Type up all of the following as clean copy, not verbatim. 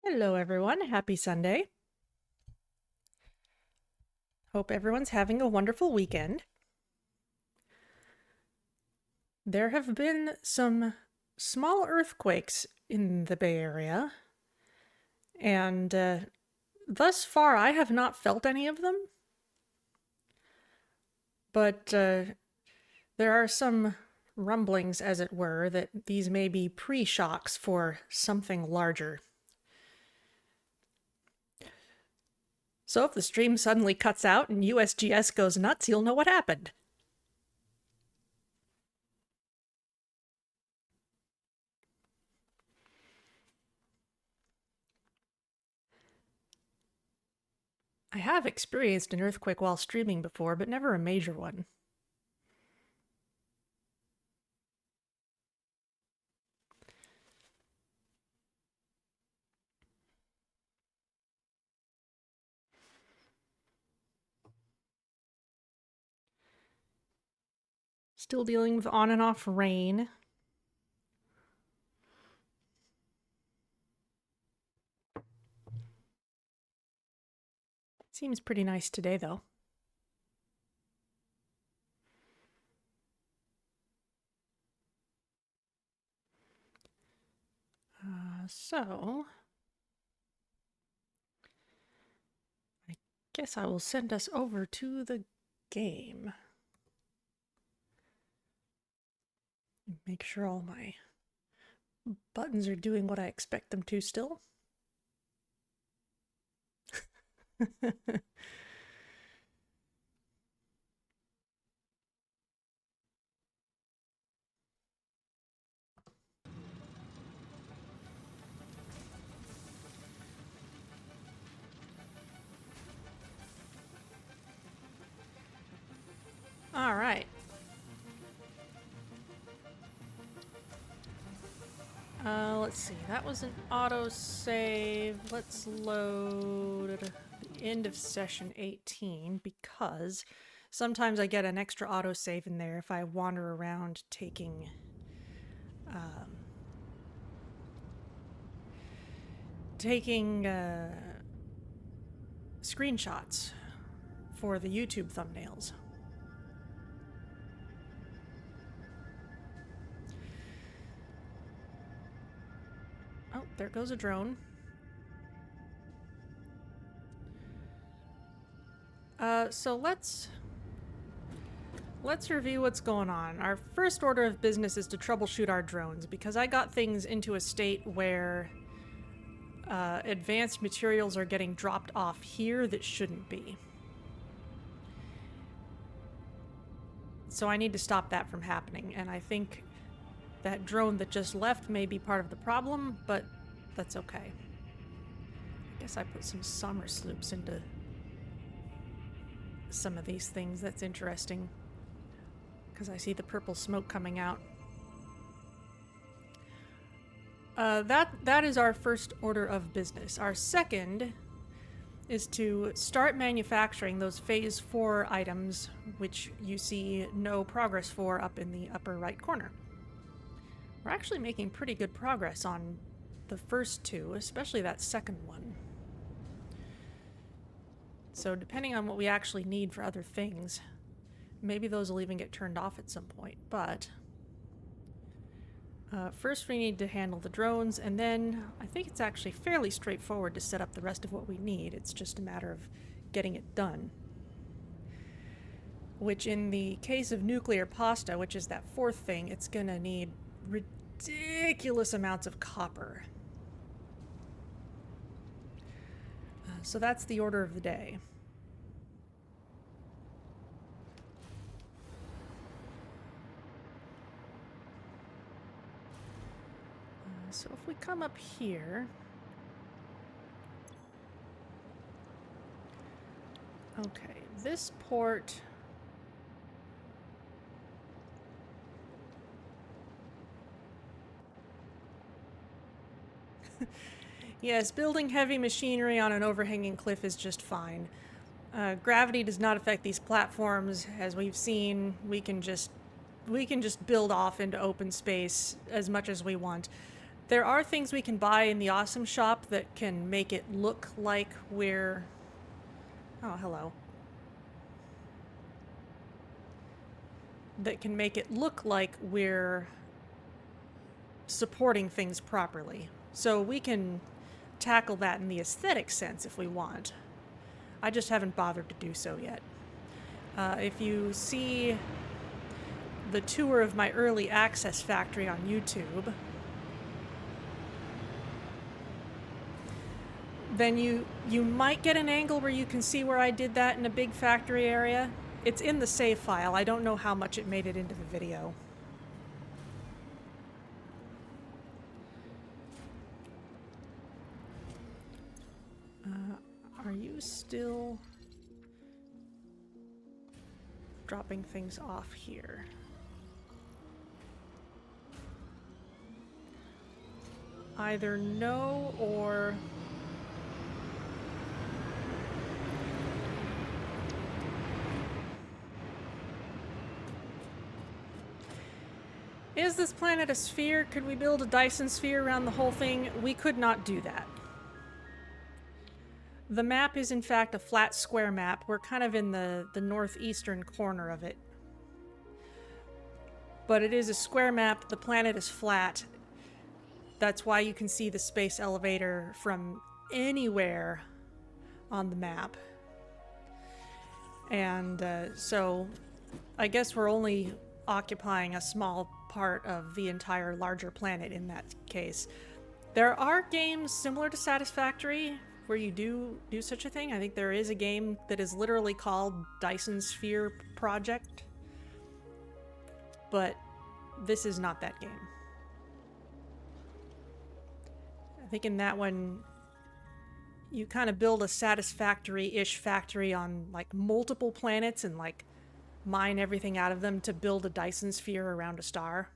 Hello, everyone. Happy Sunday. Hope everyone's having a wonderful weekend. There have been some small earthquakes in the Bay Area, and thus far I have not felt any of them. But there are some rumblings, as it were, that these may be pre-shocks for something larger. So if the stream suddenly cuts out and USGS goes nuts, you'll know what happened. I have experienced an earthquake while streaming before, but never a major one. Still dealing with on and off rain. Seems pretty nice today, though. So I guess I will send us over to the game. Make sure all my buttons are doing what I expect them to still. All right. Let's see. That was an autosave. Let's load the end of session 18 because sometimes I get an extra autosave in there if I wander around taking screenshots for the YouTube thumbnails. Oh, there goes a drone. So let's review what's going on. Our first order of business is to troubleshoot our drones because I got things into a state where advanced materials are getting dropped off here that shouldn't be. So I need to stop that from happening, and I think that drone that just left may be part of the problem, but that's okay. I guess I put some summer sloops into some of these things. That's interesting because I see the purple smoke coming out. That is our first order of business. Our second is to start manufacturing those phase 4 items, which you see no progress for up in the upper right corner. We're actually making pretty good progress on the first two, especially that second one. So depending on what we actually need for other things, maybe those will even get turned off at some point, but first we need to handle the drones, and then I think it's actually fairly straightforward to set up the rest of what we need. It's just a matter of getting it done. Which in the case of nuclear pasta, which is that fourth thing, it's gonna need ridiculous amounts of copper. So that's the order of the day. So if we come up here... Okay, this port... Yes, building heavy machinery on an overhanging cliff is just fine. Gravity does not affect these platforms. As we've seen, we can just build off into open space as much as we want. There are things we can buy in the Awesome Shop that can make it look like we're... Oh, hello. That can make it look like we're supporting things properly. So we can tackle that in the aesthetic sense if we want. I just haven't bothered to do so yet. If you see the tour of my early access factory on YouTube, then you might get an angle where you can see where I did that in a big factory area. It's in the save file. I don't know how much it made it into the video. Are you still dropping things off here? Either no or... Is this planet a sphere? Could we build a Dyson sphere around the whole thing? We could not do that. The map is in fact a flat square map. We're kind of in the northeastern corner of it. But it is a square map. The planet is flat. That's why you can see the space elevator from anywhere on the map. And so I guess we're only occupying a small part of the entire larger planet in that case. There are games similar to Satisfactory where you do such a thing. I think there is a game that is literally called Dyson Sphere Project. But this is not that game. I think in that one, you kind of build a Satisfactory-ish factory on like multiple planets and like mine everything out of them to build a Dyson sphere around a star.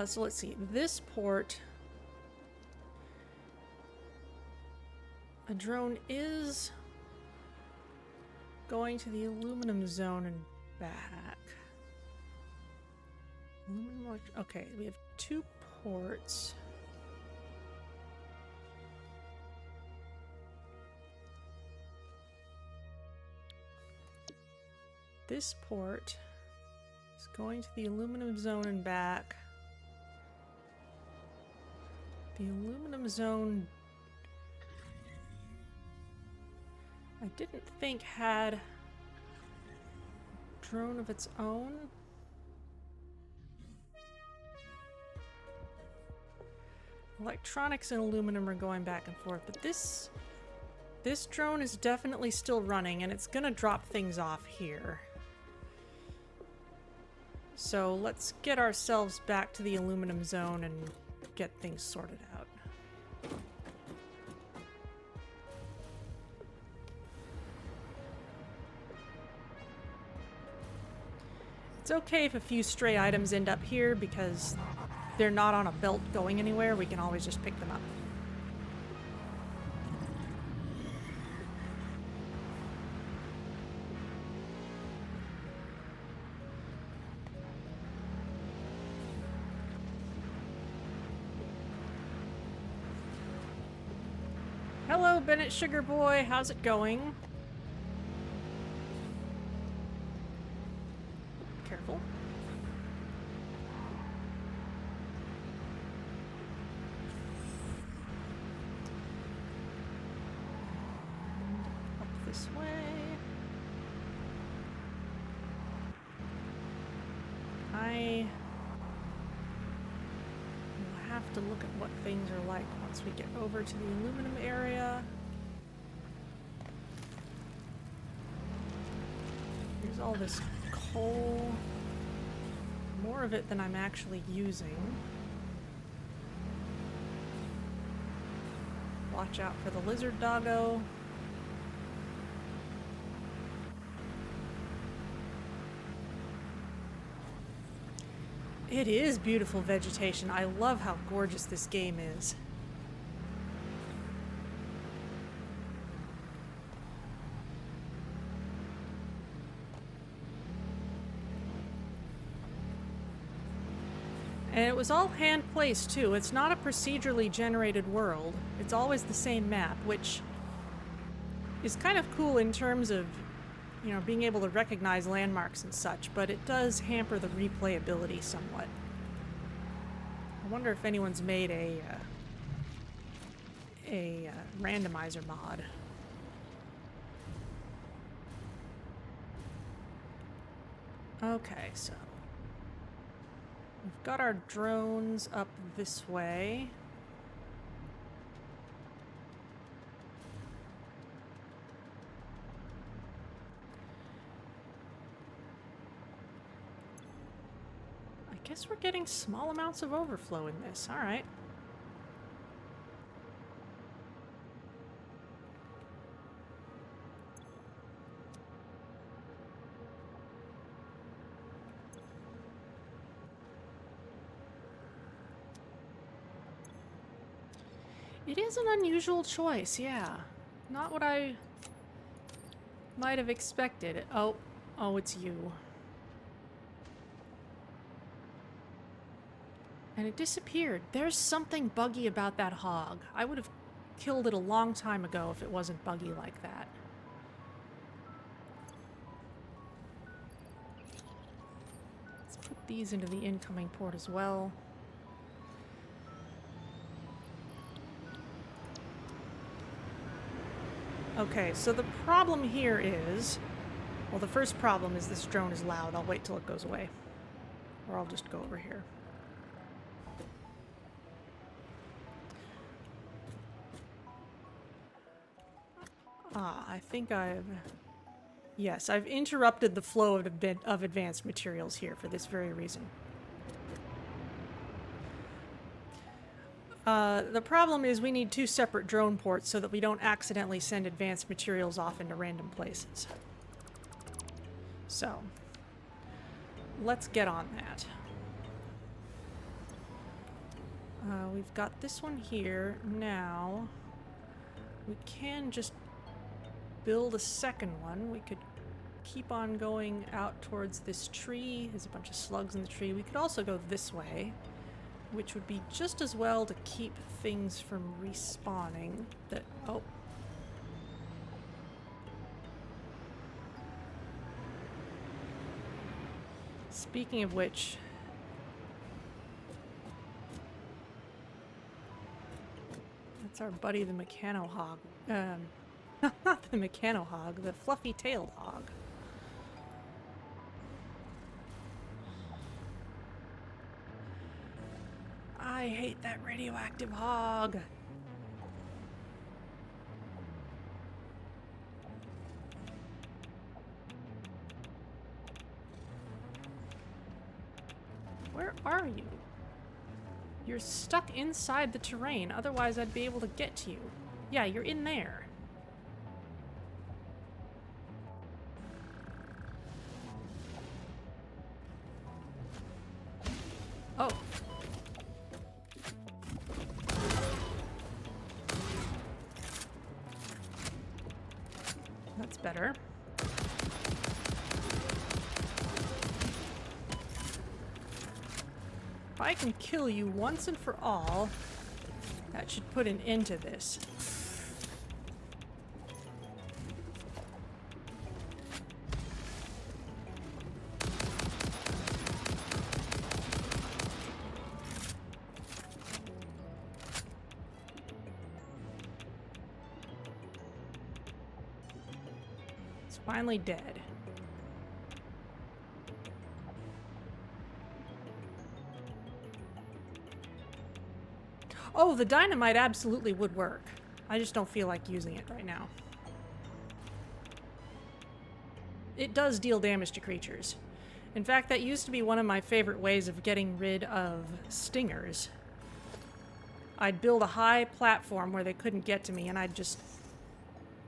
So let's see. This port, a drone is going to the aluminum zone and back. Okay, we have 2 ports. This port is going to the aluminum zone and back. The aluminum zone, I didn't think had a drone of its own. Electronics and aluminum are going back and forth, but this drone is definitely still running, and it's gonna drop things off here. So let's get ourselves back to the aluminum zone and get things sorted out. It's okay if a few stray items end up here because they're not on a belt going anywhere. We can always just pick them up. Hello, Bennett Sugar Boy. How's it going? Careful. Up this way. I will have to look at what things are like once we get over to the aluminum area. Here's all this coal. More of it than I'm actually using. Watch out for the lizard doggo. It is beautiful vegetation. I love how gorgeous this game is. And it was all hand-placed, too. It's not a procedurally generated world. It's always the same map, which is kind of cool in terms of, you know, being able to recognize landmarks and such, but it does hamper the replayability somewhat. I wonder if anyone's made a randomizer mod. Okay, so we've got our drones up this way. I guess we're getting small amounts of overflow in this. All right. It is an unusual choice, yeah. Not what I might have expected. Oh, it's you. And it disappeared. There's something buggy about that hog. I would have killed it a long time ago if it wasn't buggy like that. Let's put these into the incoming port as well. Okay, so the problem here is... Well, the first problem is this drone is loud. I'll wait till it goes away. Or I'll just go over here. I think I've... Yes, I've interrupted the flow of advanced materials here for this very reason. The problem is we need 2 separate drone ports so that we don't accidentally send advanced materials off into random places. So, let's get on that. We've got this one here. Now, we can just build a second one. We could keep on going out towards this tree. There's a bunch of slugs in the tree. We could also go this way, which would be just as well to keep things from respawning. Oh. Speaking of which... That's our buddy the mechano hog. Not the mechano hog, the fluffy-tailed hog. I hate that radioactive hog. Where are you? You're stuck inside the terrain, otherwise I'd be able to get to you. Yeah, you're in there. Oh. That's better. If I can kill you once and for all, that should put an end to this. It's finally dead. Oh, the dynamite absolutely would work. I just don't feel like using it right now. It does deal damage to creatures. In fact, that used to be one of my favorite ways of getting rid of stingers. I'd build a high platform where they couldn't get to me, and I'd just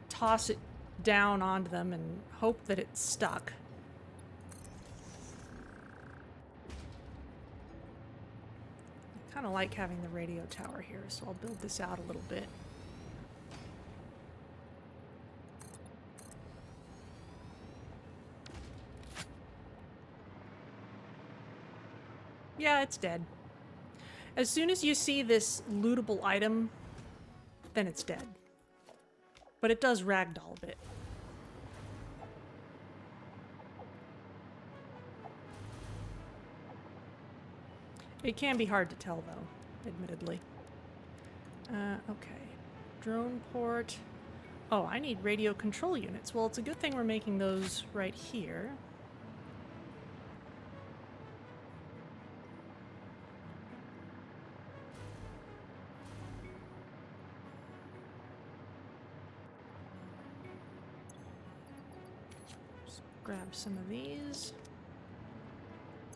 toss it down onto them and hope that it stuck. I kind of like having the radio tower here, so I'll build this out a little bit. Yeah, it's dead. As soon as you see this lootable item, then it's dead. But it does ragdoll a bit. It can be hard to tell, though, admittedly. Okay. Drone port. Oh, I need radio control units. Well, it's a good thing we're making those right here. Just grab some of these.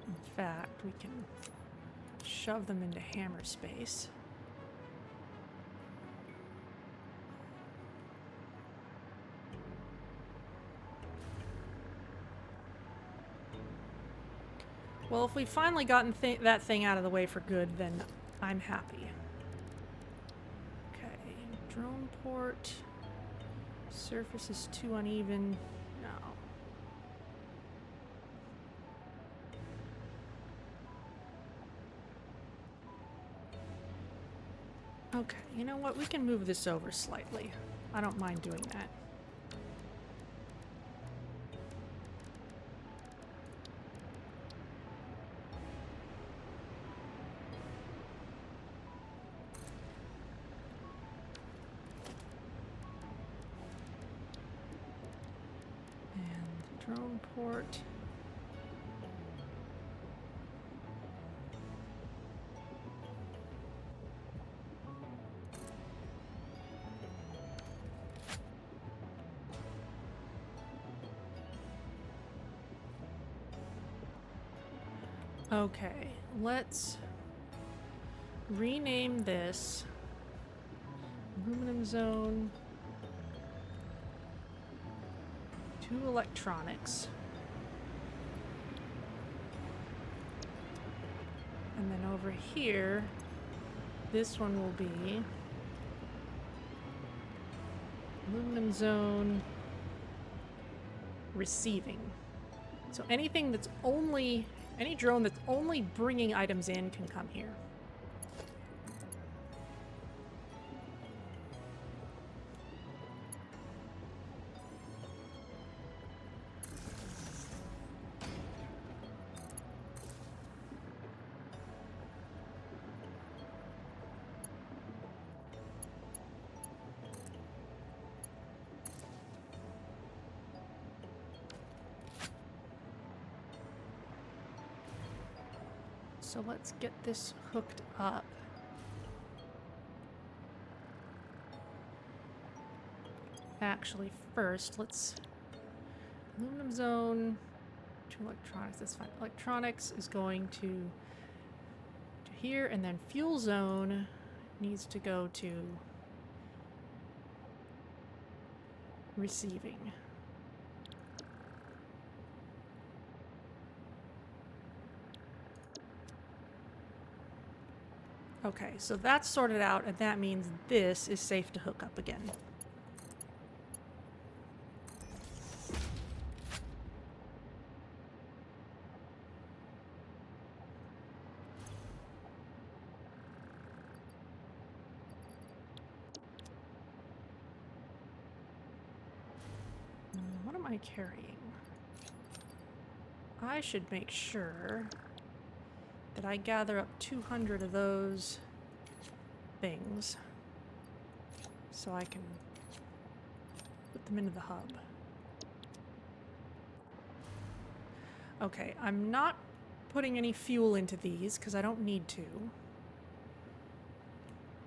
In fact, we can shove them into hammer space. Well, if we've finally gotten that thing out of the way for good, then I'm happy. Okay, drone port. Surface is too uneven. No. Okay, you know what? We can move this over slightly. I don't mind doing that. Drone port. Okay, let's rename this aluminum zone to electronics. And then over here, this one will be aluminum zone receiving. So anything that's only, any drone that's only bringing items in can come here. So let's get this hooked up. Actually, first, let's aluminum zone to electronics. That's fine. Electronics is going to here, and then fuel zone needs to go to receiving. Okay, so that's sorted out, and that means this is safe to hook up again. What am I carrying? I should make sure that I gather up 200 of those things so I can put them into the hub. Okay, I'm not putting any fuel into these because I don't need to.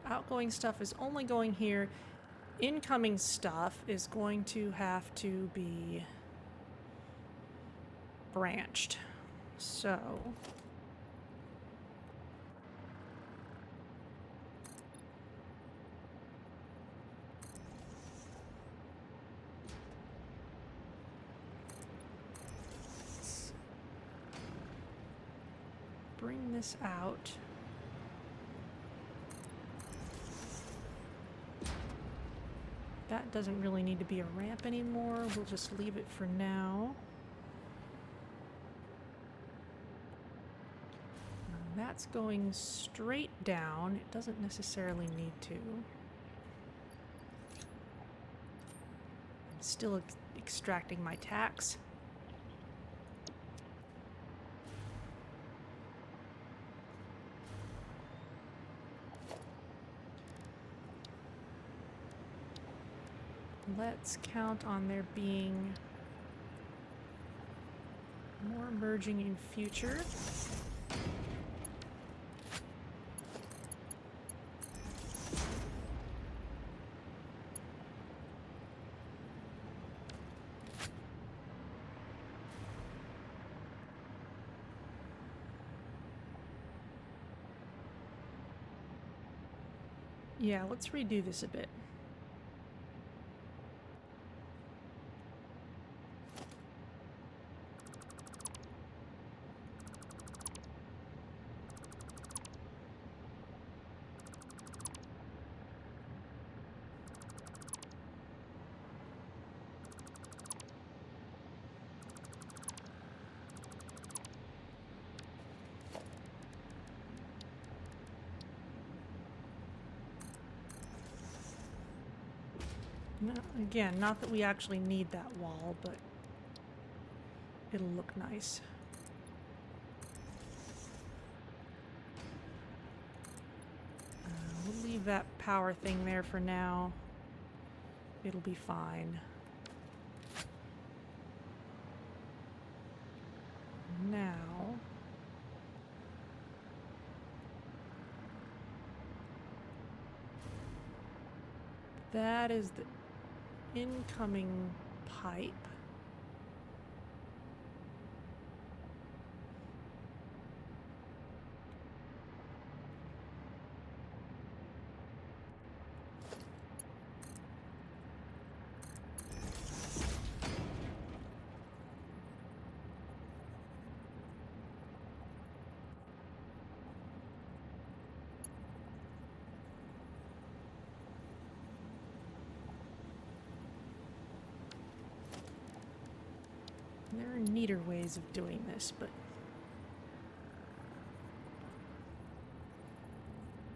Outgoing stuff is only going here. Incoming stuff is going to have to be branched. So bring this out. That doesn't really need to be a ramp anymore. We'll just leave it for now. That's going straight down. It doesn't necessarily need to. I'm still extracting my tax. Let's count on there being more merging in future. Yeah, let's redo this a bit. No, again, not that we actually need that wall, but it'll look nice. We'll leave that power thing there for now. It'll be fine. Now... that is the incoming pipe. There are neater ways of doing this, but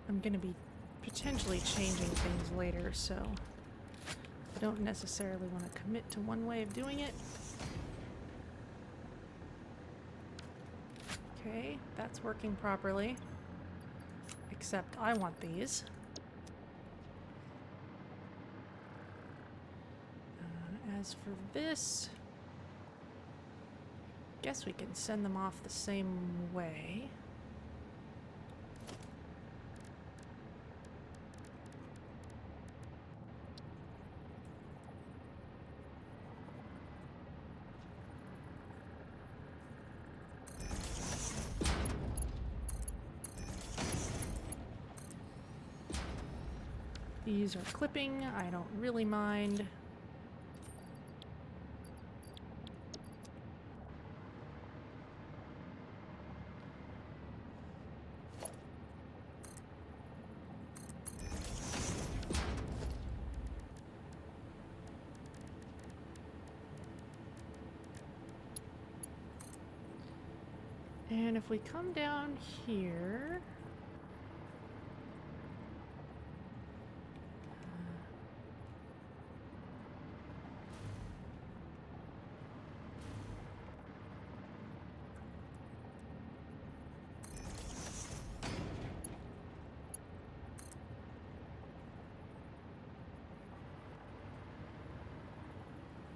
I'm going to be potentially changing things later, so I don't necessarily want to commit to one way of doing it. Okay, that's working properly. Except I want these. As for this... guess we can send them off the same way. These are clipping, I don't really mind. And if we come down here...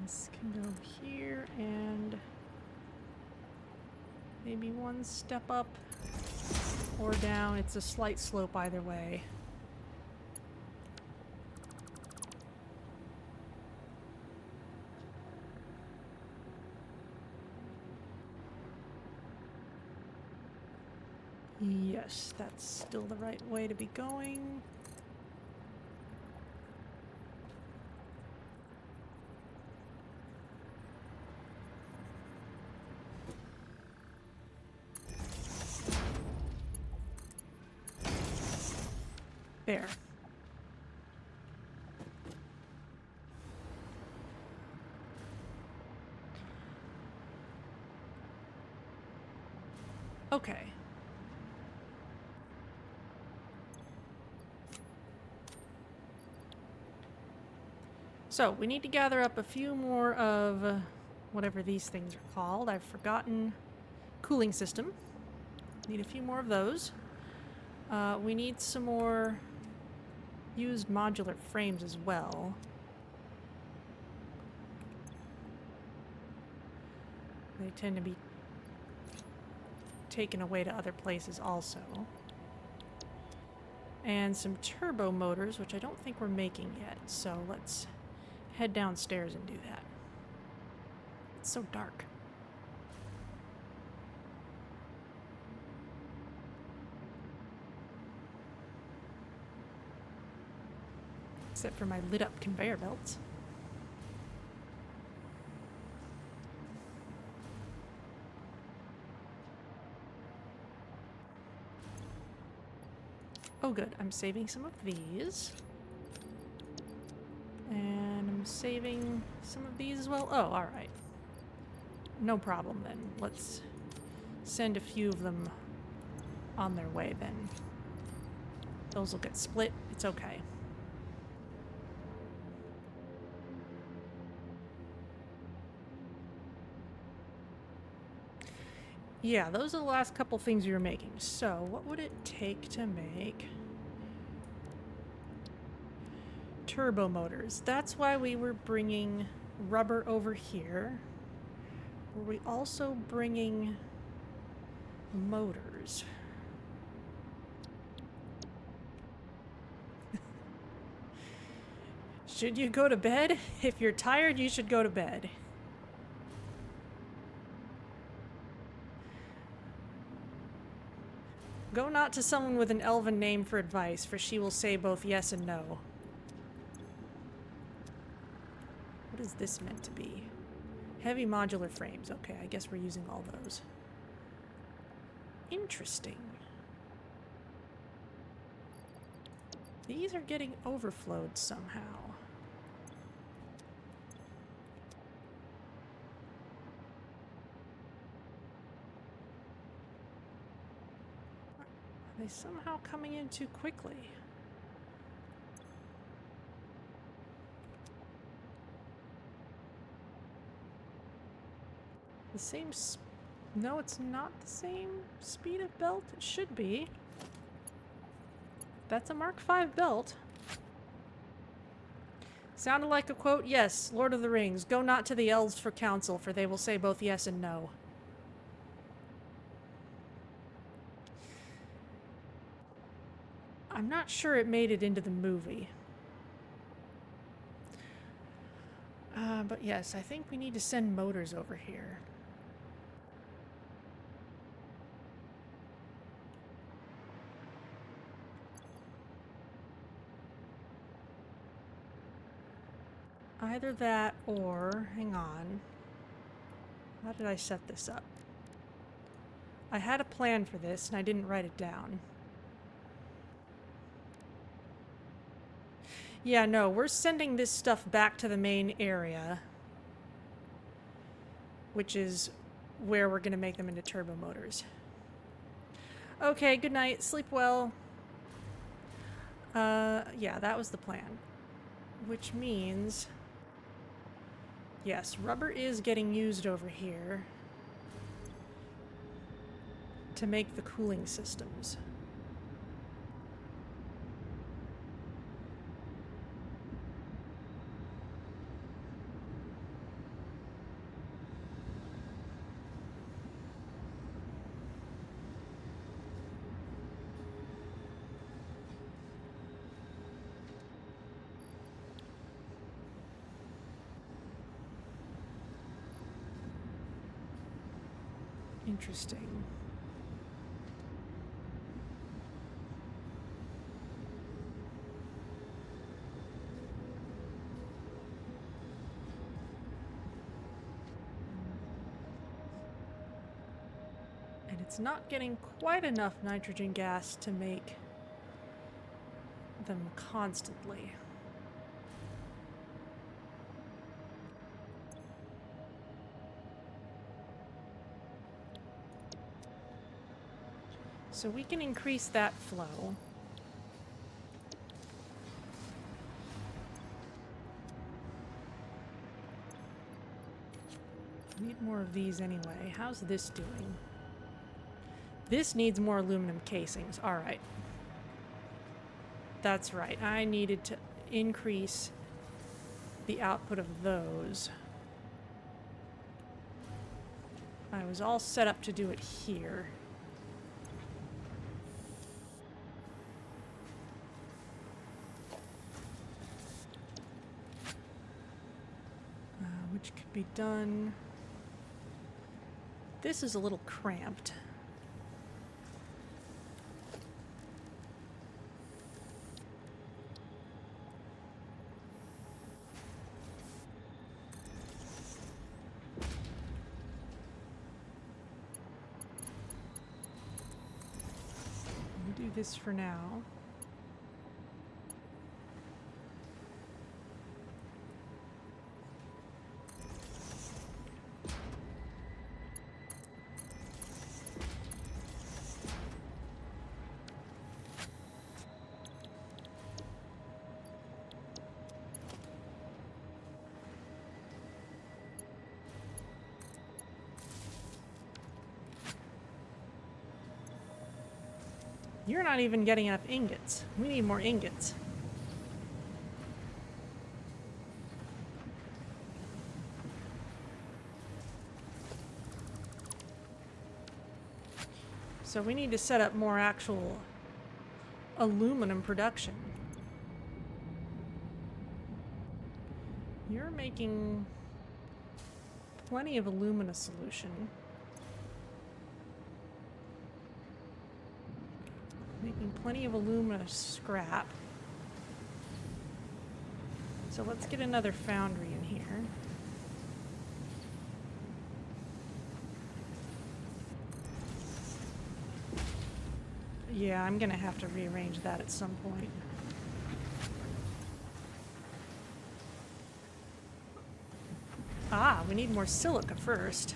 this can go here and... maybe one step up or down. It's a slight slope either way. Yes, that's still the right way to be going. There. Okay. So, we need to gather up a few more of whatever these things are called. I've forgotten. Cooling system. Need a few more of those. We need some more used modular frames as well. They tend to be taken away to other places also. And some turbo motors, which I don't think we're making yet. So let's head downstairs and do that. It's so dark. Except for my lit up conveyor belts. Oh good, I'm saving some of these. And I'm saving some of these as well. Oh, alright. No problem then. Let's send a few of them on their way then. Those will get split. It's okay. Yeah, those are the last couple things we were making. So, what would it take to make turbo motors? That's why we were bringing rubber over here. Were we also bringing motors? Should you go to bed? If you're tired, you should go to bed. Go not to someone with an elven name for advice, for she will say both yes and no. What is this meant to be? Heavy modular frames. Okay, I guess we're using all those. Interesting. These are getting overflowed somehow. Are they somehow coming in too quickly? The same no, it's not the same speed of belt. It should be. That's a Mark V belt. Sounded like a quote. Yes, Lord of the Rings. Go not to the Elves for counsel, for they will say both yes and no. I'm not sure it made it into the movie. But yes, I think we need to send motors over here. Either that or, hang on. How did I set this up? I had a plan for this and I didn't write it down. Yeah, no, we're sending this stuff back to the main area, which is where we're going to make them into turbo motors. Okay, good night. Sleep well. Yeah, that was the plan. Which means... yes, rubber is getting used over here to make the cooling systems. Interesting. And it's not getting quite enough nitrogen gas to make them constantly. So we can increase that flow. Need more of these anyway. How's this doing? This needs more aluminum casings. All right. That's right. I needed to increase the output of those. I was all set up to do it here. Which could be done. This is a little cramped. We'll do this for now. You're not even getting enough ingots. We need more ingots. So we need to set up more actual aluminum production. You're making plenty of alumina solution. Making plenty of alumina scrap. So let's get another foundry in here. Yeah, I'm gonna have to rearrange that at some point. Ah, we need more silica first.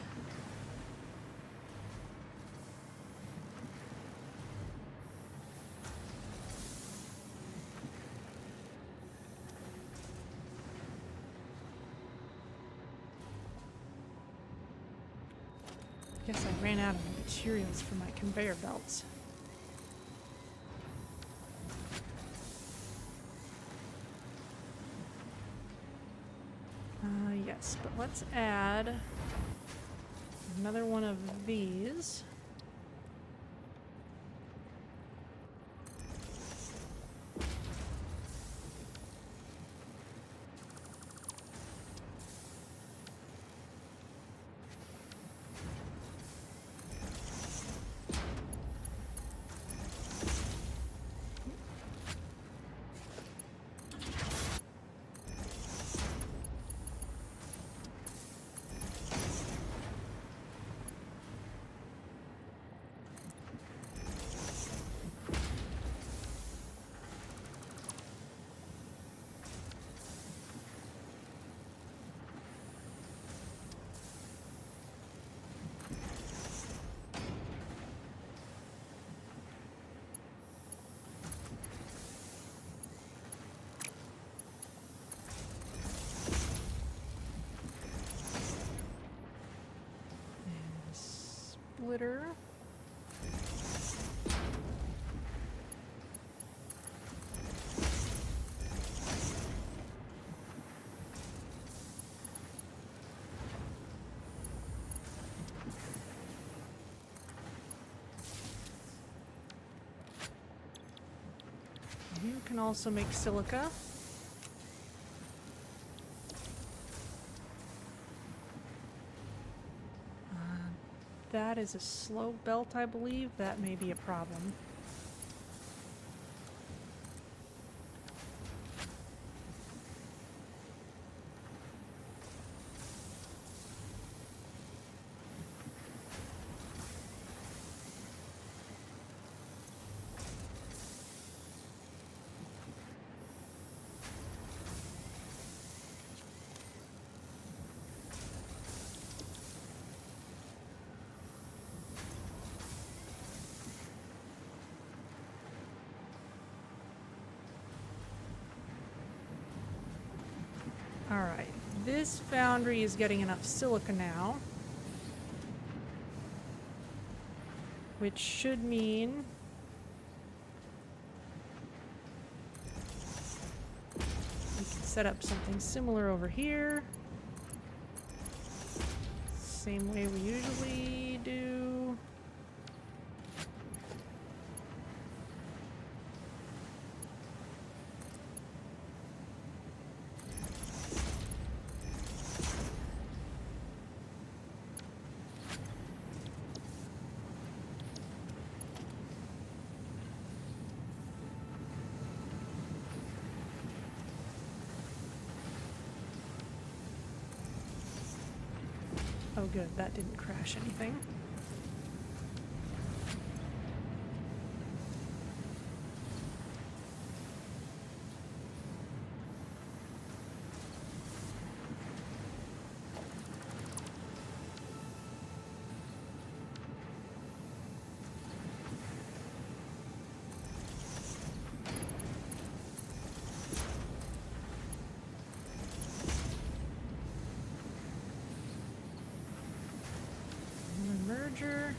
Guess I ran out of materials for my conveyor belts. Yes, but let's add another one of these. Splitter. You can also make silica. That is a slow belt, I believe. That may be a problem. Alright, this foundry is getting enough silica now. which should mean we can set up something similar over here. Same way we usually do. Oh good, that didn't crash anything. Merger.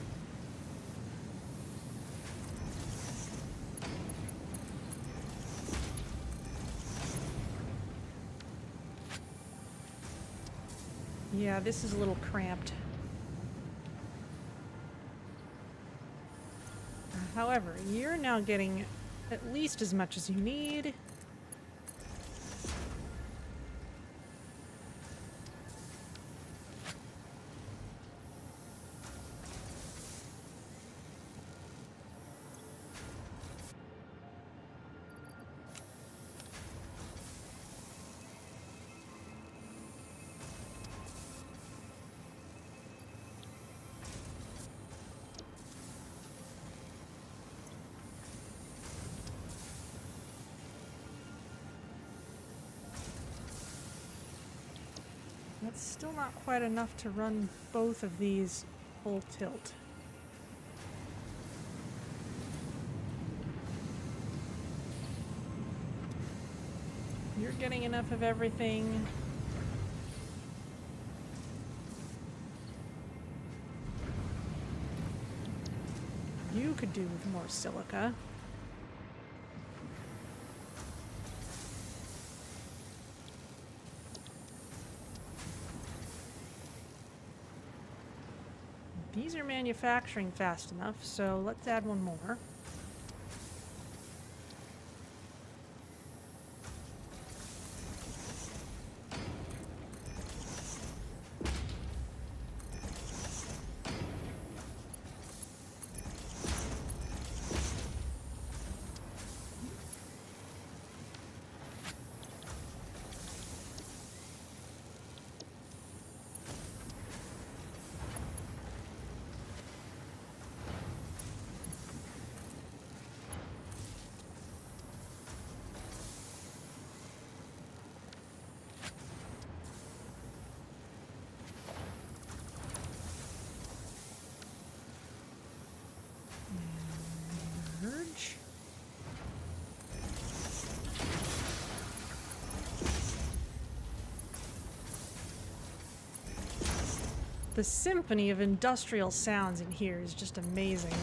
Yeah, this is a little cramped. However, you're now getting at least as much as you need. That's still not quite enough to run both of these full tilt. You're getting enough of everything. You could do with more silica. These are manufacturing fast enough, so let's add one more. Merge. The symphony of industrial sounds in here is just amazing.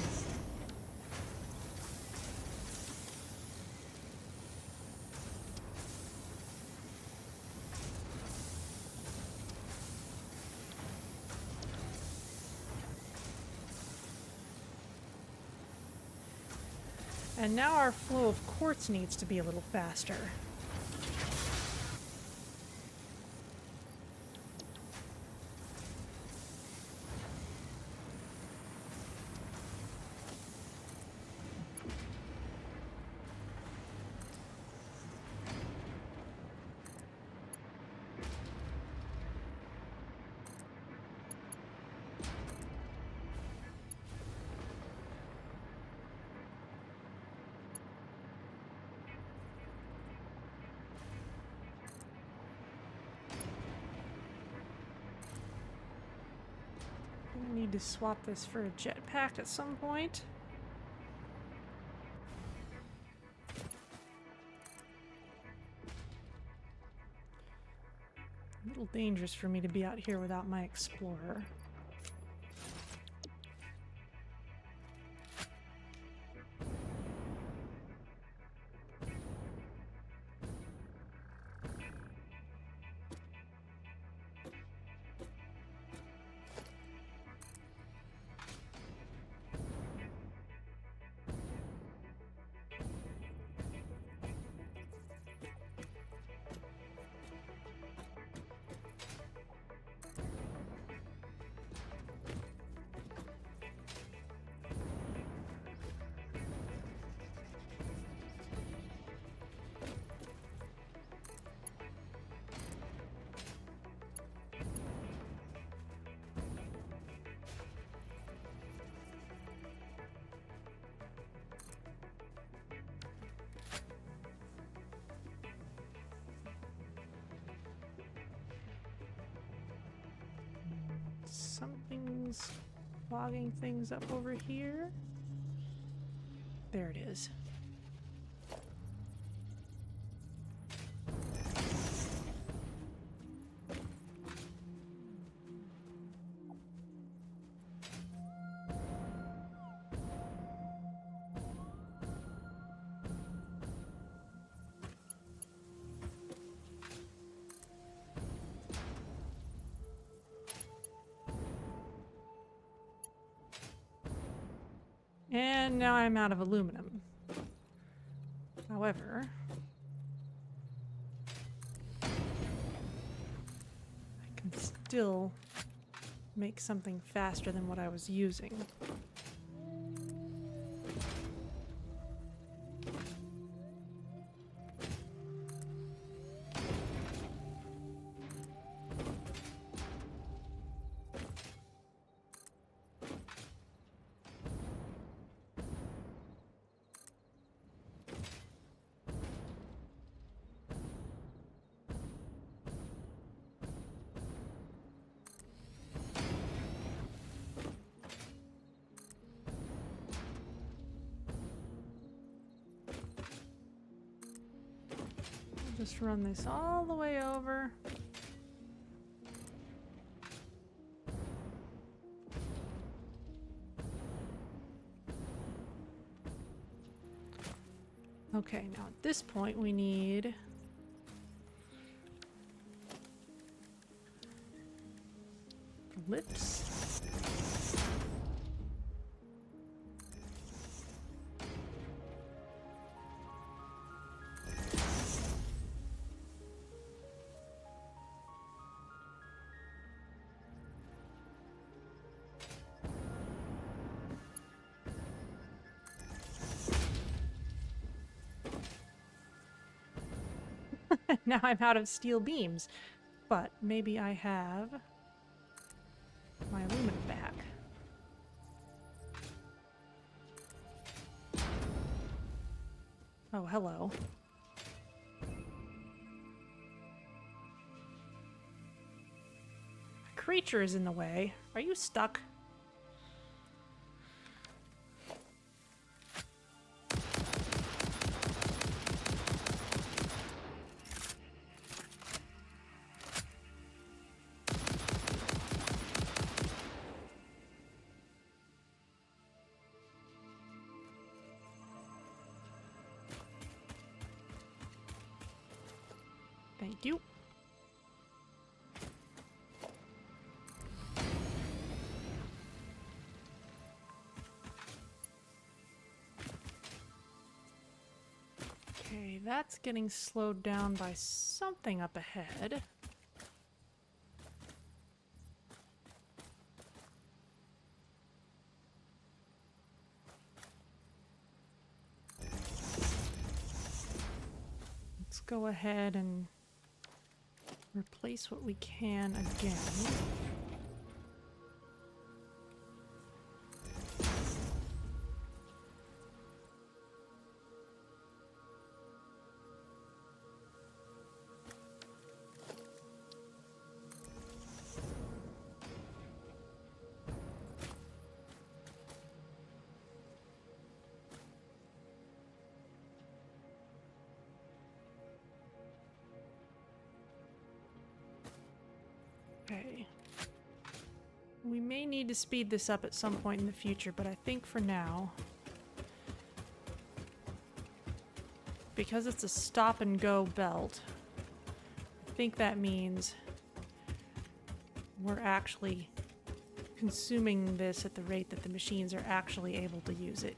And now our flow of quartz needs to be a little faster. I need to swap this for a jetpack at some point. A little dangerous for me to be out here without my explorer. Something's clogging things up over here. There it is. And now I'm out of aluminum. However, I can still make something faster than what I was using. Just run this all the way over. Okay, now at this point we need lips. Now I'm out of steel beams, but maybe I have my aluminum back. Oh, hello. A creature is in the way. Are you stuck? Thank you. Okay, that's getting slowed down by something up ahead. Let's go ahead and replace what we can again. Okay. We may need to speed this up at some point in the future, but I think for now, because it's a stop and go belt, I think that means we're actually consuming this at the rate that the machines are actually able to use it.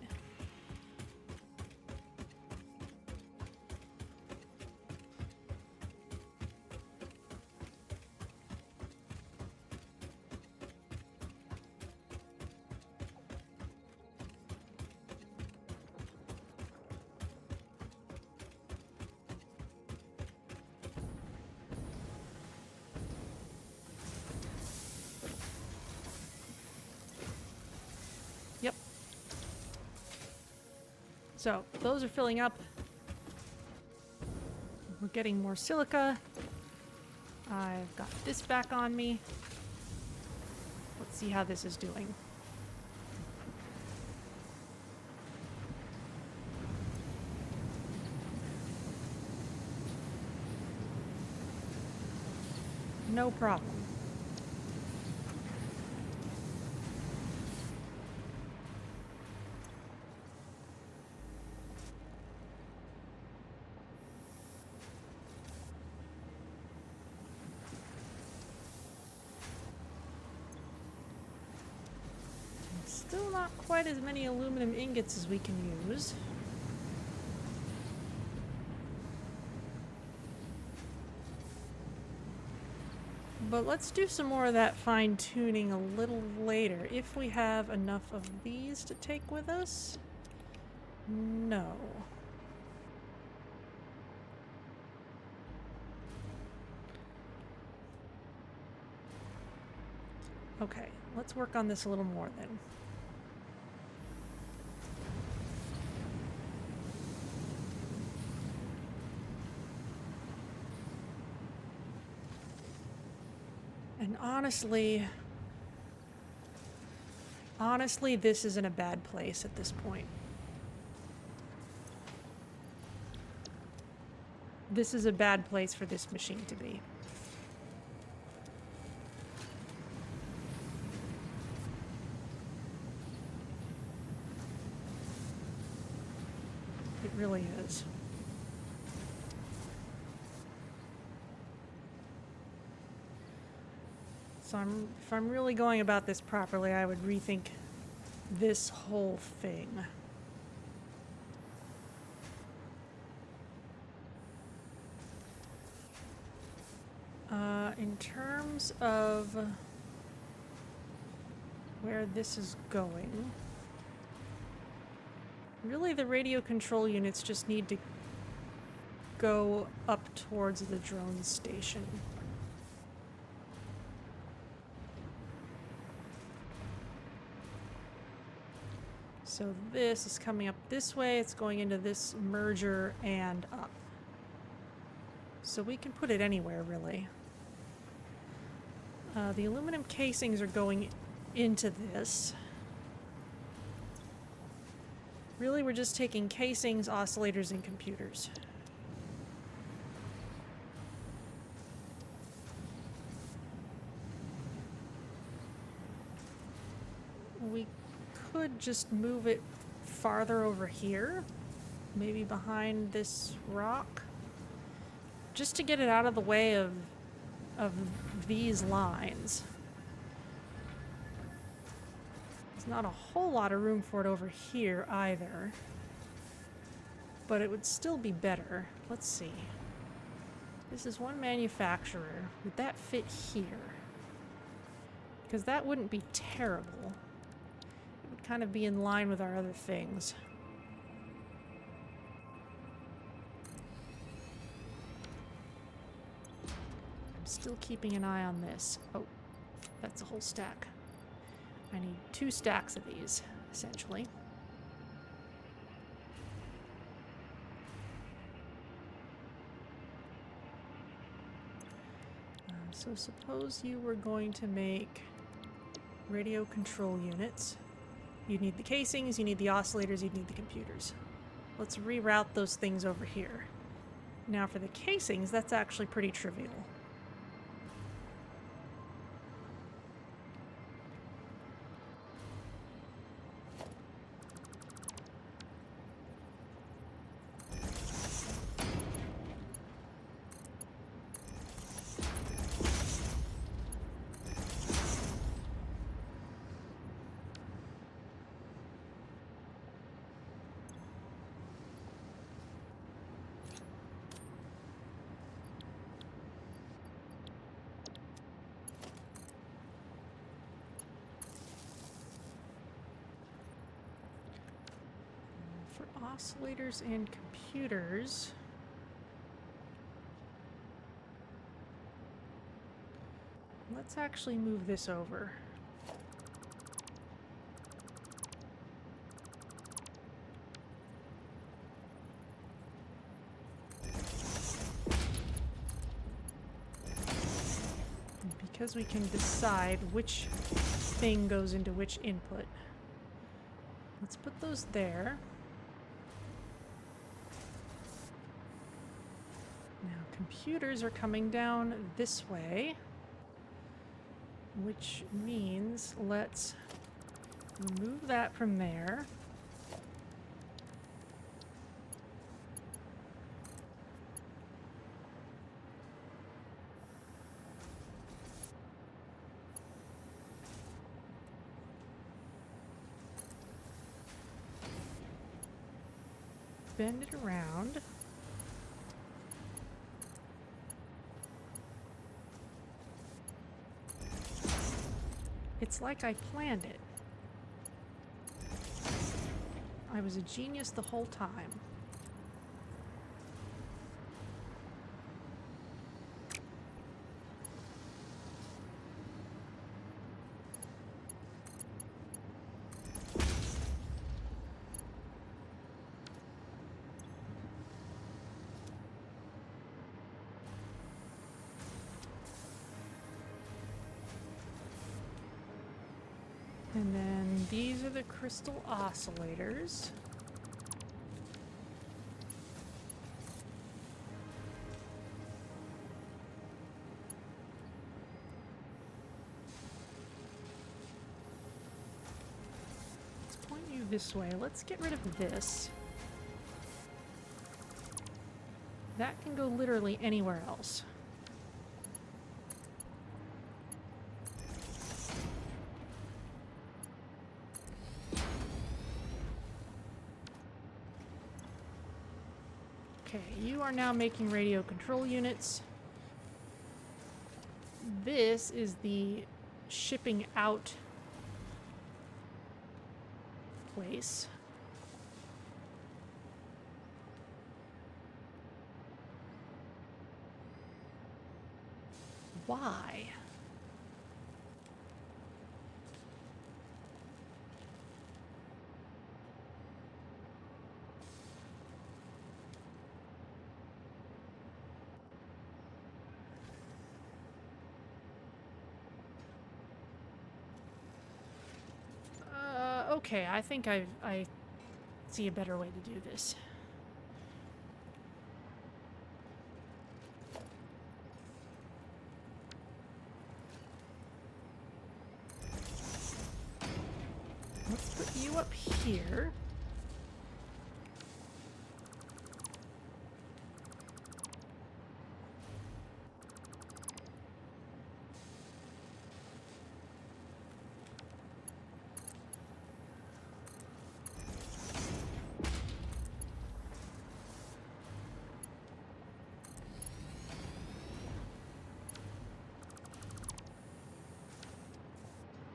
Yep. So, those are filling up. We're getting more silica. I've got this back on me. Let's see how this is doing. No problem. Still not quite as many aluminum ingots as we can use. But let's do some more of that fine-tuning a little later. If we have enough of these to take with us? No. Okay, let's work on this a little more then. And honestly, this is in a bad place at this point. This is a bad place for this machine to be. It really is. So if I'm really going about this properly, I would rethink this whole thing. In terms of where this is going, really the radio control units just need to go up towards the drone station. So this is coming up this way, it's going into this merger and up. So we can put it anywhere, really. The aluminum casings are going into this. Really, we're just taking casings, oscillators, and computers. We could just move it farther over here, maybe behind this rock, just to get it out of the way of these lines. There's not a whole lot of room for it over here either, but it would still be better. Let's see. This is one manufacturer. Would that fit here? Because that wouldn't be terrible. It would kind of be in line with our other things. I'm still keeping an eye on this. Oh, that's a whole stack. I need 2 stacks of these, essentially. So suppose you were going to make radio control units. You'd need the casings, you need the oscillators, you'd need the computers. Let's reroute those things over here. Now for the casings, that's actually pretty trivial. Oscillators and computers. Let's actually move this over. Because we can decide which thing goes into which input. Let's put those there. Now, computers are coming down this way, which means let's remove that from there. Bend it around. It's like I planned it. I was a genius the whole time. And then these are the crystal oscillators. Let's point you this way. Let's get rid of this. That can go literally anywhere else. Okay, you are now making radio control units. This is the shipping out place. Why? Okay, I think I see a better way to do this. Let's put you up here.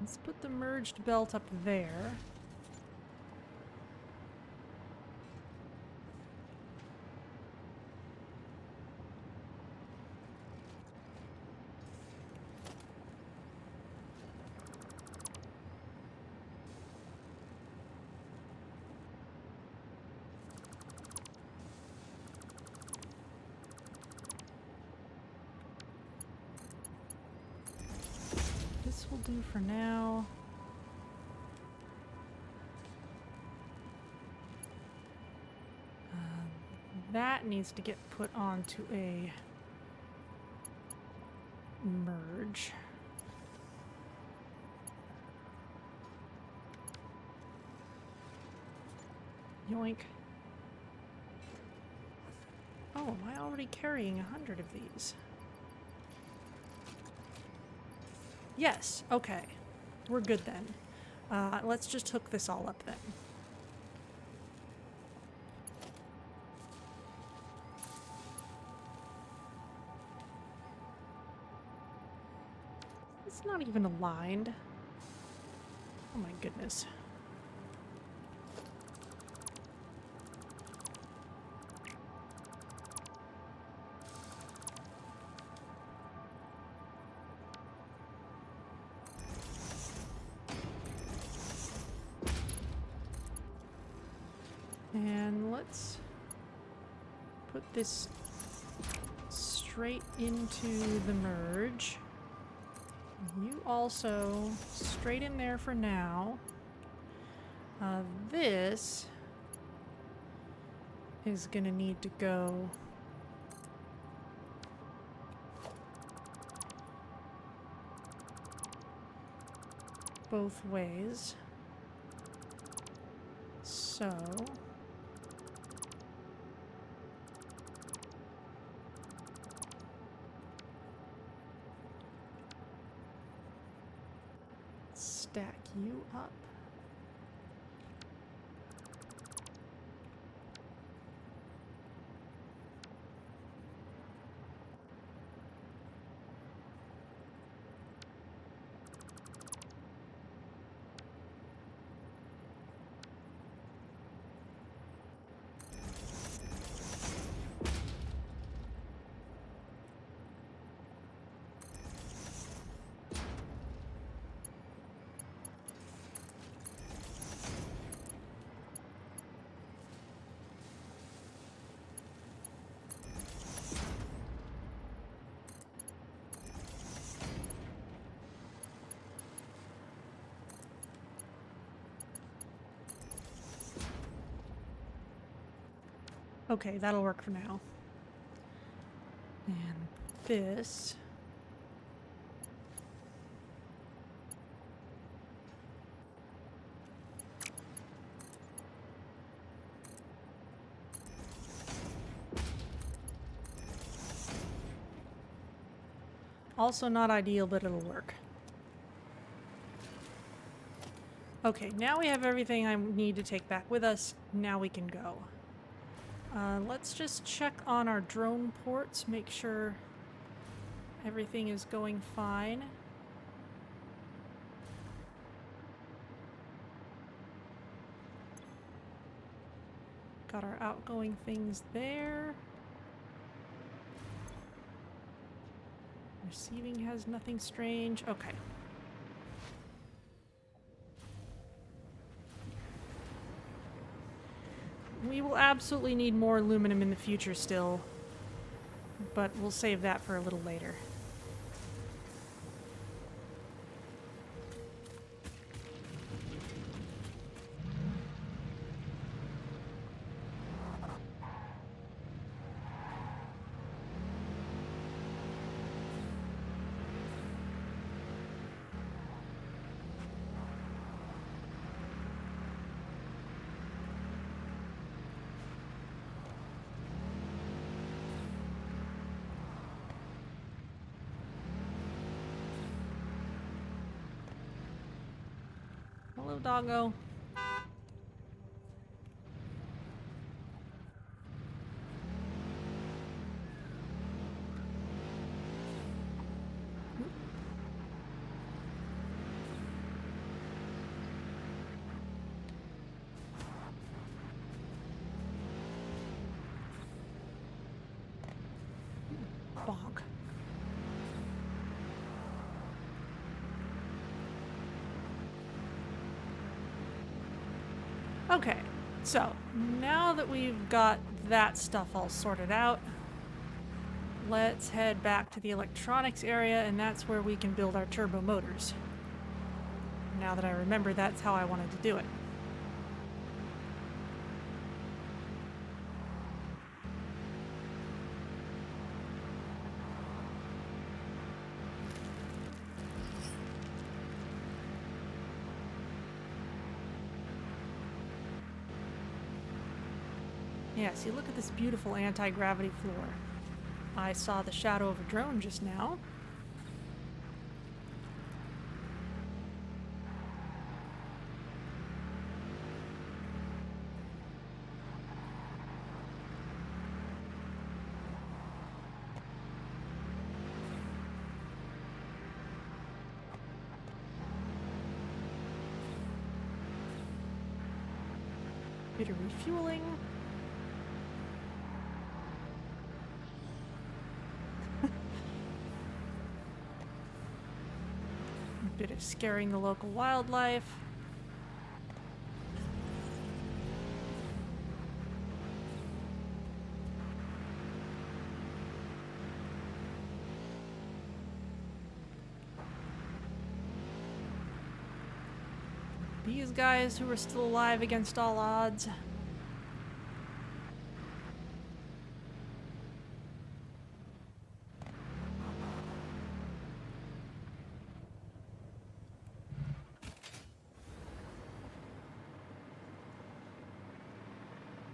Let's put the merged belt up there. This will do for now. That needs to get put onto a merge. Yoink. Oh, am I already carrying 100 of these? Yes, okay. We're good then. Let's just hook this all up then. It's not even aligned. Oh my goodness. And let's put this straight into the merge. You also straight in there for now. This is gonna need to go both ways. So stack you up. Okay, that'll work for now. And this. Also not ideal, but it'll work. Okay, now we have everything I need to take back with us. Now we can go. Let's just check on our drone ports, make sure everything is going fine. Got our outgoing things there. Receiving has nothing strange. Okay. We will absolutely need more aluminum in the future still, but we'll save that for a little later. Hello, doggo. Bonk. Okay, so now that we've got that stuff all sorted out, let's head back to the electronics area, and that's where we can build our turbo motors. Now that I remember, that's how I wanted to do it. Yes, you look at this beautiful anti-gravity floor. I saw the shadow of a drone just now. Bit of refueling. Bit of scaring the local wildlife. These guys who are still alive against all odds.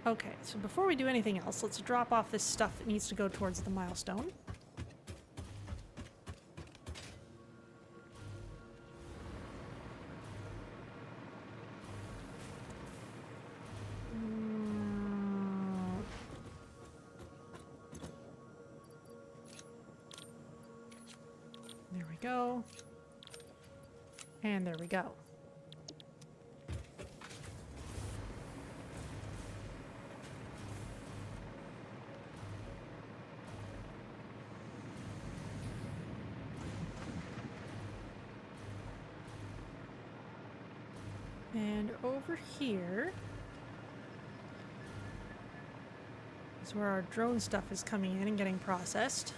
Okay, so before we do anything else, let's drop off this stuff that needs to go towards the milestone. There we go. And there we go. And over here is where our drone stuff is coming in and getting processed.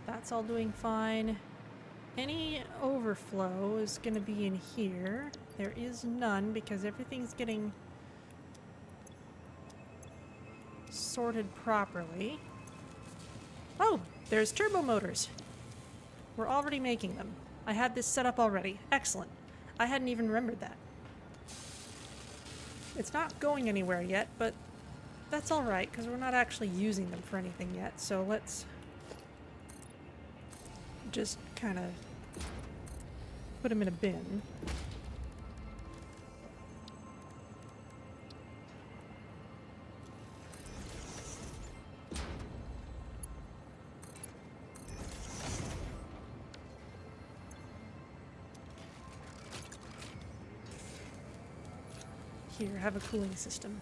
That's all doing fine. Any overflow is going to be in here. There is none because everything's getting sorted properly. Oh, there's turbo motors. We're already making them. I had this set up already. Excellent. I hadn't even remembered that. It's not going anywhere yet, but that's all right because we're not actually using them for anything yet. So let's just kind of put them in a bin. Here, have a cooling system.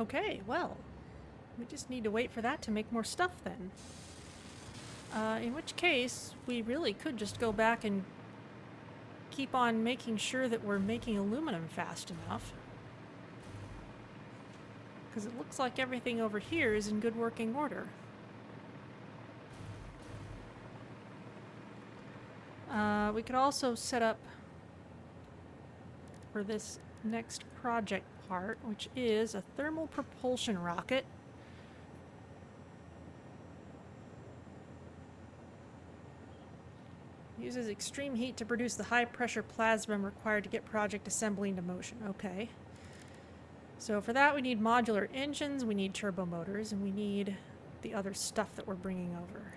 Okay, well, we just need to wait for that to make more stuff then. In which case, we really could just go back and keep on making sure that we're making aluminum fast enough. Because it looks like everything over here is in good working order. We could also set up for this next project part, which is a thermal propulsion rocket. Uses extreme heat to produce the high pressure plasma required to get project assembly into motion. Okay. So for that we need modular engines, we need turbo motors, and we need the other stuff that we're bringing over.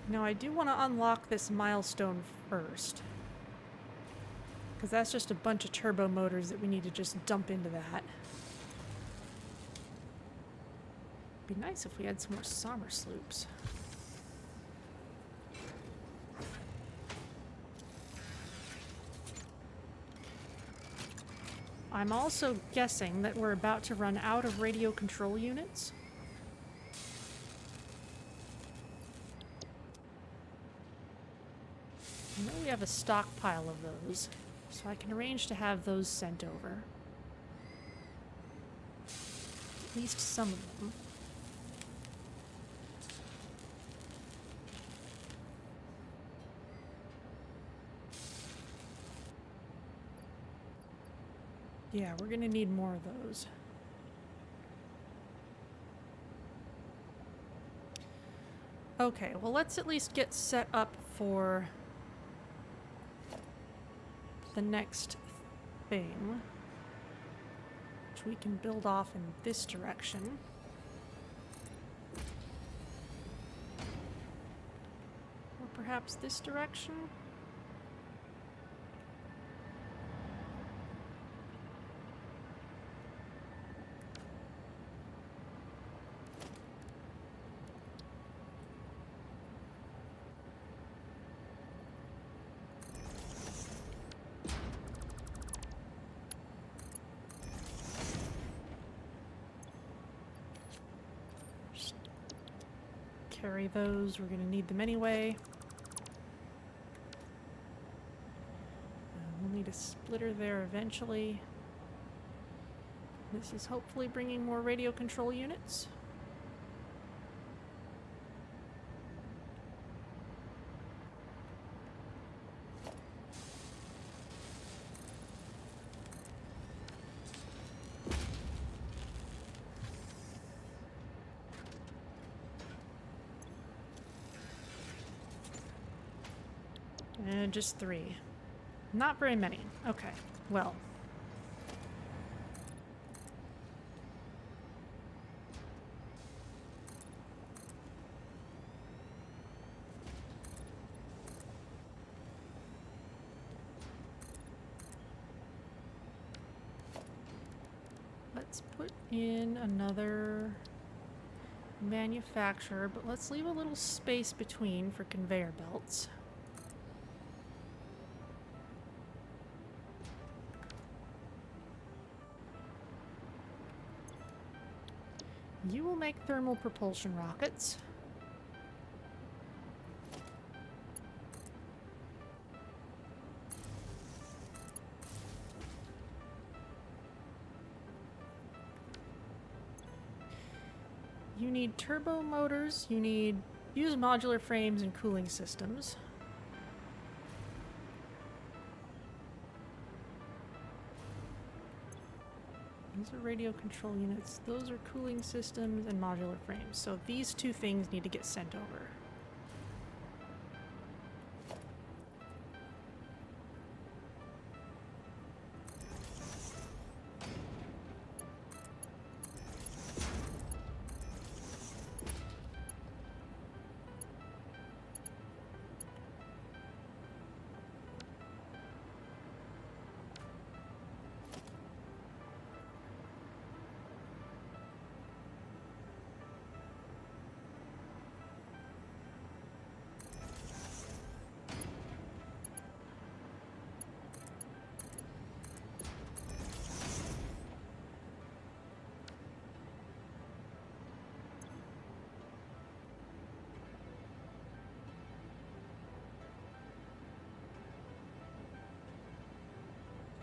Now I do want to unlock this milestone first, because that's just a bunch of turbo motors that we need to just dump into that. Be nice if we had some more sommer sloops. I'm also guessing that we're about to run out of radio control units. I know we have a stockpile of those, so I can arrange to have those sent over. At least some of them. Yeah, we're gonna need more of those. Okay, well let's at least get set up for the next thing, which we can build off in this direction. Or perhaps this direction? Carry those, we're going to need them anyway. splitter there eventually. This is hopefully bringing more radio control units. And just 3. Not very many. Okay, well. Let's put in another manufacturer, but let's leave a little space between for conveyor belts. You will make thermal propulsion rockets. You need turbo motors, you need use modular frames and cooling systems. These are radio control units, those are cooling systems and modular frames. So these 2 things need to get sent over.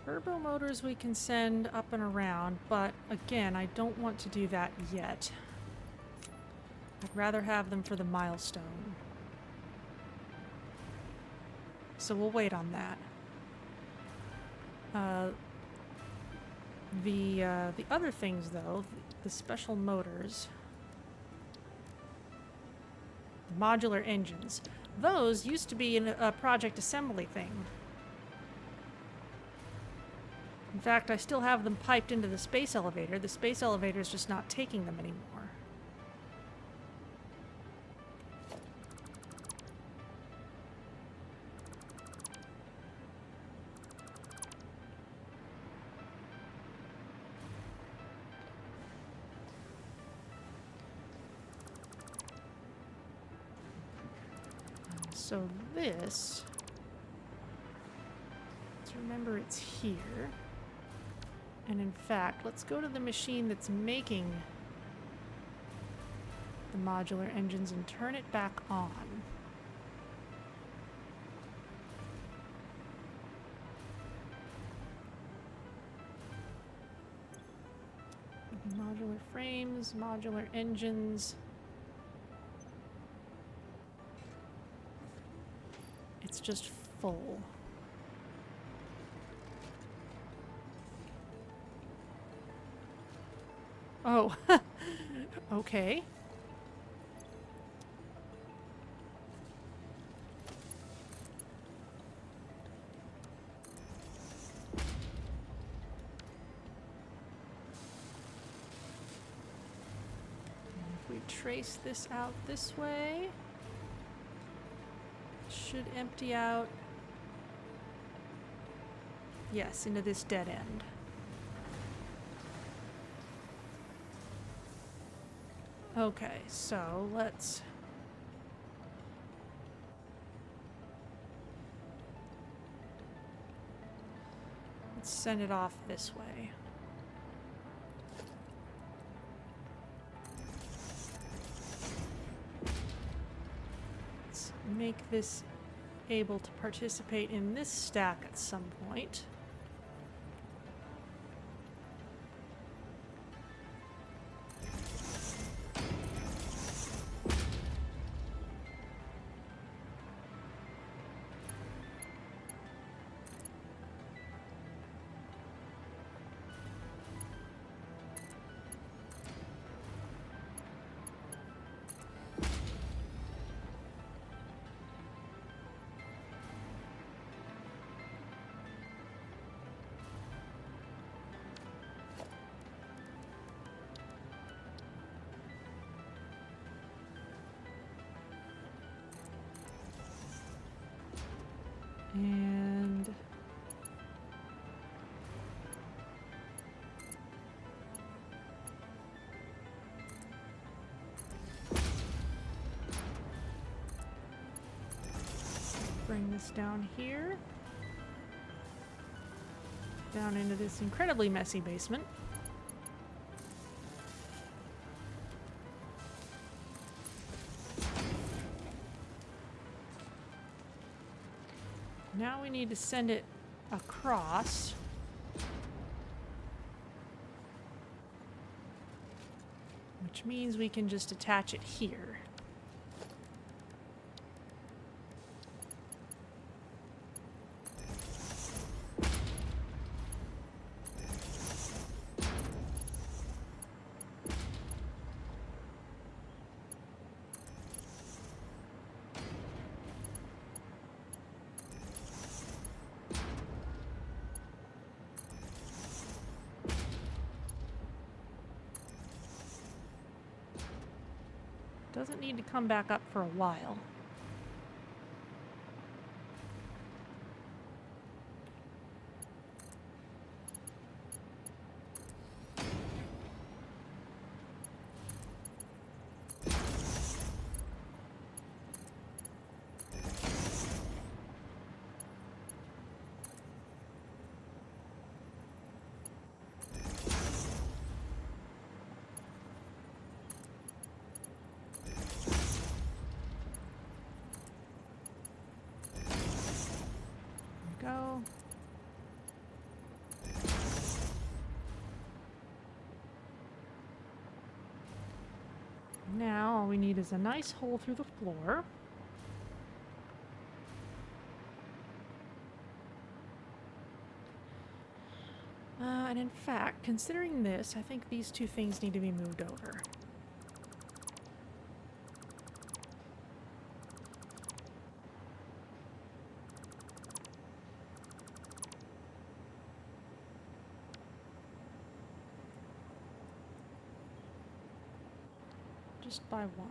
Turbo motors we can send up and around, but again, I don't want to do that yet. I'd rather have them for the milestone. So we'll wait on that. The other things though, the special motors, the modular engines, those used to be in a project assembly thing. In fact, I still have them piped into the space elevator. The space elevator is just not taking them anymore. So this, let's remember it's here. And in fact, let's go to the machine that's making the modular engines and turn it back on. Modular frames, modular engines. It's just full. Oh, okay. If we trace this out this way, it should empty out, yes, into this dead end. Okay, so let's send it off this way. Let's make this able to participate in this stack at some point. bring this down here. Down into this incredibly messy basement. Now we need to send it across. Which means we can just attach it here. Doesn't need to come back up for a while. Go. Now all we need is a nice hole through the floor. And in fact, considering this, I think these two things need to be moved over. Just by one.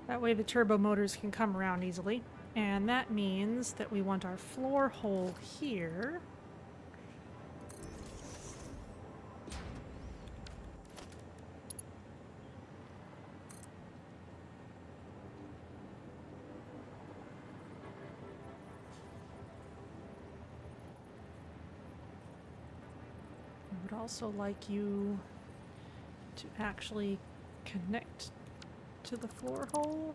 That way the turbo motors can come around easily. And that means that we want our floor hole here. I would also like you to actually connect to the floor hole,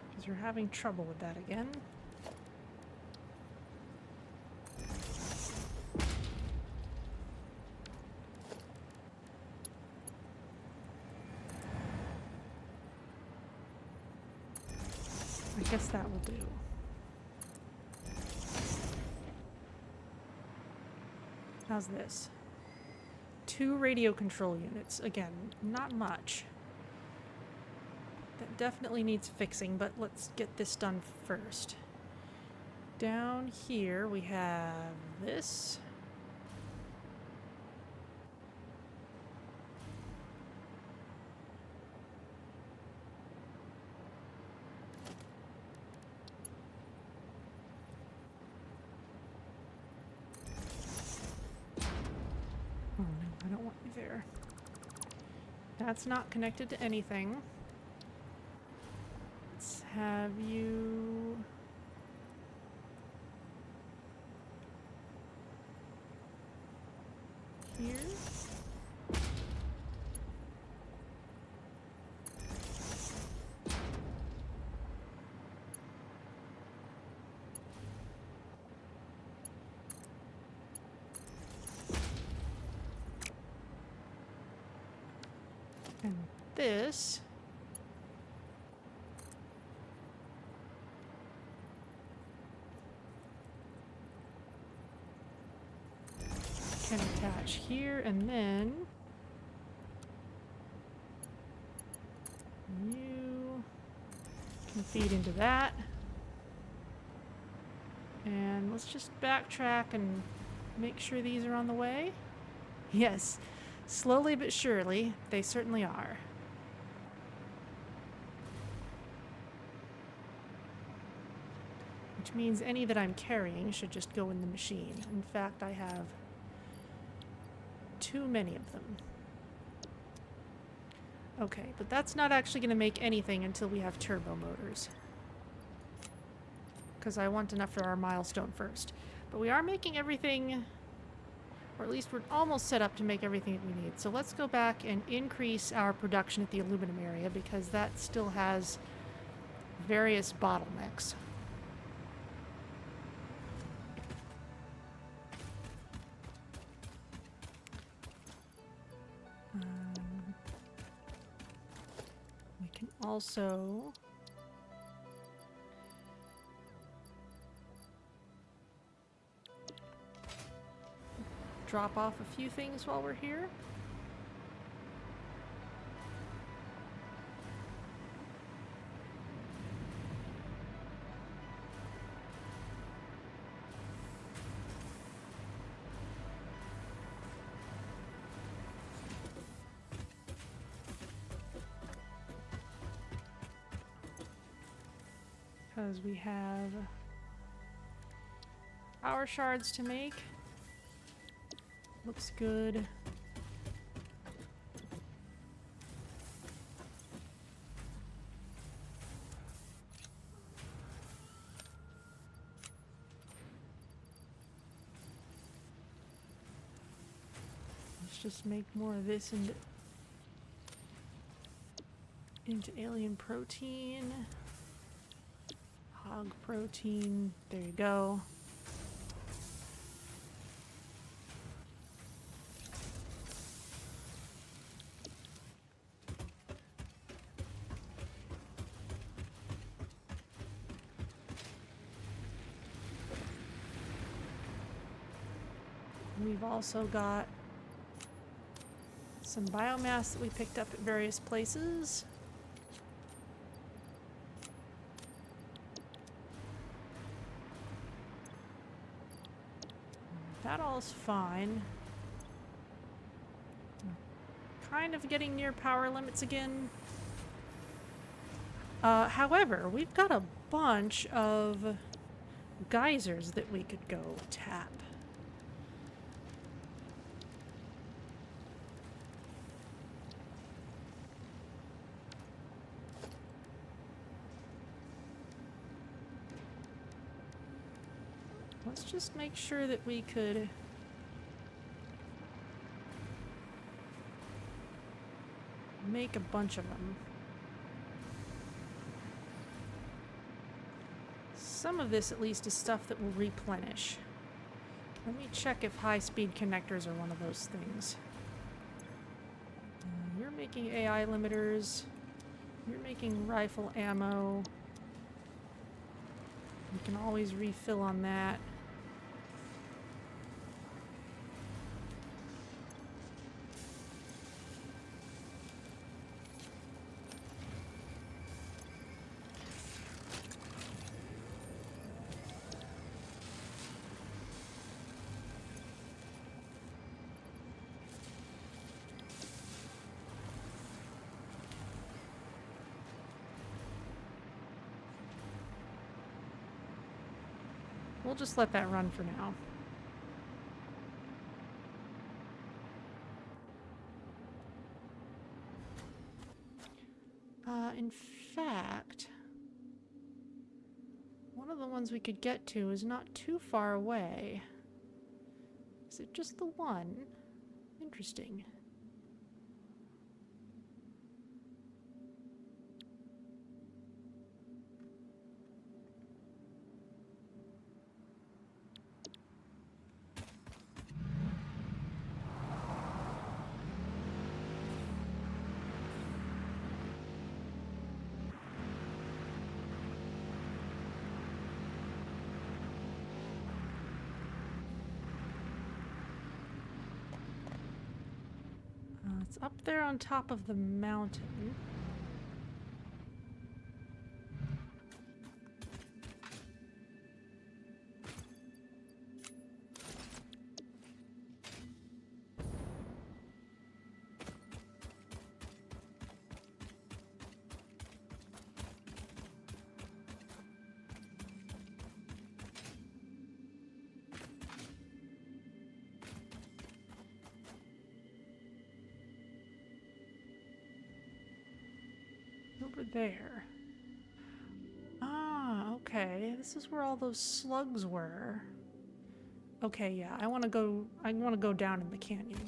because you're having trouble with that again. I guess that will do. How's this? 2 radio control units. Again, not much. That definitely needs fixing, but let's get this done first. Down here we have this. Oh no, I don't want you there. That's not connected to anything. Let's have you... here. And this can attach here, and then you can feed into that. And let's just backtrack and make sure these are on the way. Yes, slowly but surely, they certainly are. Which means any that I'm carrying should just go in the machine. In fact, I have too many of them. Okay, but that's not actually going to make anything until we have turbo motors. Because I want enough for our milestone first. But we are making everything, or at least we're almost set up to make everything that we need. So let's go back and increase our production at the aluminum area, because that still has various bottlenecks. We can also drop off a few things while we're here. Because we have power shards to make. Looks good. Let's just make more of this into alien protein. Hog protein. There you go. We've also got some biomass that we picked up at various places. That all's fine. Kind of getting near power limits again. However, we've got a bunch of geysers that we could go tap. Let's just make sure that we could make a bunch of them. Some of this, at least, is stuff that will replenish. Let me check if high-speed connectors are one of those things. You're making AI limiters. You're making rifle ammo. You can always refill on that. We'll just let that run for now. In fact, one of the ones we could get to is not too far away. Is it just the one? Interesting. It's up there on top of the mountain. over there. Ah, okay. This is where all those slugs were. Okay, yeah. I want to go down in the canyon.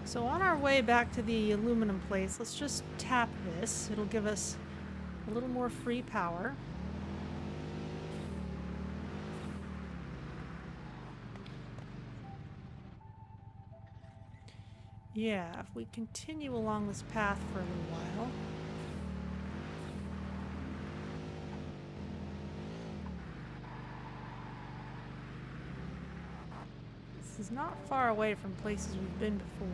So on our way back to the aluminum place, let's just tap this. It'll give us a little more free power. Yeah, if we continue along this path for a little while. This is not far away from places we've been before.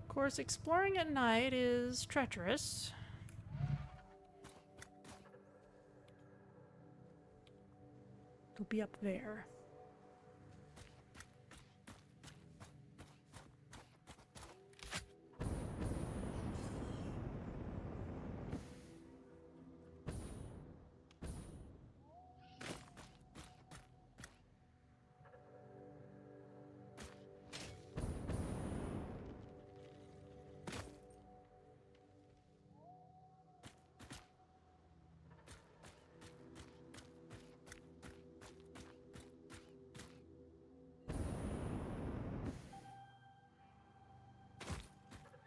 Of course, exploring at night is treacherous. It'll be up there.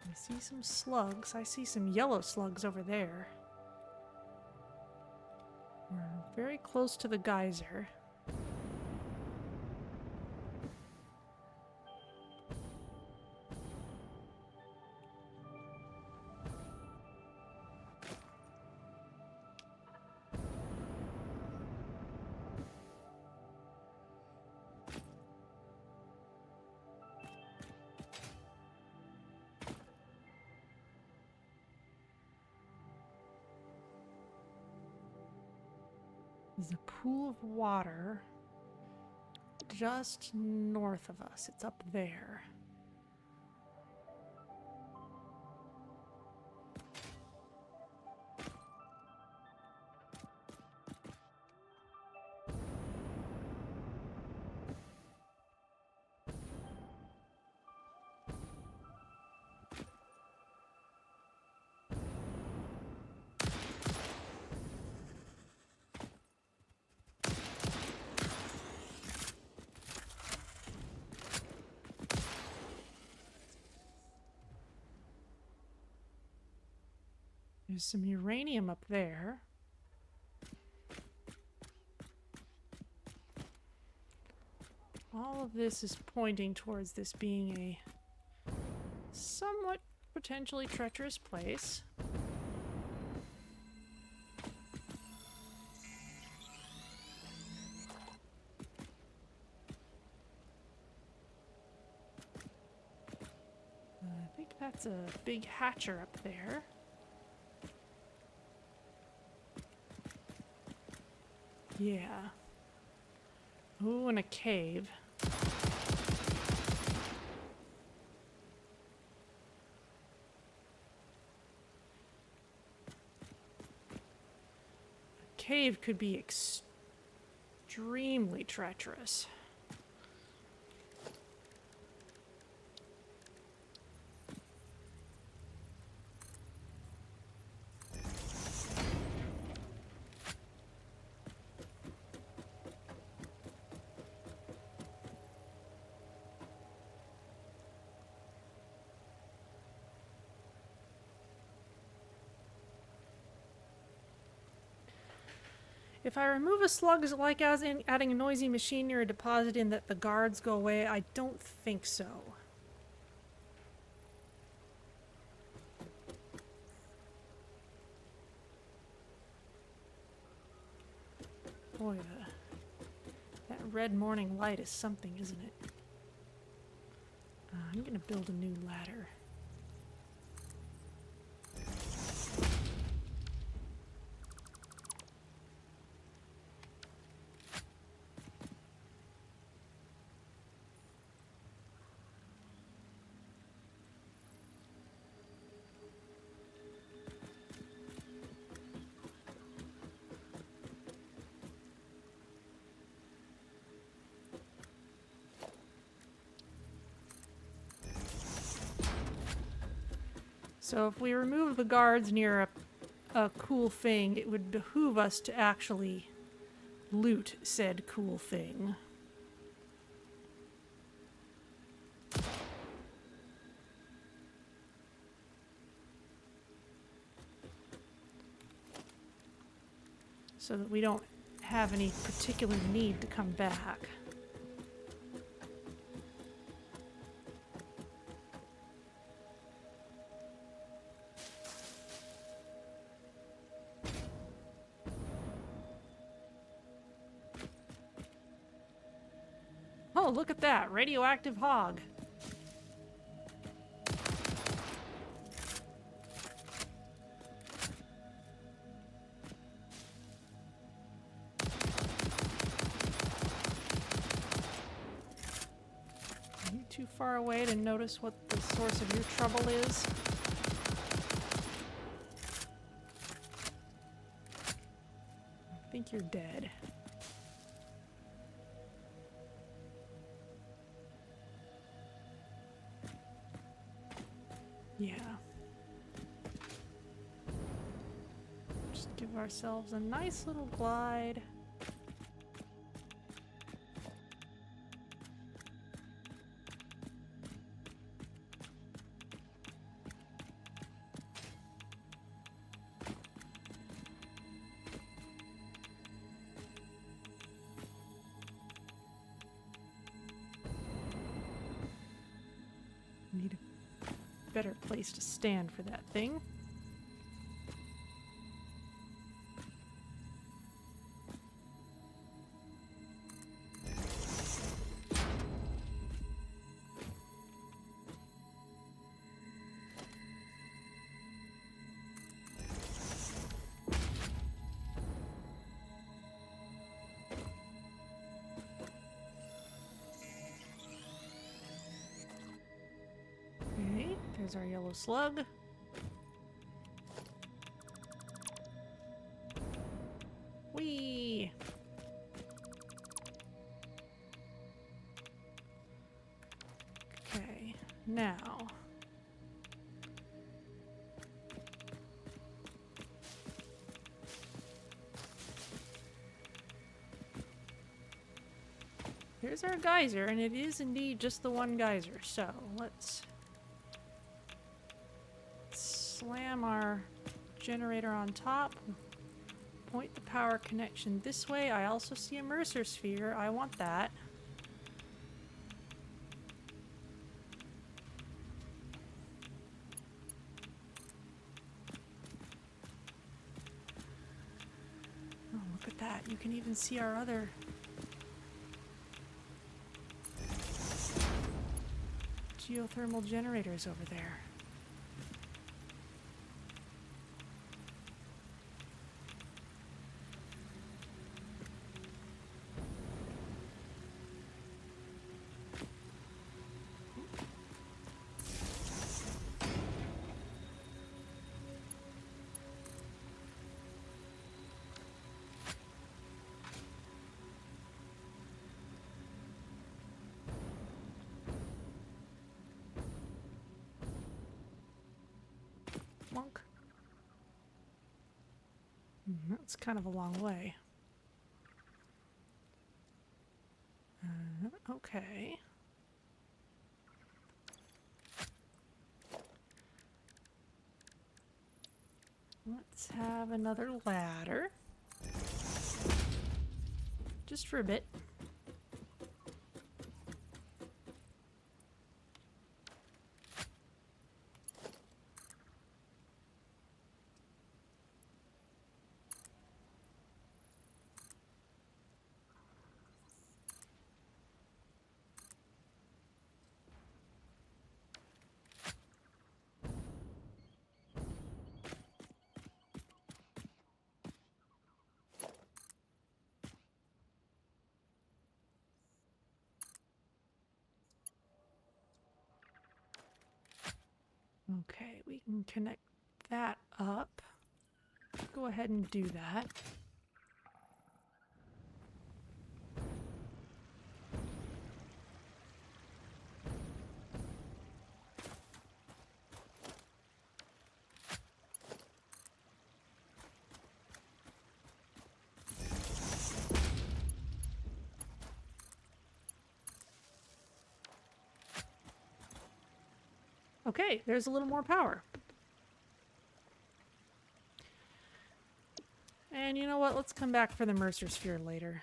I see some slugs. I see some yellow slugs over there. We're very close to the geyser. There's a pool of water just north of us. It's up there. There's some uranium up there. All of this is pointing towards this being a somewhat potentially treacherous place. I think that's a big hatcher up there. Yeah. Ooh, and a cave. A cave could be extremely treacherous. If I remove a slug, is it like as in adding a noisy machine near a deposit in that the guards go away? I don't think so. Boy, that red morning light is something, isn't it? I'm gonna build a new ladder. So if we remove the guards near a cool thing, it would behoove us to actually loot said cool thing. So that we don't have any particular need to come back. Oh, look at that! Radioactive hog! Are you too far away to notice what the source of your trouble is? I think you're dead. Yeah. Just give ourselves a nice little glide. Need a better place to stand for that thing. There's our yellow slug. Whee! Okay, now. Here's our geyser, and it is indeed just the one geyser, so let's slam our generator on top, point the power connection this way. I also see a Mercer sphere. I want that. Oh, look at that. You can even see our other geothermal generators over there. That's kind of a long way. Okay. Let's have another ladder. just for a bit. Okay, we can connect that up. Go ahead and do that. Okay, there's a little more power. And you know what? Let's come back for the Mercer Sphere later.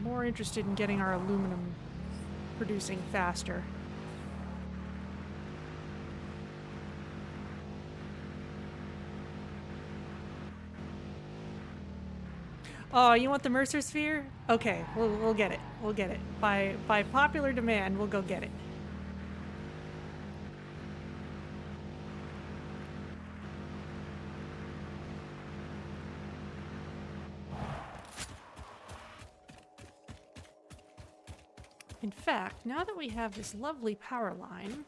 More interested in getting our aluminum producing faster. Oh, you want the Mercer Sphere? Okay, we'll get it. We'll get it. By popular demand, we'll go get it. In fact, now that we have this lovely power line,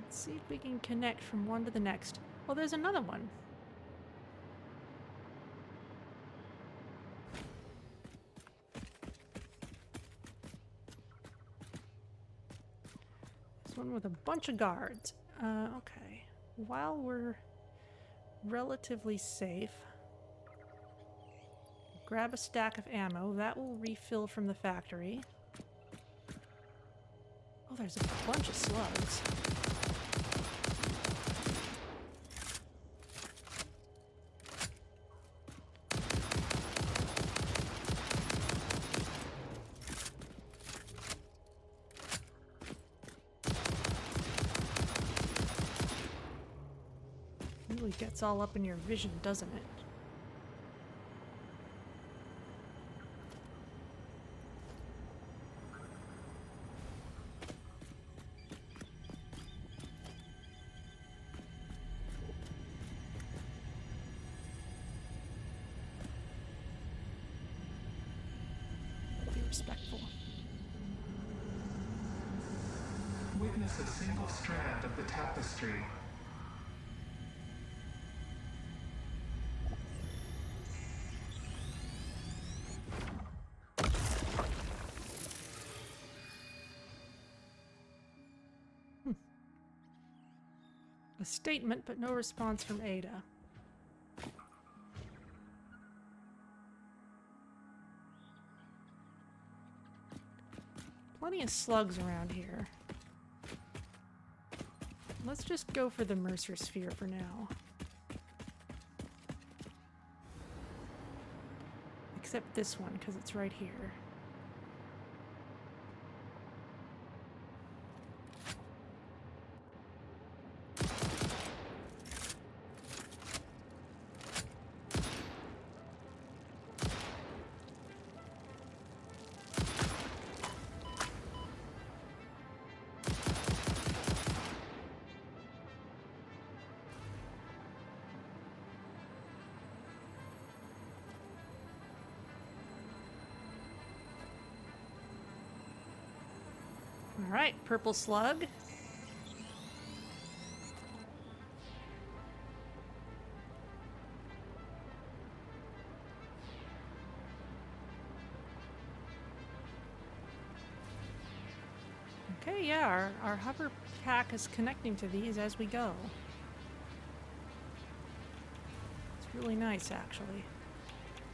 let's see if we can connect from one to the next. Well, there's another one. One with a bunch of guards. Okay. While we're relatively safe, grab a stack of ammo. That will refill from the factory. Oh, there's a bunch of slugs. Really gets all up in your vision, doesn't it? Be respectful. Witness a single strand of the tapestry. A statement, but no response from Ada. Plenty of slugs around here. Let's just go for the Mercer Sphere for now. Except this one, because it's right here. Alright, purple slug. Okay, yeah, our hover pack is connecting to these as we go. Really nice, actually.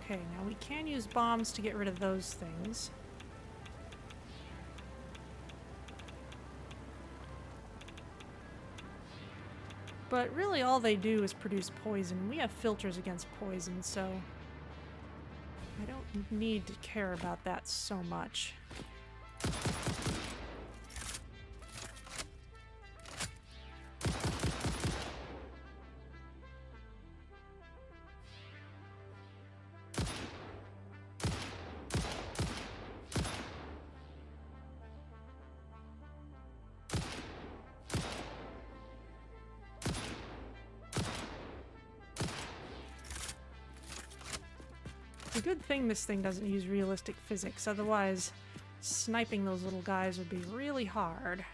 Okay, now we can use bombs to get rid of those things. But really all they do is produce poison. We have filters against poison, so I don't need to care about that so much. It's a good thing this thing doesn't use realistic physics, otherwise sniping those little guys would be really hard.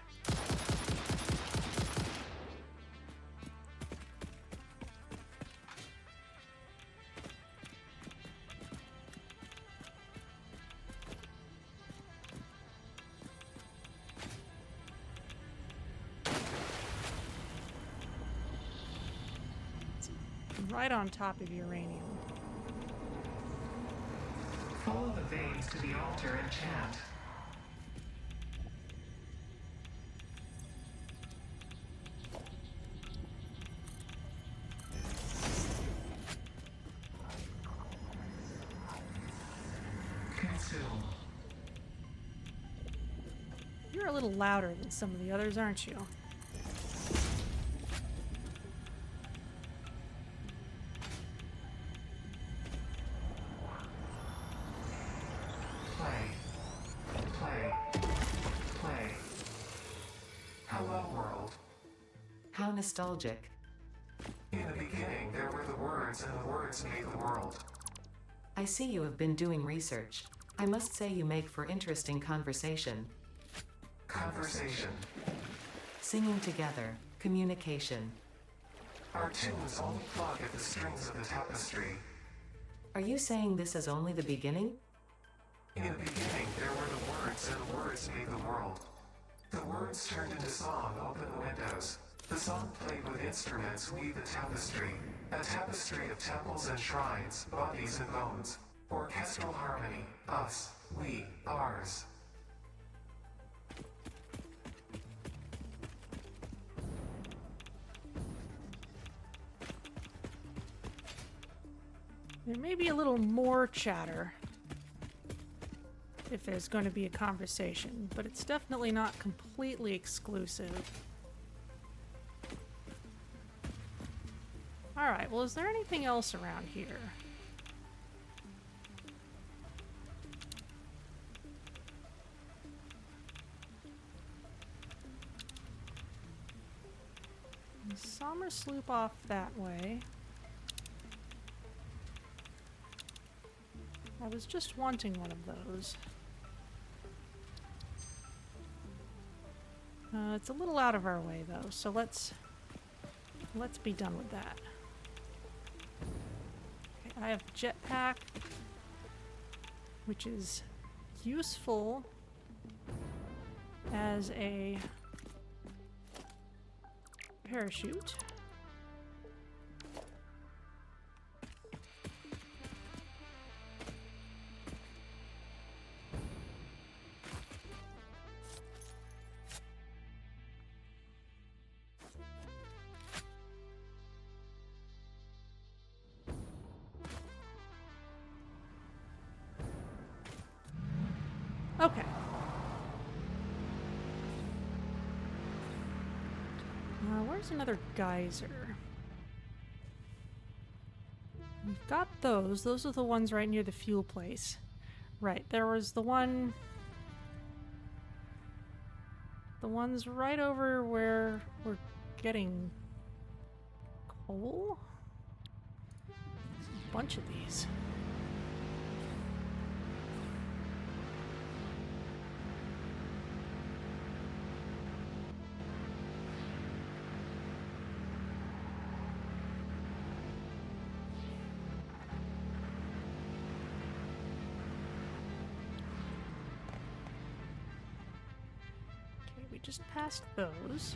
It's right on top of uranium. Follow the veins to the altar and chant. Counsel. You're a little louder than some of the others, aren't you? Hello, world. How nostalgic. In the beginning, there were the words, and the words made the world. I see you have been doing research. I must say you make for interesting conversation. Conversation. Singing together, communication. Our tunes only plug at the strings of the tapestry. Are you saying this is only the beginning? In the beginning, there were the words, and the words made the world. The words turned into song, open the windows. The song played with instruments, weave the tapestry. A tapestry of temples and shrines, bodies and bones. Orchestral harmony, us, we, ours. There may be a little more chatter if there's going to be a conversation, but it's definitely not completely exclusive. Alright, well, is there anything else around here? Summer sloop off that way. I was just wanting one of those. It's a little out of our way though, so let's be done with that. Okay, I have jetpack, which is useful as a parachute. Okay. Where's another geyser? We've got those. Those are the ones right near the fuel place. Right, there was the one... The ones right over where we're getting coal? There's a bunch of these. Just past those.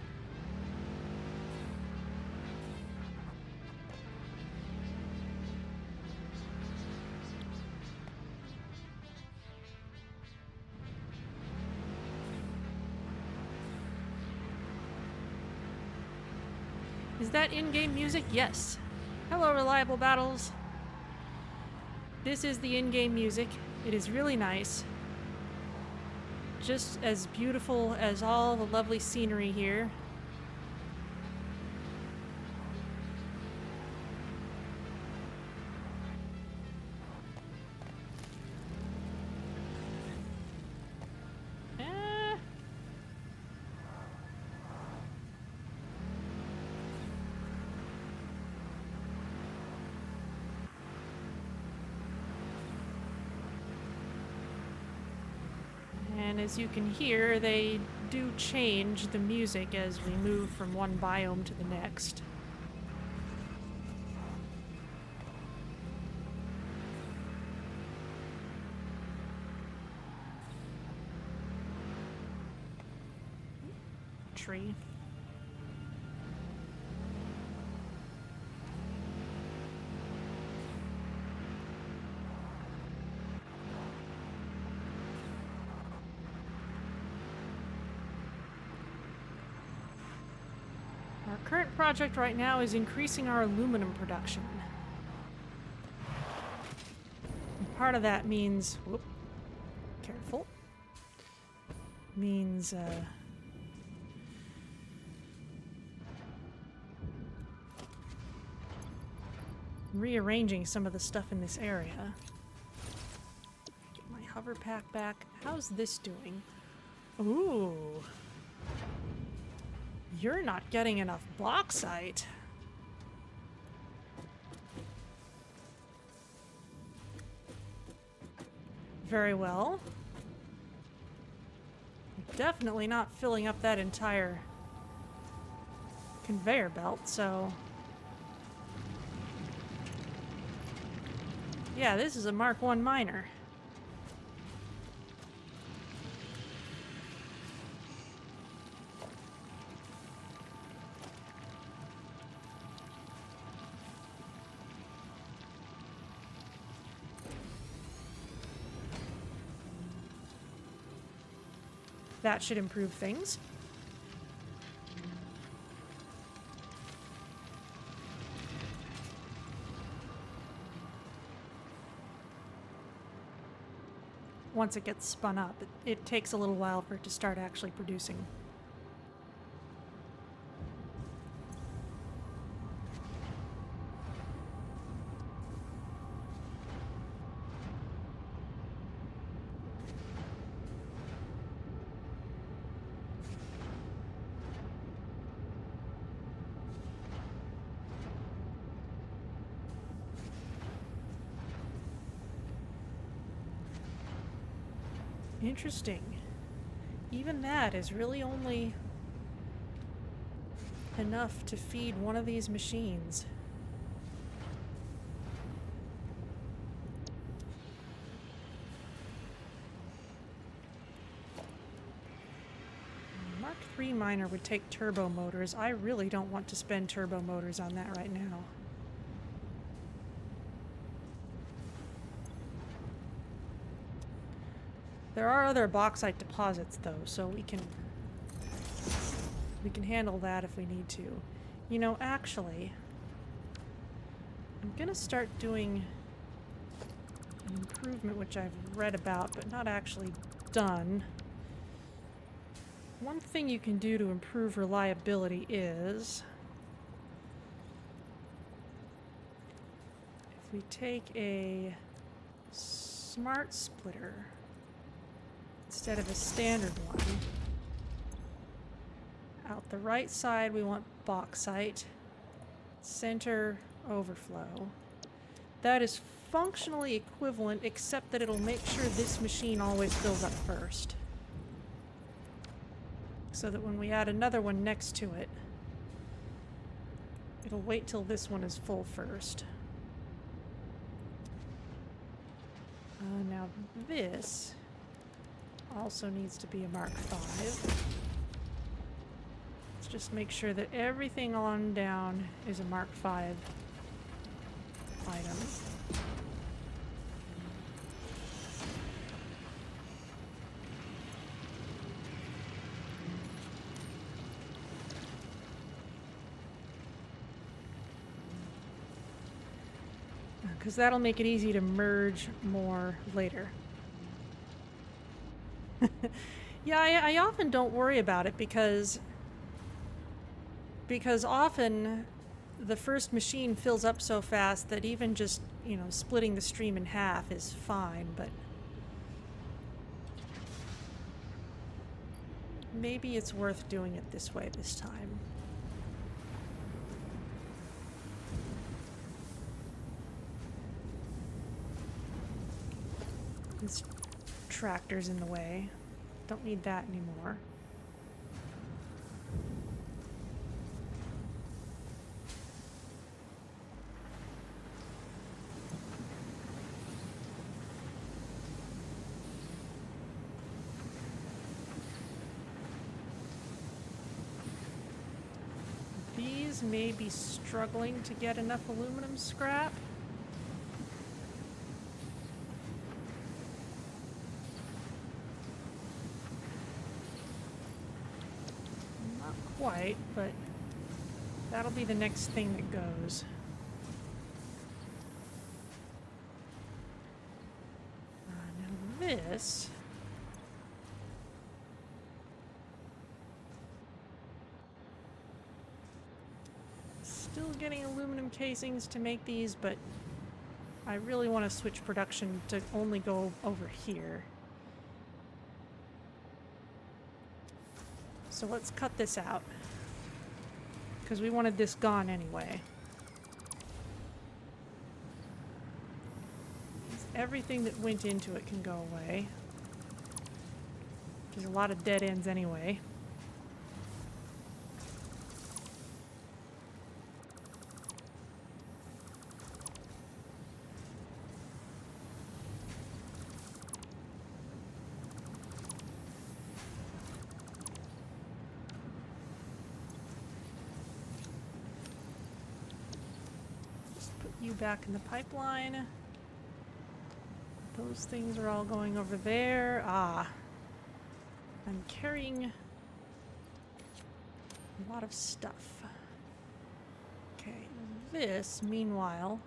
Is that in-game music? Yes. Hello, Reliable Battles. This is the in-game music. It is really nice. Just as beautiful as all the lovely scenery here. And as you can hear, they do change the music as we move from one biome to the next. Tree. Our current project right now is increasing our aluminum production. And part of that means, whoop, careful, means rearranging some of the stuff in this area. Get my hover pack back. How's this doing? Ooh. You're not getting enough bauxite. Very well. Definitely not filling up that entire conveyor belt, so... Yeah, this is a Mark 1 miner. That should improve things. Once it gets spun up, it takes a little while for it to start actually producing. Interesting. Even that is really only enough to feed one of these machines. Mark III miner would take turbo motors. I really don't want to spend turbo motors on that right now. There are other bauxite deposits though, so we can handle that if we need to. You know, actually, I'm gonna start doing an improvement which I've read about but not actually done. One thing you can do to improve reliability is if we take a smart splitter instead of a standard one. Out the right side we want bauxite, center overflow. That is functionally equivalent except that it'll make sure this machine always fills up first. So that when we add another one next to it, it'll wait till this one is full first. Now this also needs to be a Mark V. Let's just make sure that everything on down is a Mark V item. because that'll make it easy to merge more later. Yeah, I often don't worry about it because often the first machine fills up so fast that even just, you know, splitting the stream in half is fine, but maybe it's worth doing it this way this time. This tractor's in the way. Don't need that anymore. These may be struggling to get enough aluminum scrap. Not quite, but that'll be the next thing that goes. Now this... Still getting aluminum casings to make these, but I really want to switch production to only go over here. So let's cut this out, because we wanted this gone anyway. Everything that went into it can go away. There's a lot of dead ends anyway. You back in the pipeline. Those things are all going over there. Ah. I'm carrying a lot of stuff. Okay, this, meanwhile...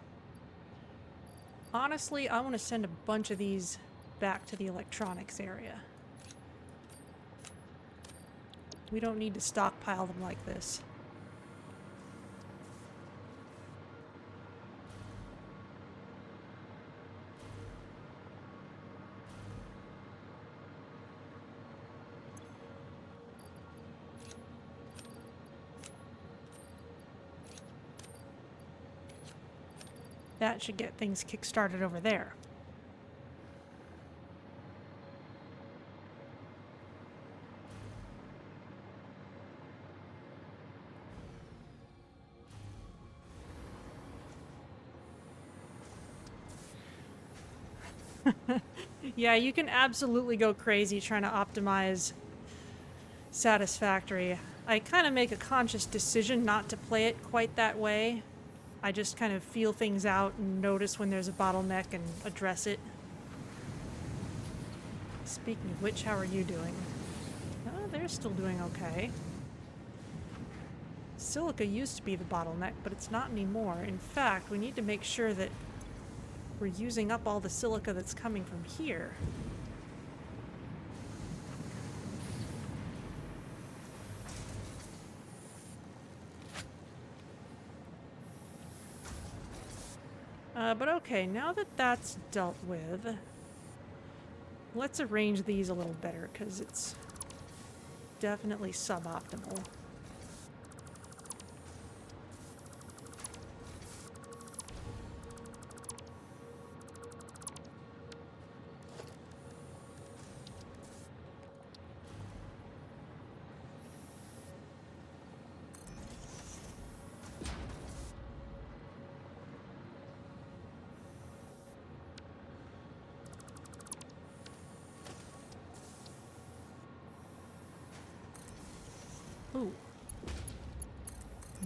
Honestly, I want to send a bunch of these back to the electronics area. We don't need to stockpile them like this. That should get things kick-started over there. Yeah, you can absolutely go crazy trying to optimize Satisfactory. I kind of make a conscious decision not to play it quite that way. I just kind of feel things out and notice when there's a bottleneck and address it. Speaking of which, how are you doing? Oh, they're still doing okay. Silica used to be the bottleneck, but it's not anymore. In fact, we need to make sure that we're using up all the silica that's coming from here. But okay, now that that's dealt with, let's arrange these a little better, because it's definitely suboptimal. Ooh.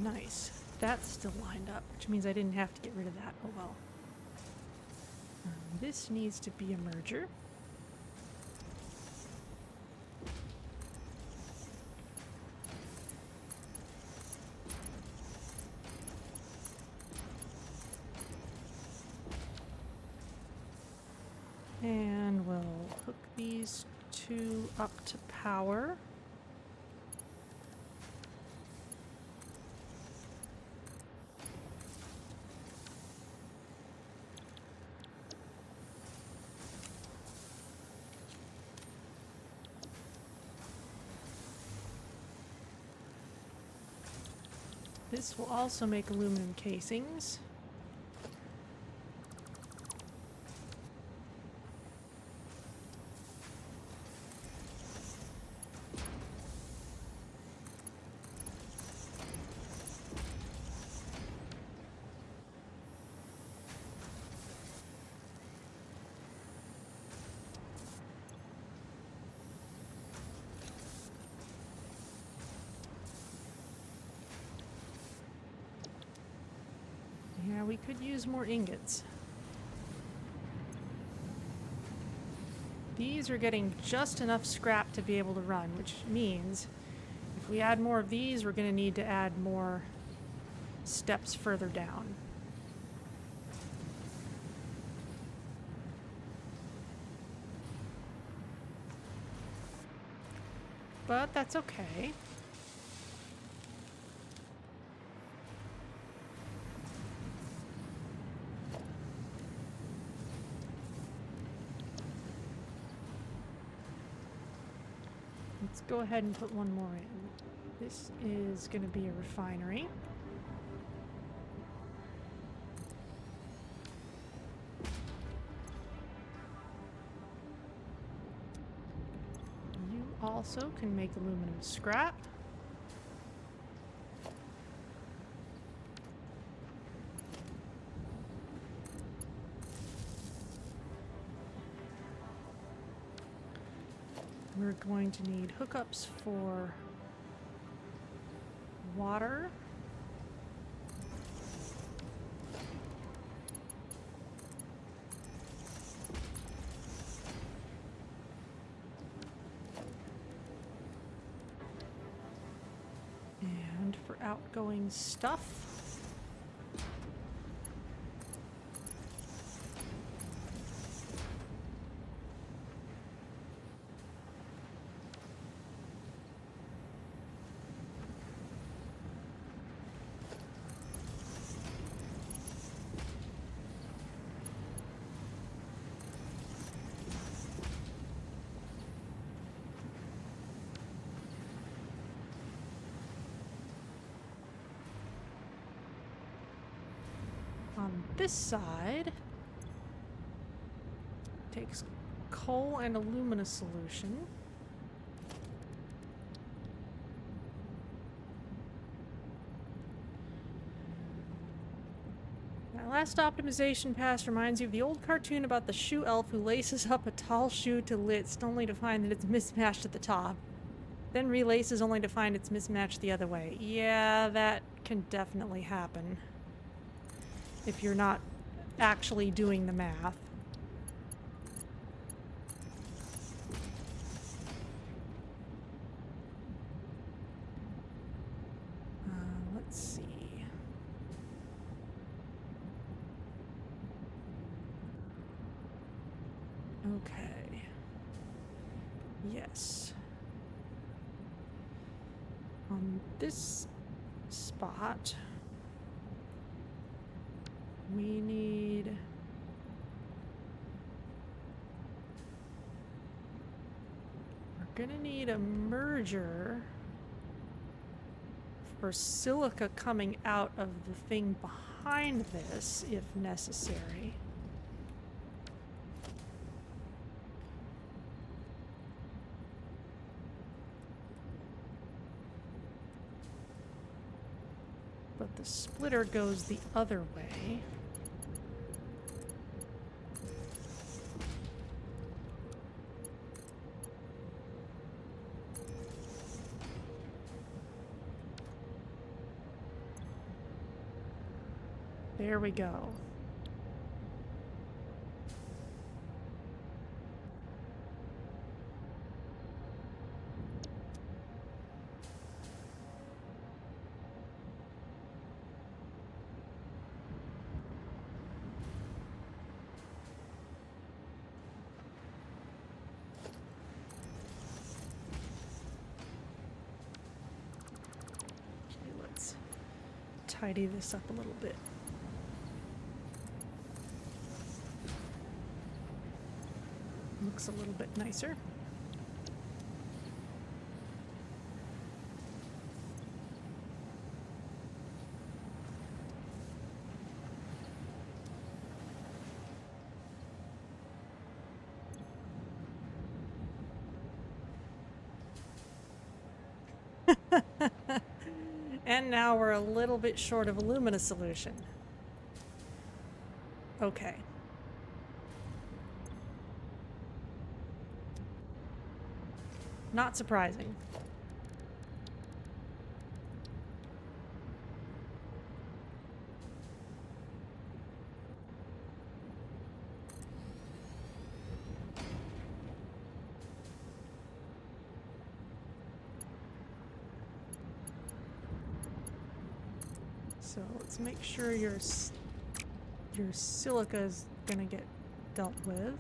Nice. That's still lined up, which means I didn't have to get rid of that. Oh well. This needs to be a merger. these two up to power. This will also make aluminum casings. Yeah, we could use more ingots. These are getting just enough scrap to be able to run, which means if we add more of these, we're going to need to add more steps further down. But that's okay. Let's go ahead and put one more in. This is going to be a refinery. You also can make aluminum scrap. We're going to need hookups for water. And for outgoing stuff. On this side, takes coal and alumina solution. My last optimization pass reminds you of the old cartoon about the shoe elf who laces up a tall shoe to list only to find that it's mismatched at the top. Then relaces only to find it's mismatched the other way. Yeah, that can definitely happen if you're not actually doing the math. Let's see. Okay. Yes. On this spot, we need we're gonna need a merger for silica coming out of the thing behind this, if necessary. But the splitter goes the other way. There we go. tidy this up a little bit. Looks a little bit nicer. And now we're a little bit short of alumina solution. Okay. Not surprising. So let's make sure your silica is gonna get dealt with.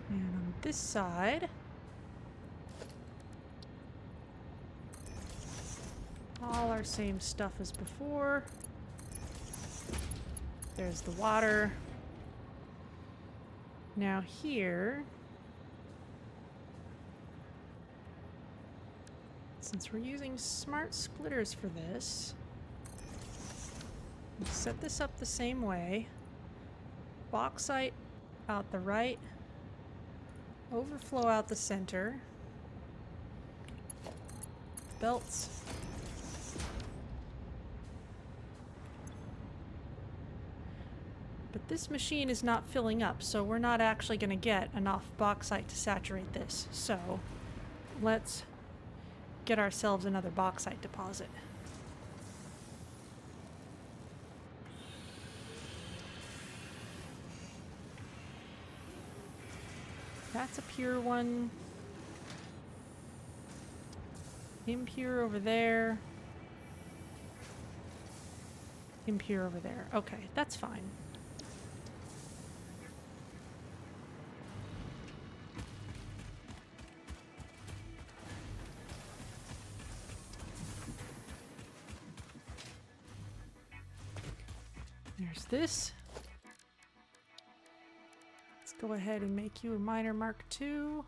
And on this side, all our same stuff as before. There's the water. Now here, since we're using smart splitters for this, we'll set this up the same way. Bauxite out the right. Overflow out the center. Belts. But this machine is not filling up, so we're not actually going to get enough bauxite to saturate this. So let's get ourselves another bauxite deposit. That's a pure one. Impure over there. Impure over there. Okay, that's fine. There's this. Go ahead and make you a miner Mark II.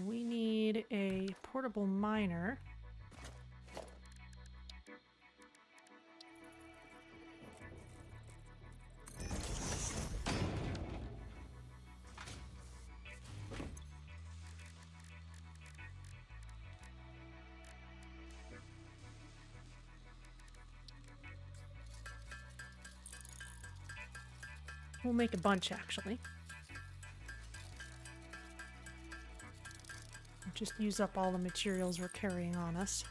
We need a portable miner. We'll make a bunch, actually. Just use up all the materials we're carrying on us.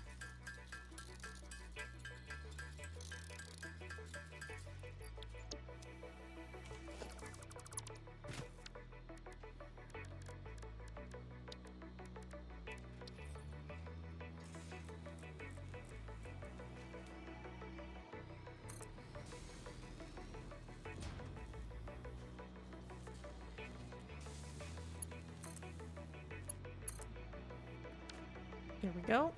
There we go.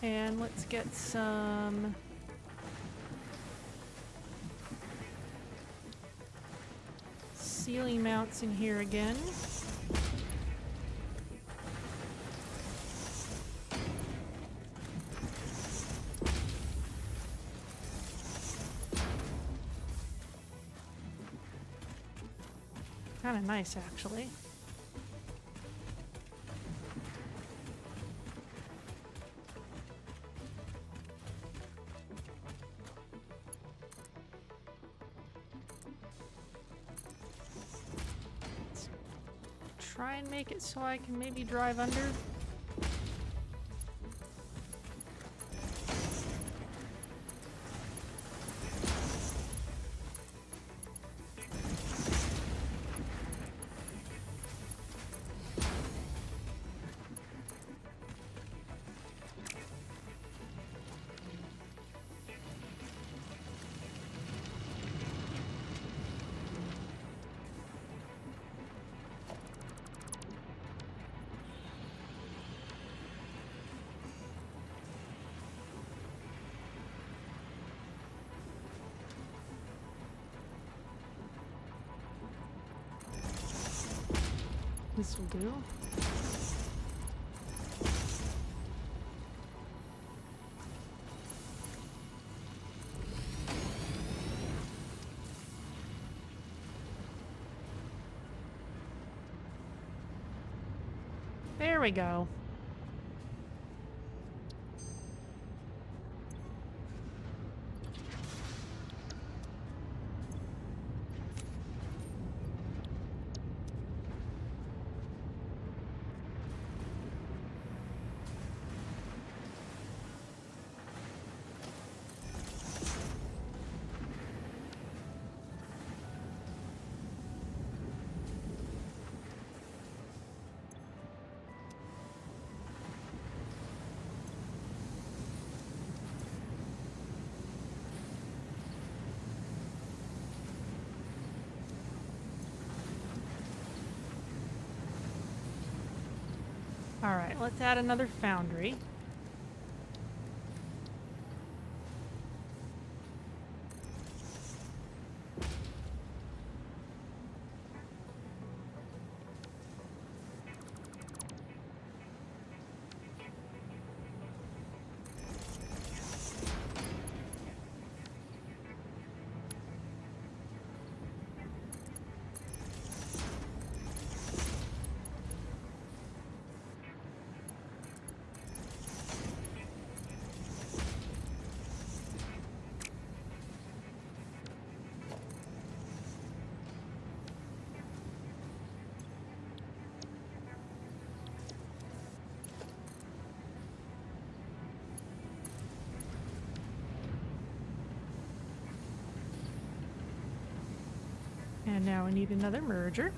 And let's get some ceiling mounts in here again. Kind of nice, actually. try and make it so I can maybe drive under. This will do. There we go. Alright, let's add another foundry. And now we need another merger.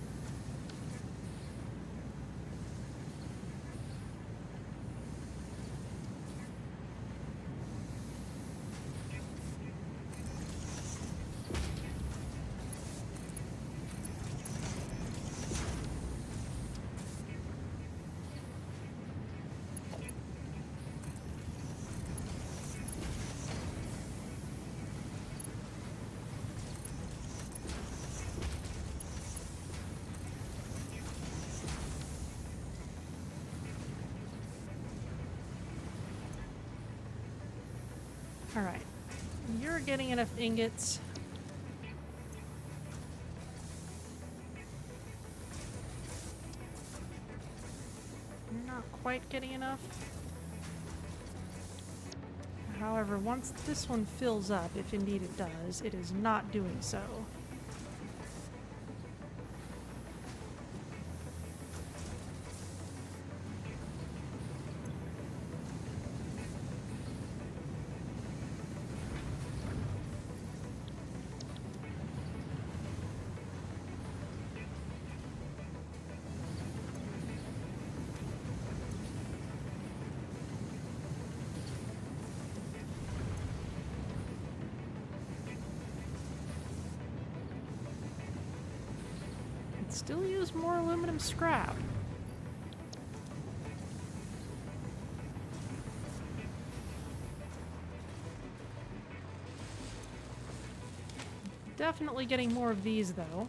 Alright, you're getting enough ingots. You're not quite getting enough. However, once this one fills up, if indeed it does, it is not doing so. Still use more aluminum scrap. Definitely getting more of these, though.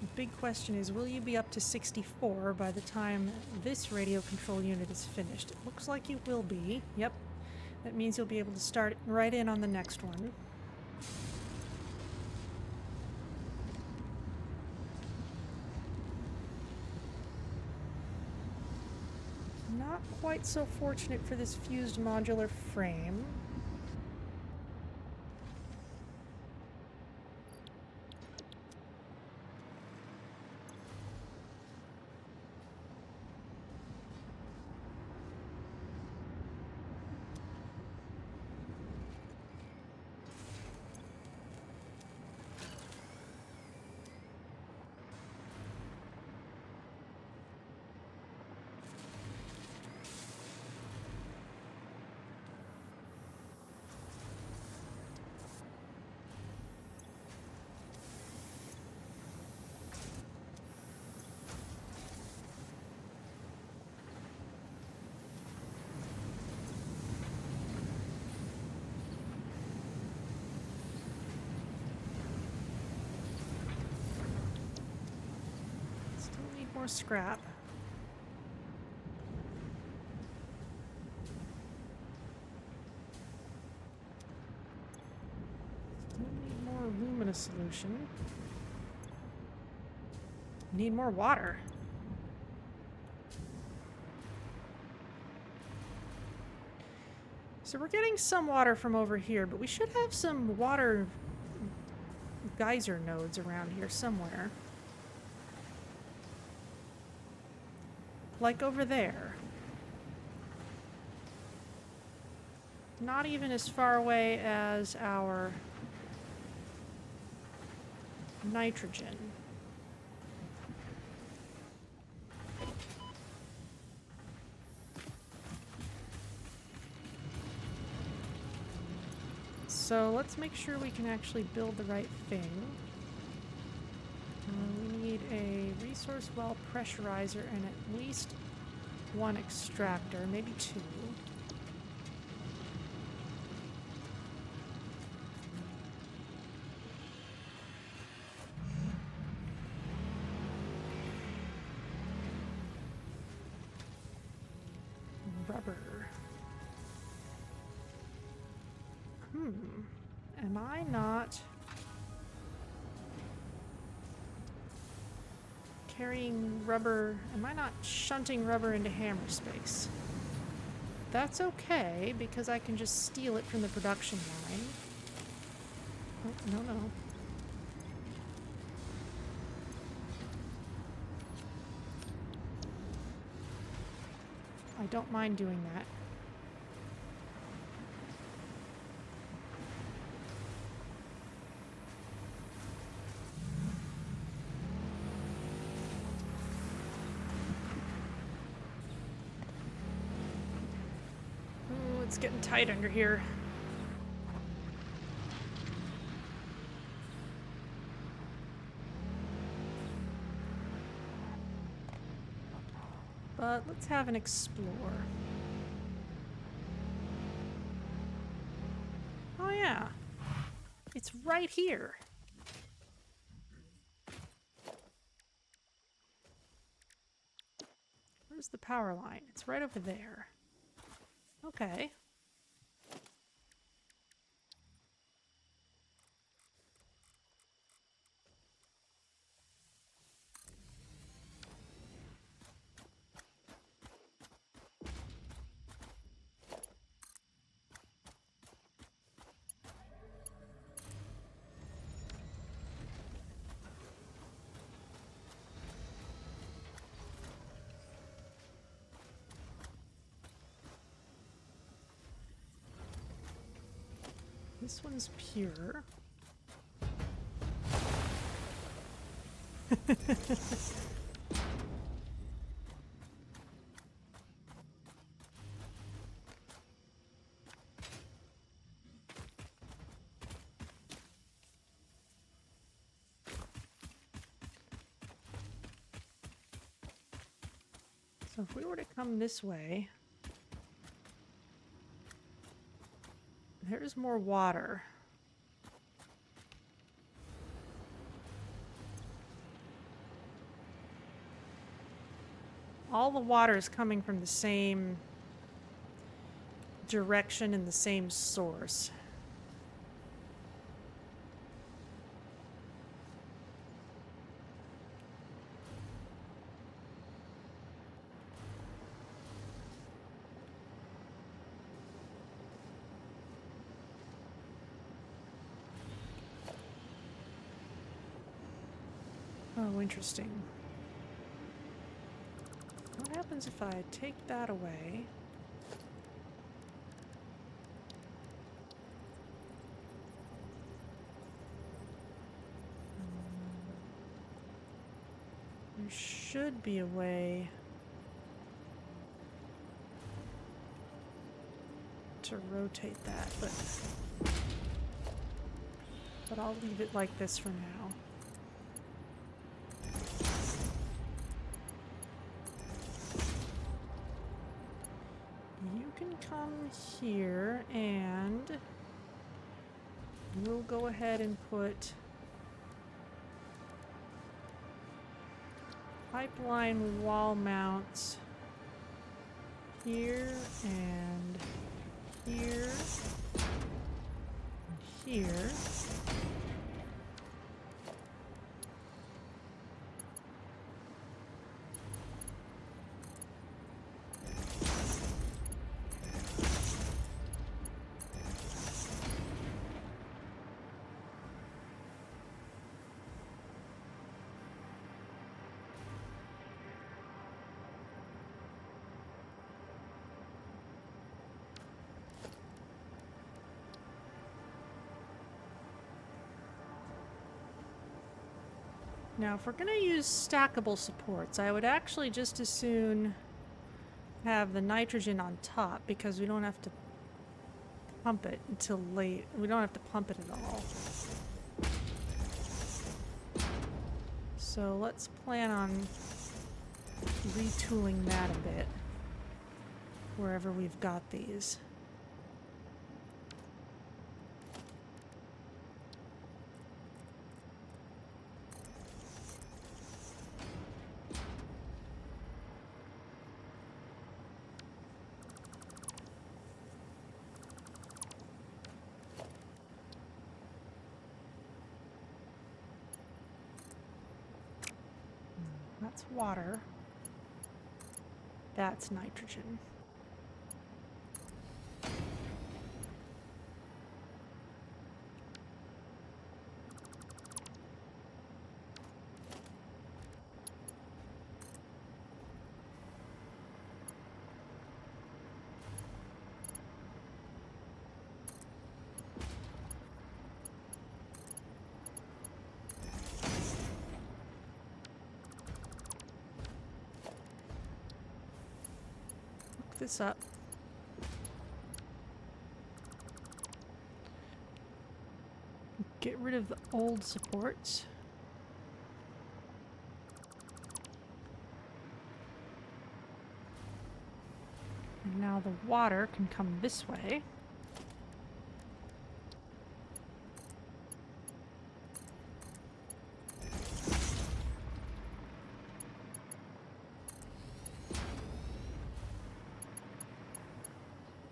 The big question is, will you be up to 64 by the time this radio control unit is finished? It looks like you will be. Yep. That means you'll be able to start right in on the next one. Not quite so fortunate for this fused modular frame. more scrap. Still need more alumina solution. Need more water. So we're getting some water from over here, but we should have some water geyser nodes around here somewhere. Like over there. Not even as far away as our nitrogen. So let's make sure we can actually build the right thing. We need a resource well pressurizer and at least one extractor, maybe two. Rubber. Am I not carrying rubber? Am I not shunting rubber into hammer space? That's okay, because I can just steal it from the production line. Oh, no, no. I don't mind doing that. It's getting tight under here. But let's have an explore. Oh yeah, it's right here. Where's the power line? It's right over there. Okay. This one's pure. So if we were to come this way, there's more water. All the water is coming from the same direction and the same source. Oh, interesting. What happens if I take that away? There should be a way to rotate that, but I'll leave it like this for now. Come here and we'll go ahead and put pipeline wall mounts here and here and here. Now, if we're going to use stackable supports, I would actually just as soon have the nitrogen on top because we don't have to pump it until late. We don't have to pump it at all. So let's plan on retooling that a bit wherever we've got these. That's water. That's nitrogen. This up. Get rid of the old supports. And now the water can come this way.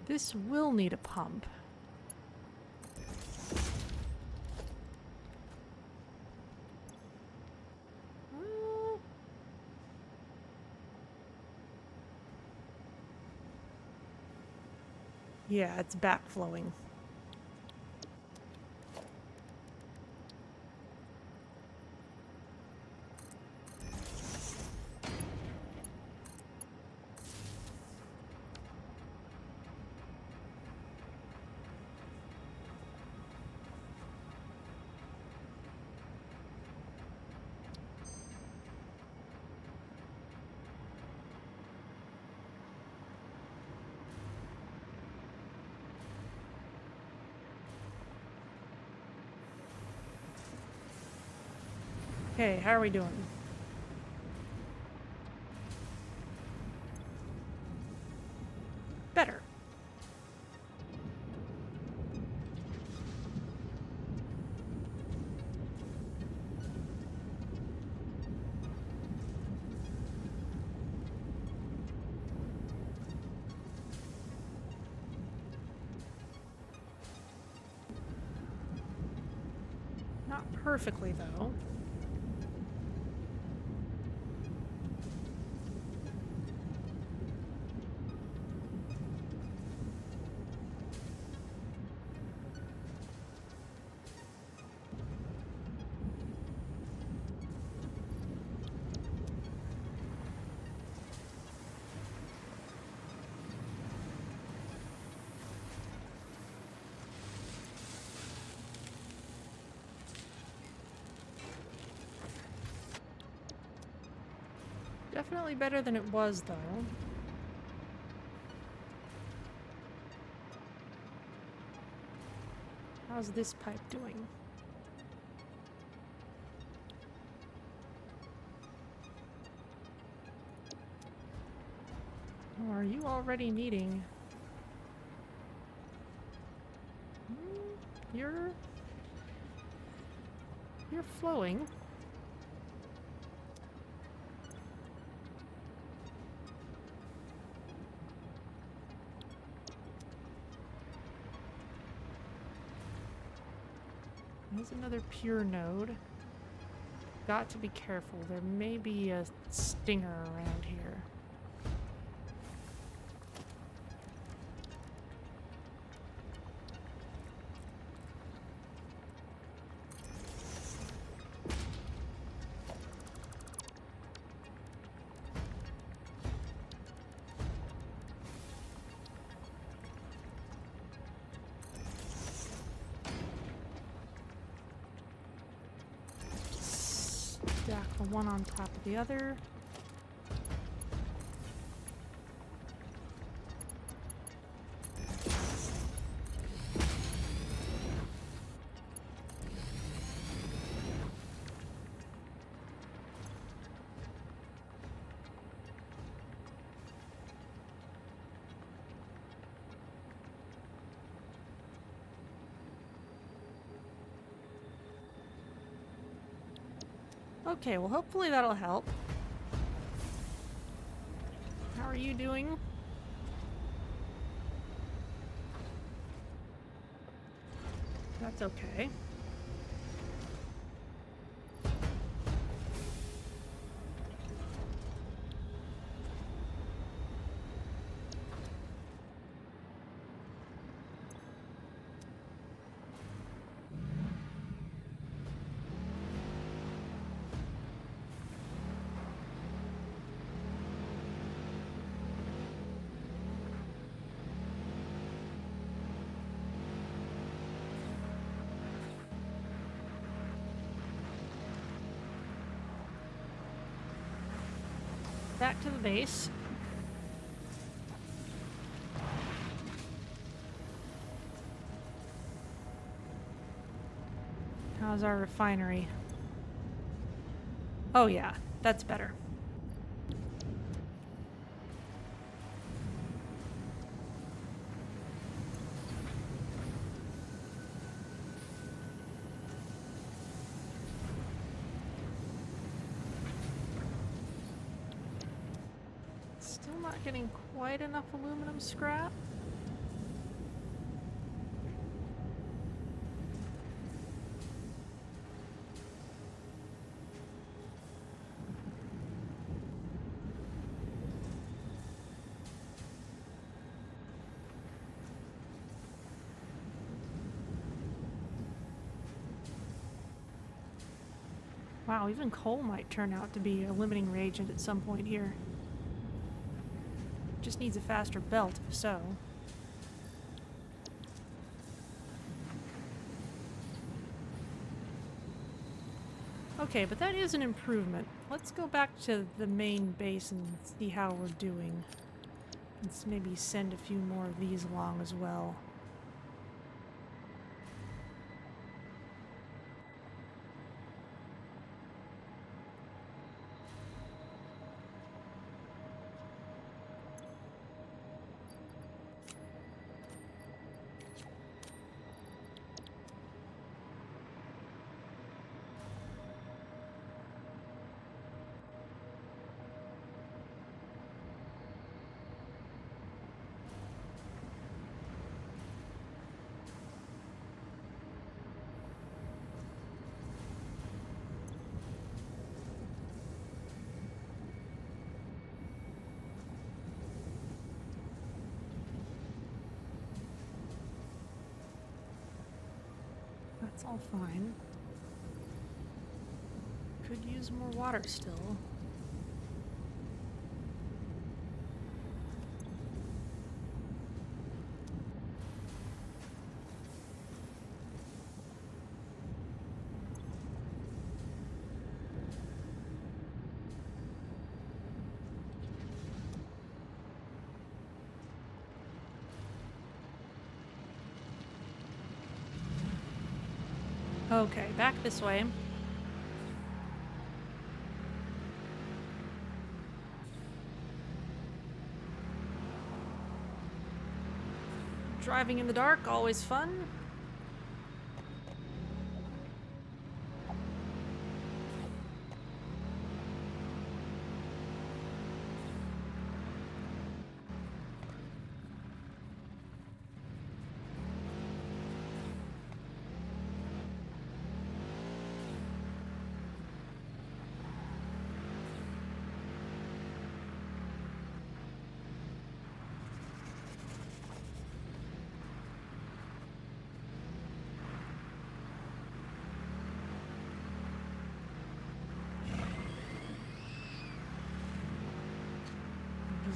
This will need a pump. Yeah, it's backflowing. Okay, how are we doing? Better. Not perfectly, though. Definitely better than it was, though. How's this pipe doing? Oh, are you already needing... You're flowing. There's another pure node. Got to be careful. There may be a stinger around here. Stack the one on top of the other. Okay, well hopefully that'll help. How are you doing? That's okay. Back to the base. How's our refinery? Oh yeah, that's better. Still not getting quite enough aluminum scrap. Wow, even coal might turn out to be a limiting reagent at some point here. Just needs a faster belt, if so. Okay, but that is an improvement. Let's go back to the main base and see how we're doing. Let's maybe send a few more of these along as well. That's all fine. Could use more water still. Okay, back this way. Driving in the dark, always fun.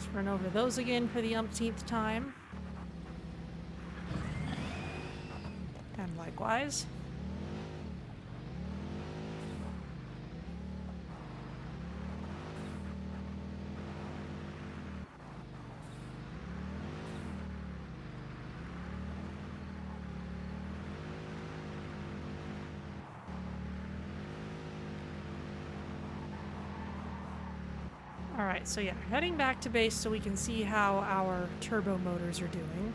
Just run over those again for the umpteenth time. And likewise. Alright, so yeah, heading back to base so we can see how our turbo motors are doing.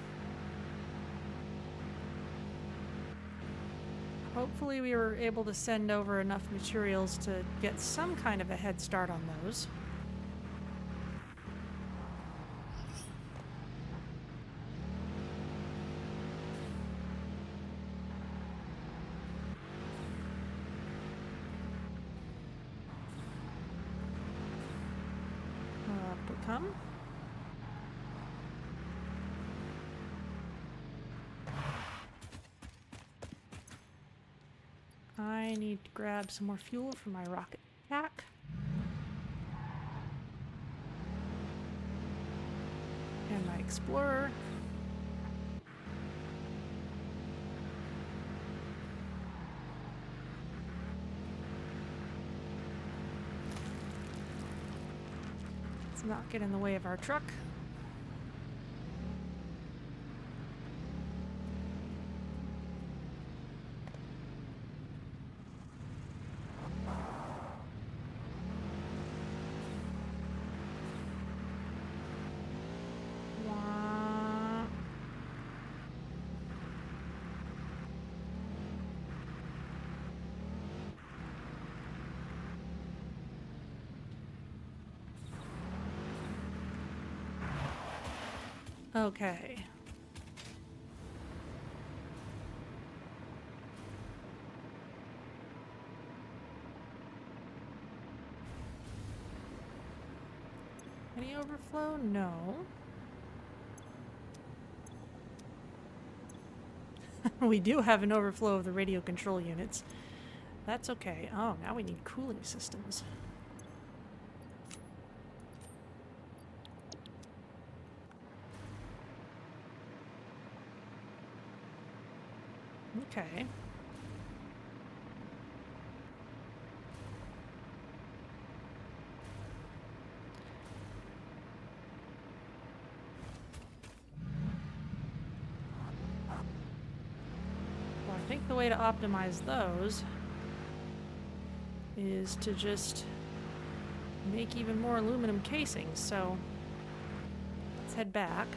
Hopefully we were able to send over enough materials to get some kind of a head start on those. Up we come. I need to grab some more fuel for my rocket pack. And my explorer. Let's not get in the way of our truck. Okay. Any overflow? No. We do have an overflow of the radio control units. That's okay. Oh, now we need cooling systems. Okay. Well, I think the way to optimize those is to just make even more aluminum casings. So let's head back.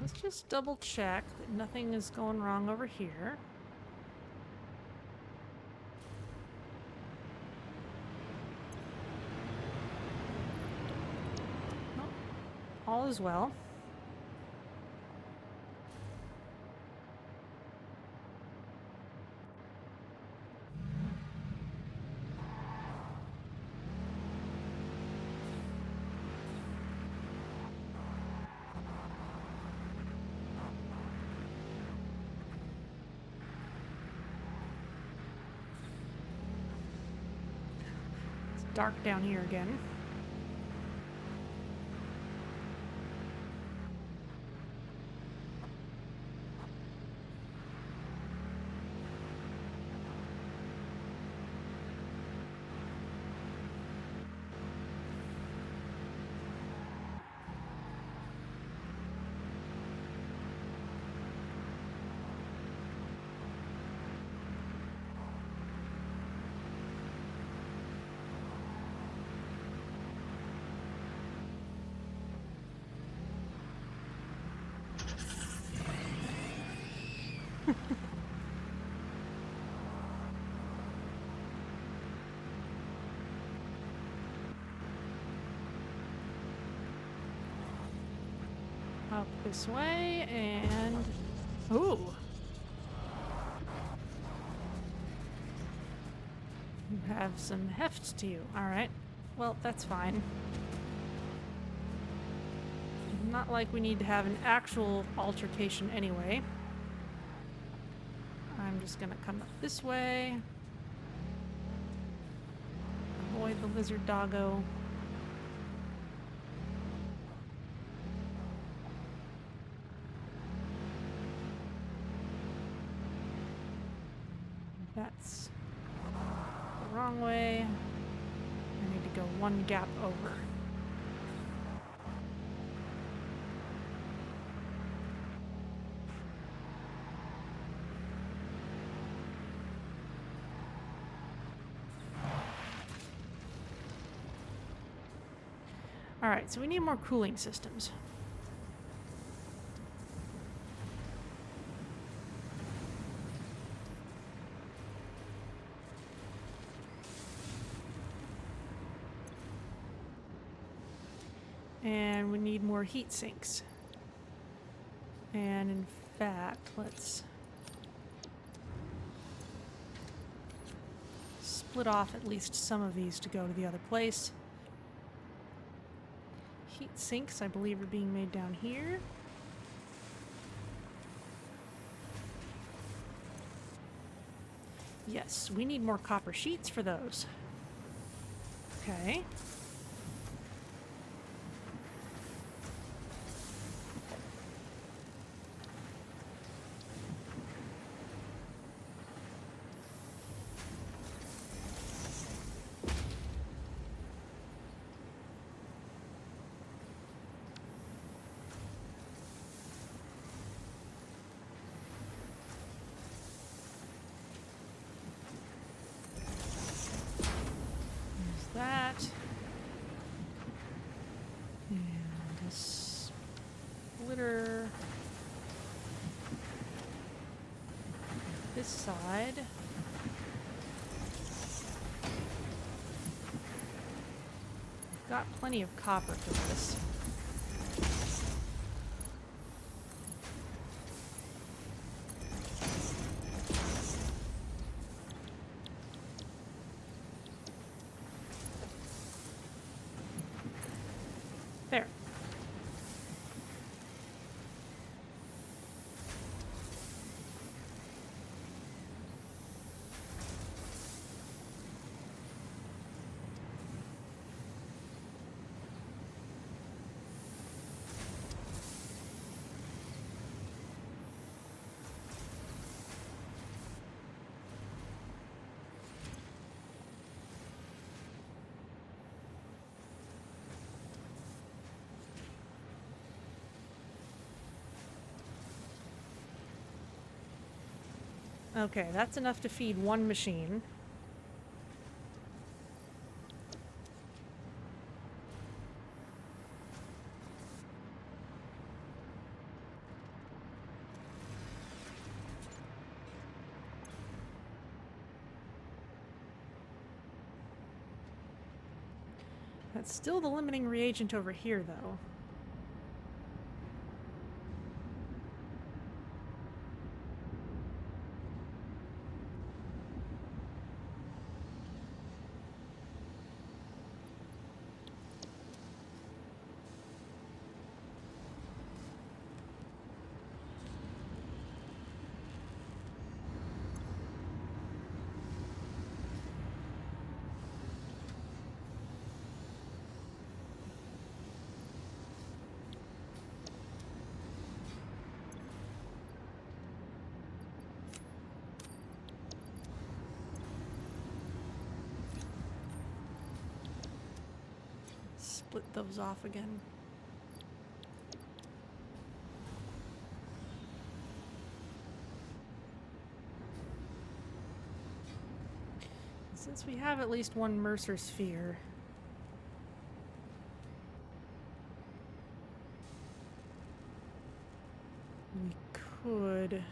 Let's just double check that nothing is going wrong over here. Oh, all is well. Dark down here again. Up this way, and... Ooh! You have some heft to you. Alright. Well, that's fine. Not like we need to have an actual altercation anyway. I'm just gonna come up this way. Avoid the lizard doggo. That's the wrong way. I need to go one gap over. Alright, so we need more cooling systems. And we need more heat sinks. And in fact, let's split off at least some of these to go to the other place. Heat sinks, I believe, are being made down here. Yes, we need more copper sheets for those. Okay. That. And a splitter. This side. We've got plenty of copper for this. There. Okay, that's enough to feed one machine. That's still the limiting reagent over here, though. Split those off again. Since we have at least one Mercer sphere, we could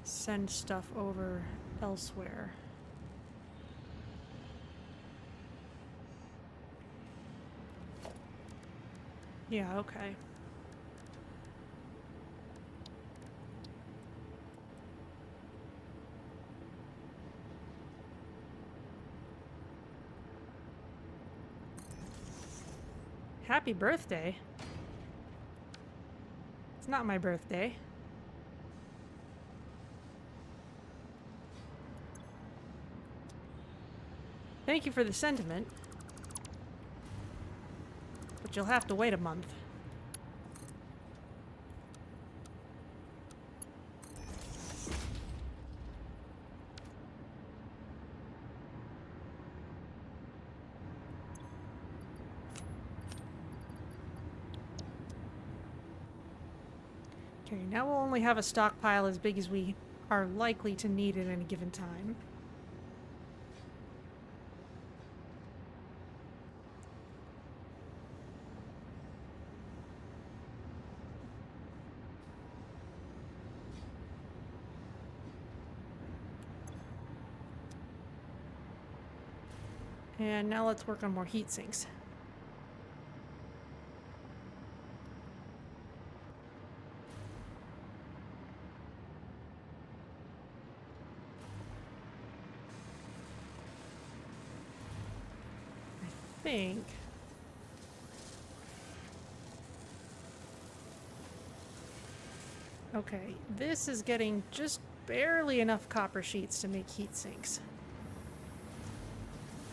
send stuff over elsewhere. Yeah, okay. Happy birthday. It's not my birthday. Thank you for the sentiment. But you'll have to wait a month. Okay, now we'll only have a stockpile as big as we are likely to need at any given time. And now let's work on more heat sinks. I think okay, this is getting just barely enough copper sheets to make heat sinks.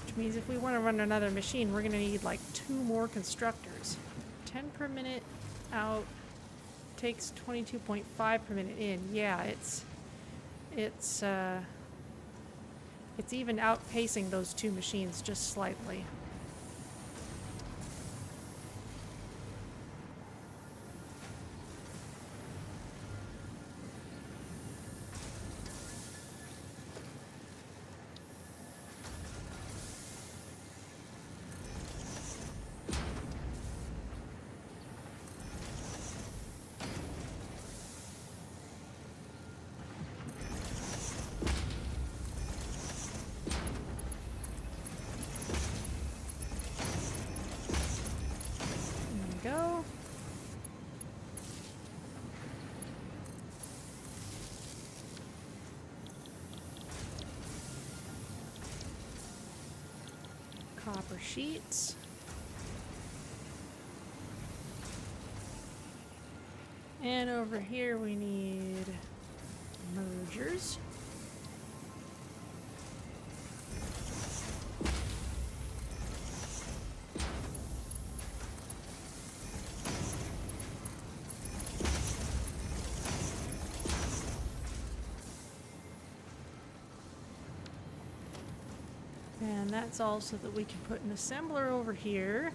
Which means if we want to run another machine, we're going to need like 2 more constructors. 10 per minute out takes 22.5 per minute in. Yeah, it's even outpacing those 2 machines just slightly. Go. Copper sheets. And over here we need mergers. And that's all so that we can put an assembler over here.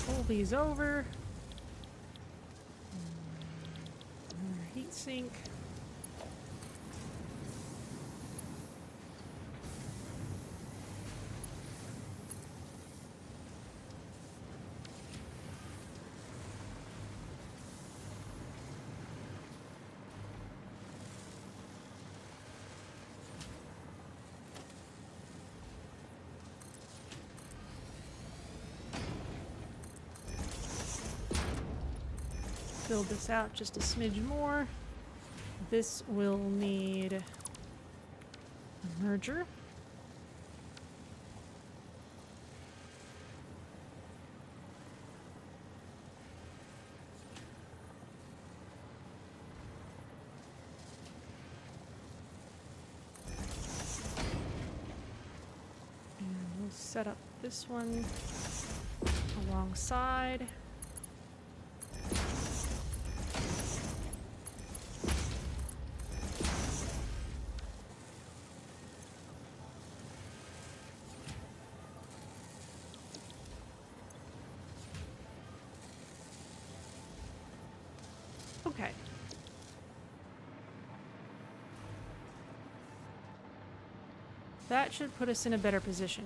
Pull these over. Sink. Build this out just a smidge more. This will need a merger. And we'll set up this one alongside. Okay. That should put us in a better position.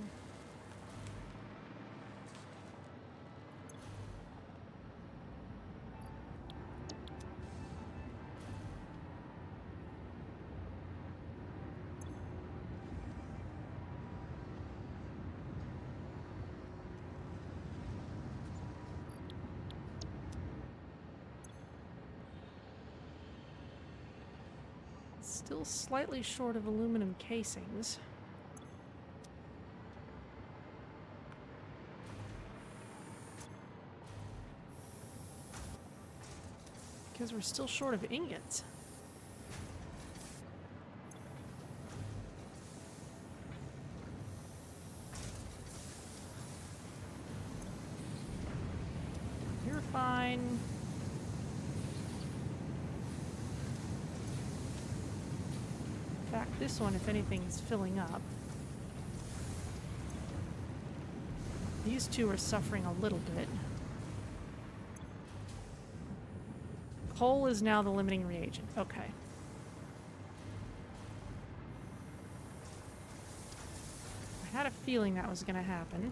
Still slightly short of aluminum casings. Because we're still short of ingots. You're fine. In fact, this one, if anything, is filling up. These two are suffering a little bit. Coal is now the limiting reagent. Okay. I had a feeling that was going to happen.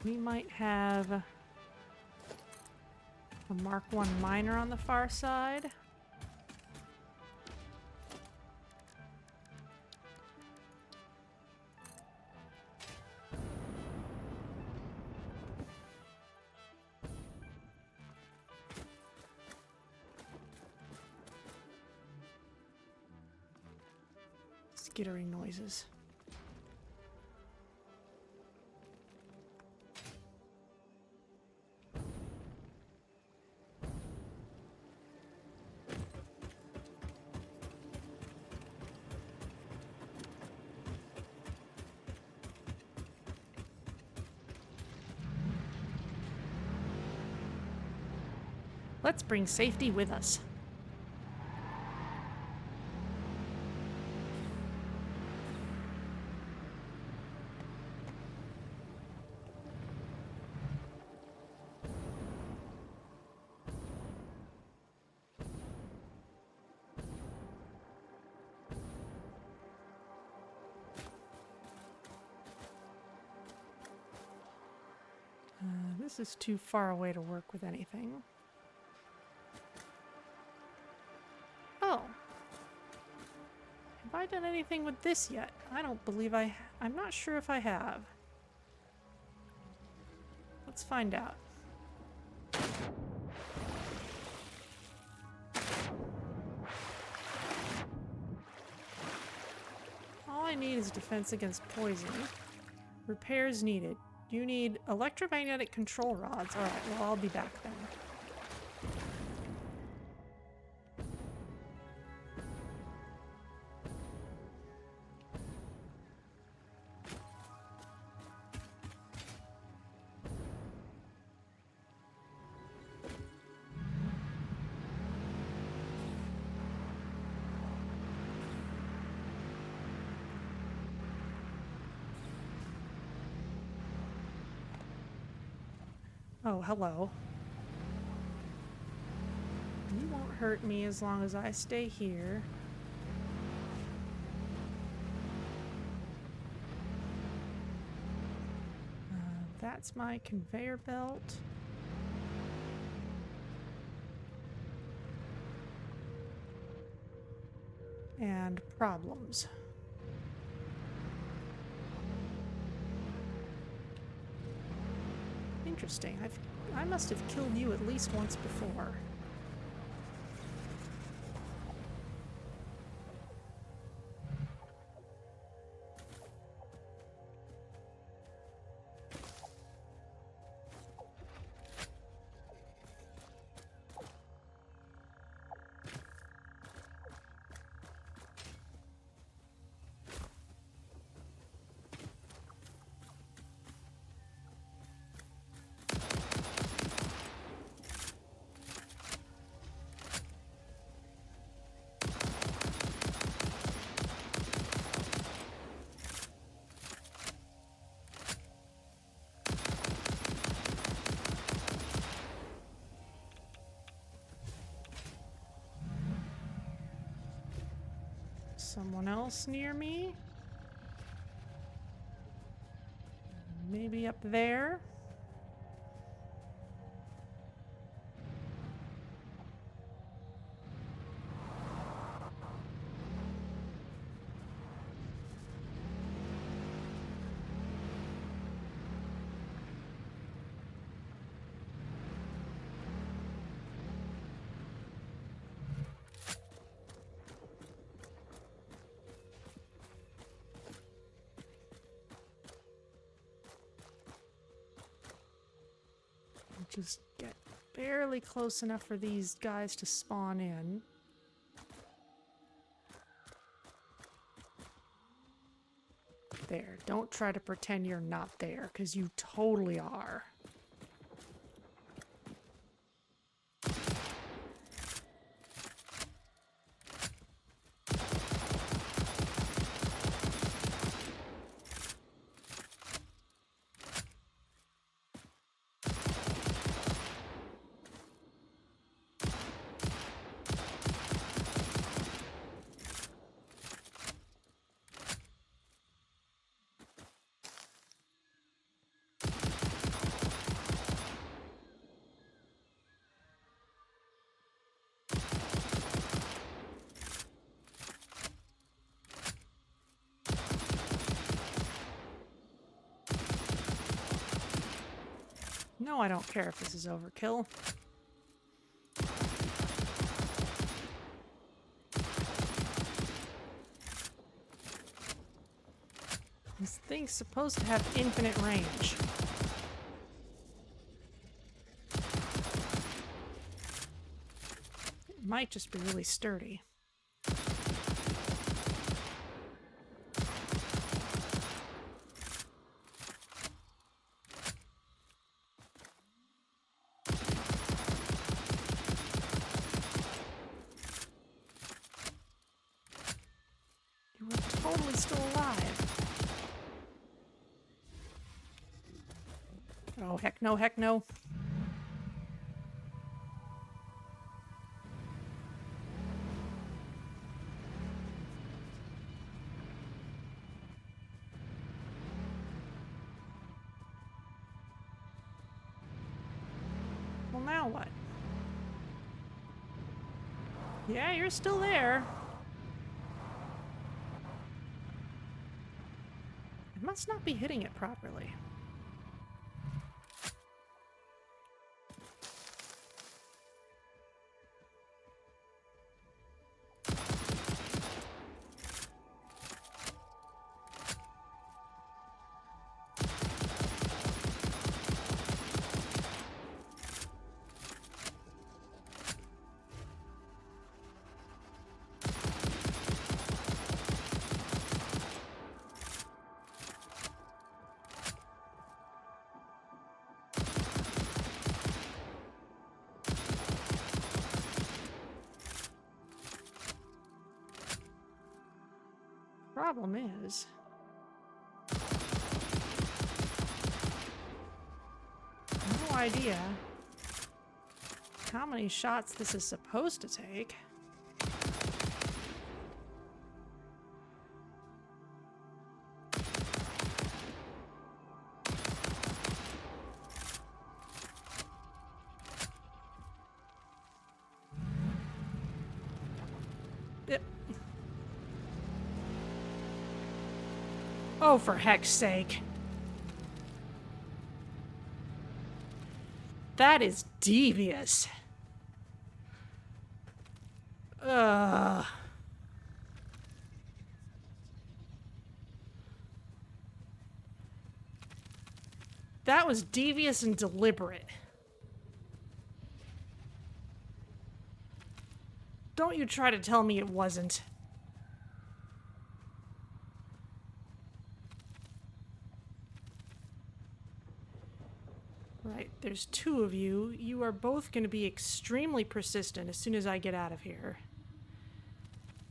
We might have a Mark 1 miner on the far side. Skittering noises. Let's bring safety with us. This is too far away to work with anything. Oh. Have I done anything with this yet? I don't believe I'm not sure if I have. Let's find out. All I need is defense against poison. Repairs needed. You need electromagnetic control rods. Alright, well, I'll be back then. Oh, hello. You won't hurt me as long as I stay here. That's my conveyor belt. And problems. Interesting. I must have killed you at least once before. Someone else near me? Maybe up there? Just get barely close enough for these guys to spawn in. There, don't try to pretend you're not there, because you totally are. No, I don't care if this is overkill. This thing's supposed to have infinite range. It might just be really sturdy. Totally still alive. Oh, heck no, heck no. Well, now what? Yeah, you're still there. Must not be hitting it properly. Problem is, no idea how many shots this is supposed to take. Oh, for heck's sake. That is devious. Ugh. That was devious and deliberate. Don't you try to tell me it wasn't. Right, there's two of you. You are both going to be extremely persistent as soon as I get out of here.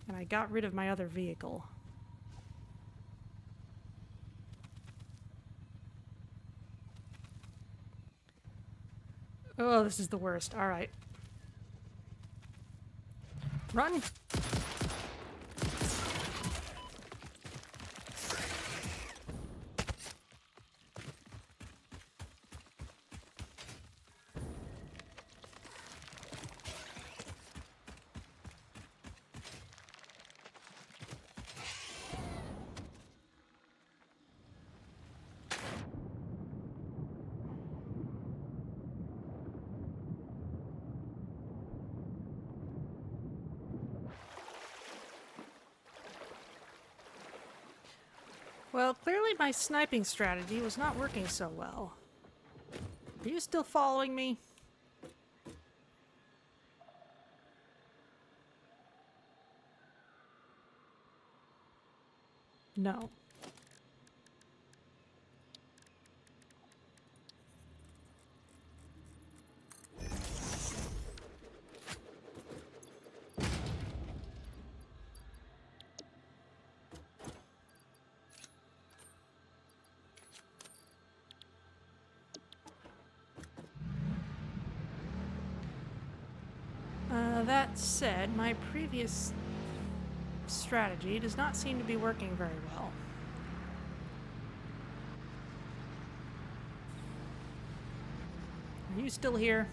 And I got rid of my other vehicle. Oh, this is the worst. All right. Well, clearly my sniping strategy was not working so well. Are you still following me? No. That said, my previous strategy does not seem to be working very well. Are you still here?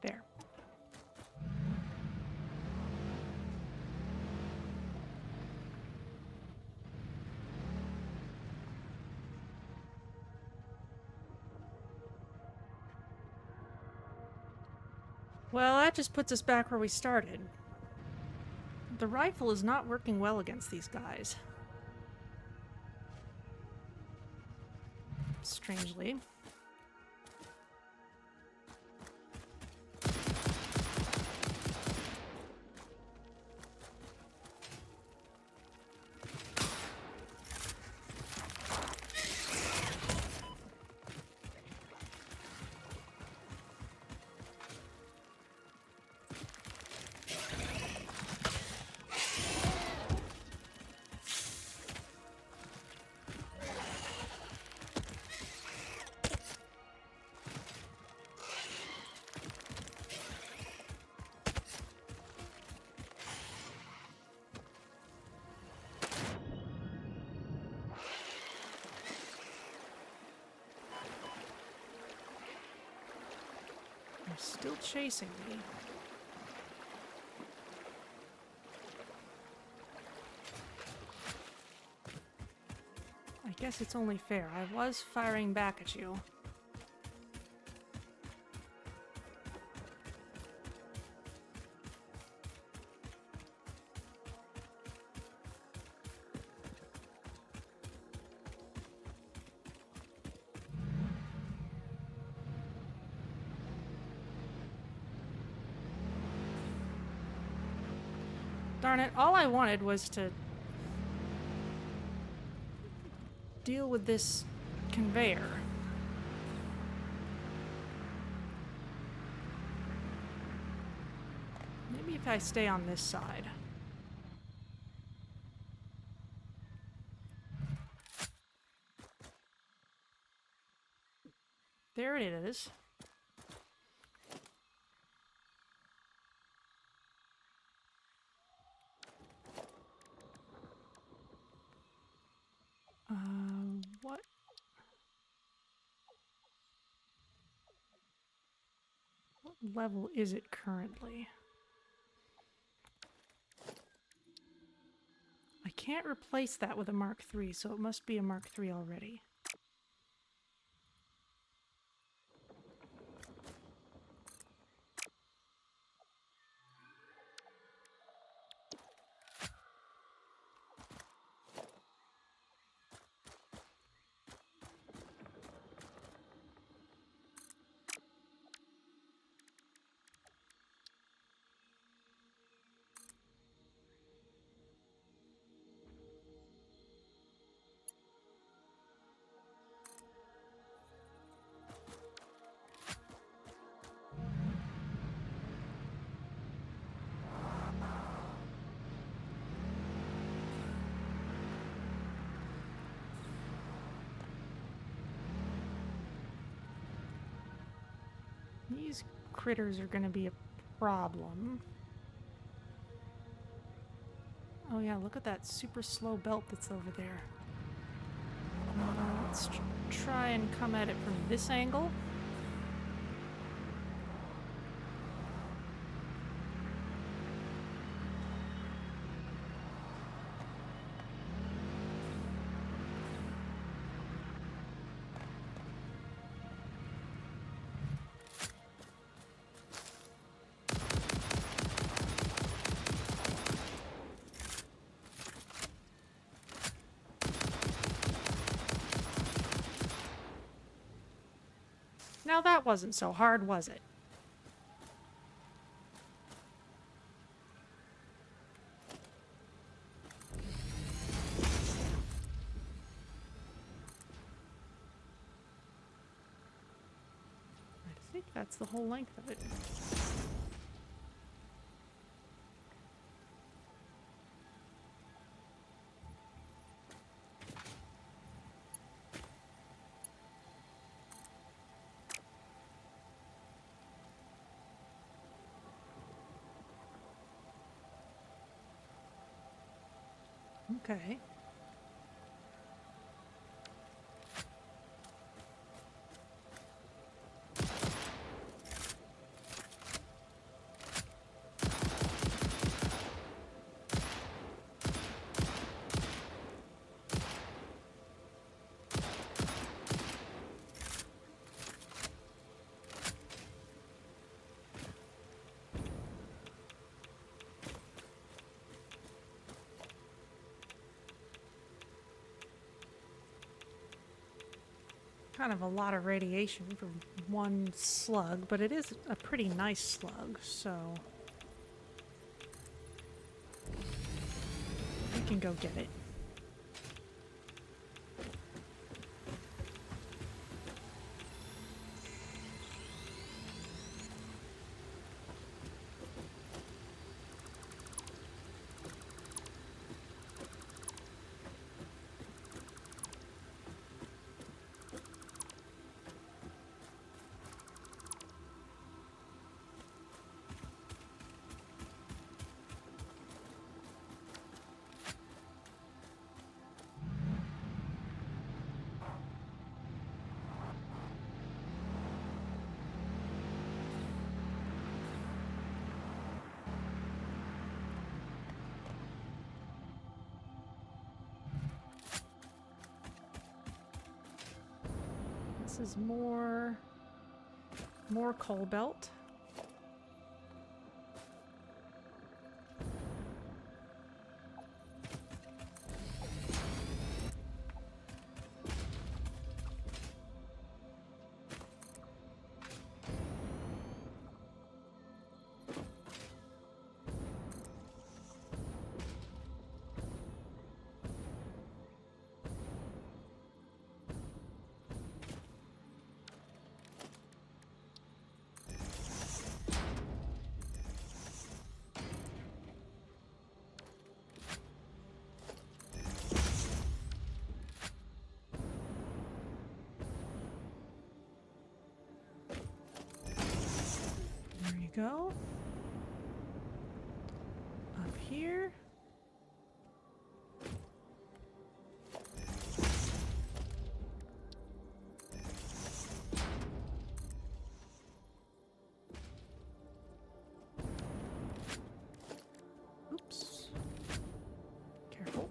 There. Well, that just puts us back where we started. The rifle is not working well against these guys. Strangely. They're still chasing me. I guess it's only fair. I was firing back at you. Darn it, all I wanted was to deal with this conveyor. Maybe if I stay on this side. There it is. What? What level is it currently? I can't replace that with a Mark III, so it must be a Mark III already. These critters are going to be a problem. Oh yeah, look at that super slow belt that's over there. Let's try and come at it from this angle. Now that wasn't so hard, was it? I think that's the whole length of it. Okay. Kind of a lot of radiation for one slug, but it is a pretty nice slug, so we can go get it. This is more coal belt. Go up here. Oops. Careful.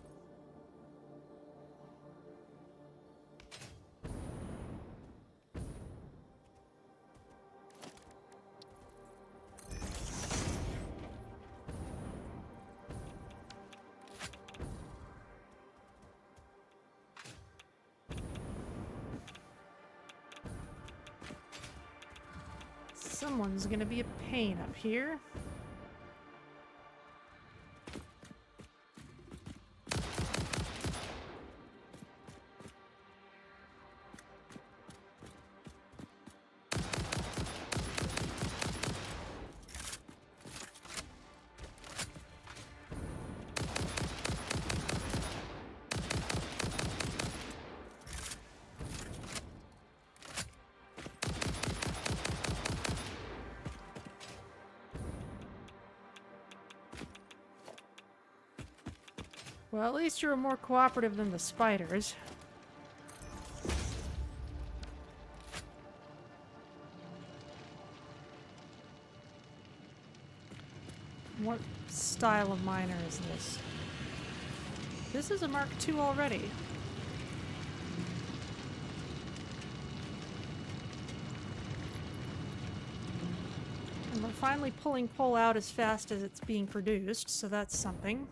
Someone's gonna be a pain up here. Well, at least you were more cooperative than the spiders. What style of miner is this? This is a Mark II already. And we're finally pulling coal out as fast as it's being produced, so that's something.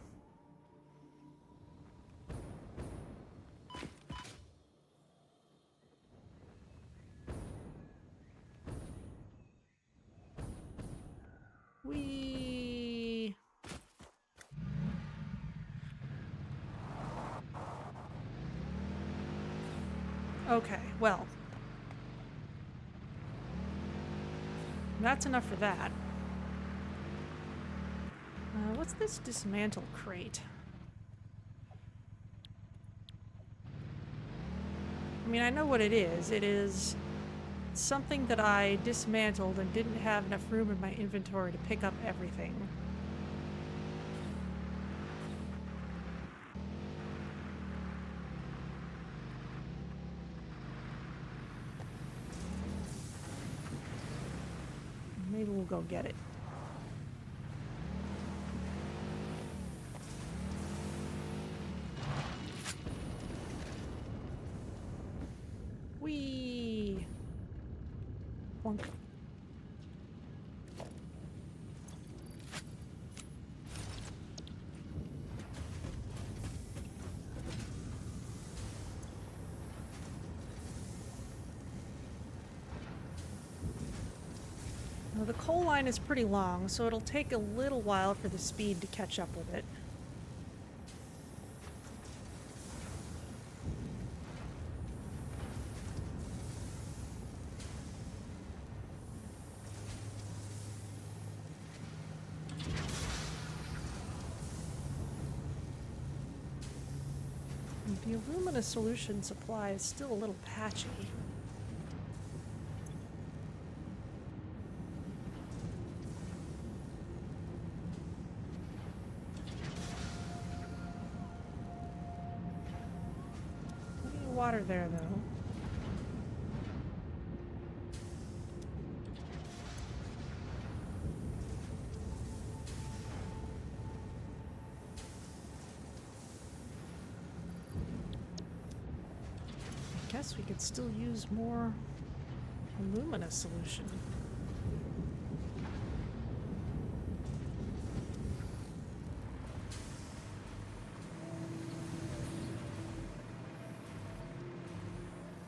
Okay, well. That's enough for that. What's this dismantle crate? I mean, I know what it is. It is something that I dismantled and didn't have enough room in my inventory to pick up everything. Maybe we'll go get it. Whee! Bonk. Now, the coal line is pretty long, so it'll take a little while for the speed to catch up with it. The alumina solution supply is still a little patchy. Plenty of water there, though. Guess we could still use more alumina solution.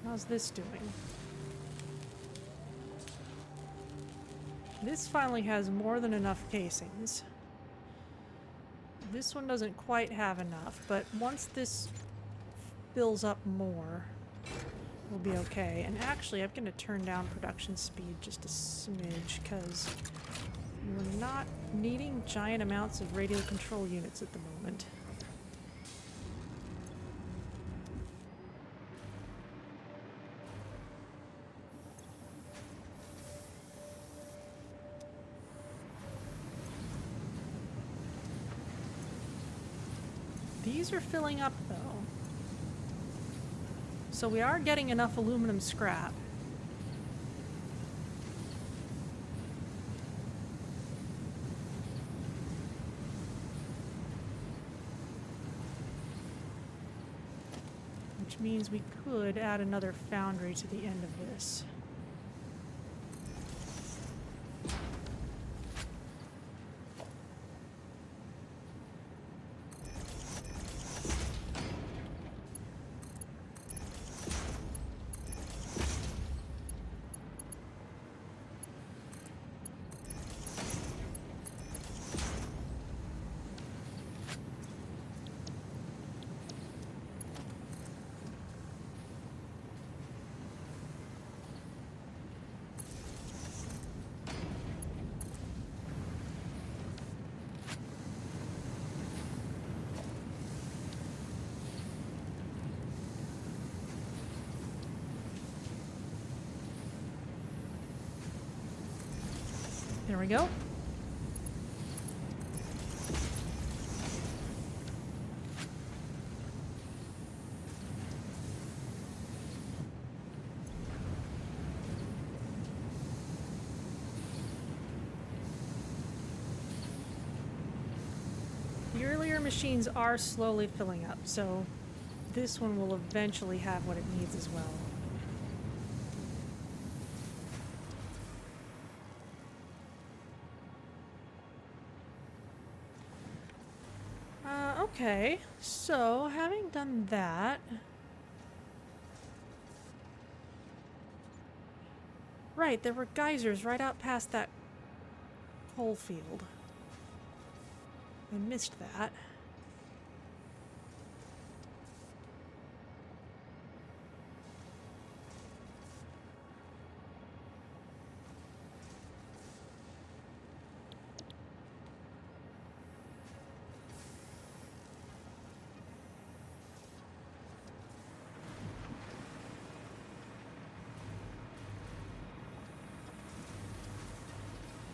How's this doing? This finally has more than enough casings. This one doesn't quite have enough, but once this fills up more, we'll be okay. And actually, I'm going to turn down production speed just a smidge, because we're not needing giant amounts of radio control units at the moment. These are filling up, though. So we are getting enough aluminum scrap. Which means we could add another foundry to the end of this. There we go. The earlier machines are slowly filling up, so this one will eventually have what it needs as well. Okay, so having done that, right, there were geysers right out past that coal field. I missed that.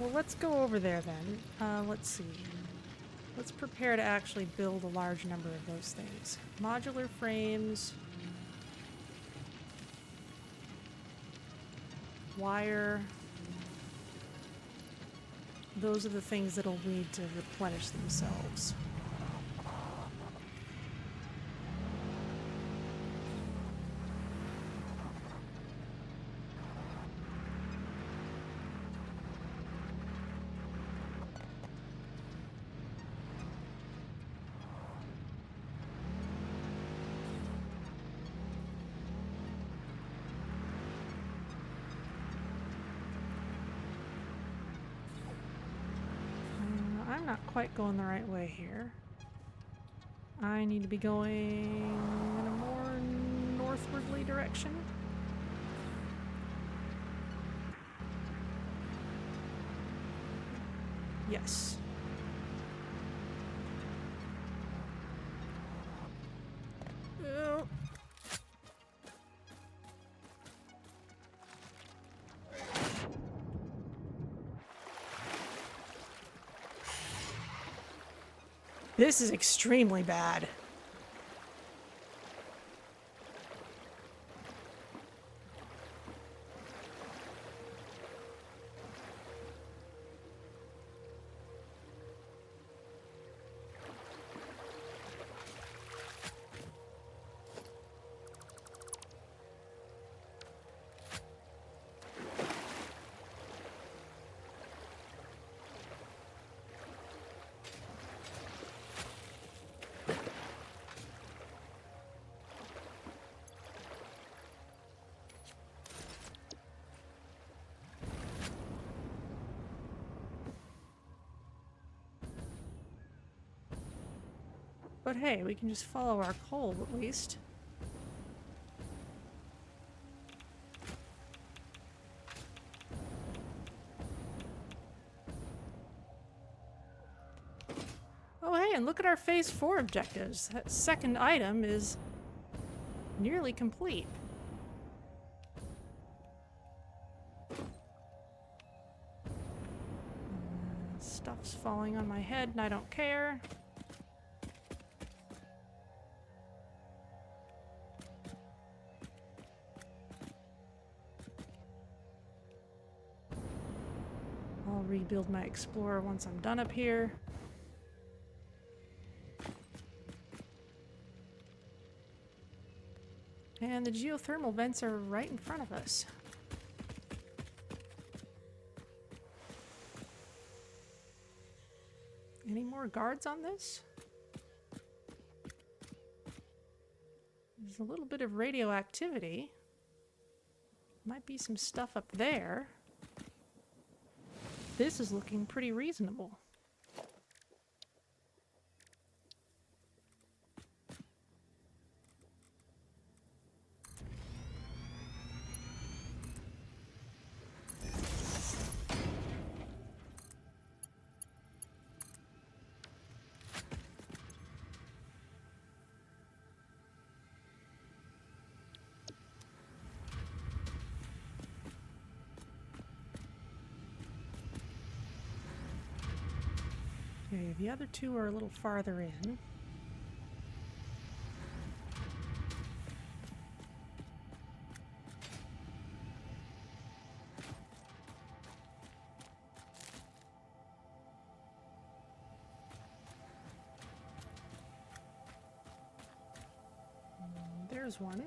Well, let's go over there then. Let's see. Let's prepare to actually build a large number of those things. Modular frames. Wire. Those are the things that'll need to replenish themselves. I'm not quite going the right way here. I need to be going in a more northwardly direction. Yes. Oh. This is extremely bad. But hey, we can just follow our coal at least. Oh hey, and look at our phase 4 objectives. That second item is nearly complete. Stuff's falling on my head and I don't care. I'll rebuild my Explorer once I'm done up here. And the geothermal vents are right in front of us. Any more guards on this? There's a little bit of radioactivity. Might be some stuff up there. This is looking pretty reasonable. Okay, the other two are a little farther in. There's one.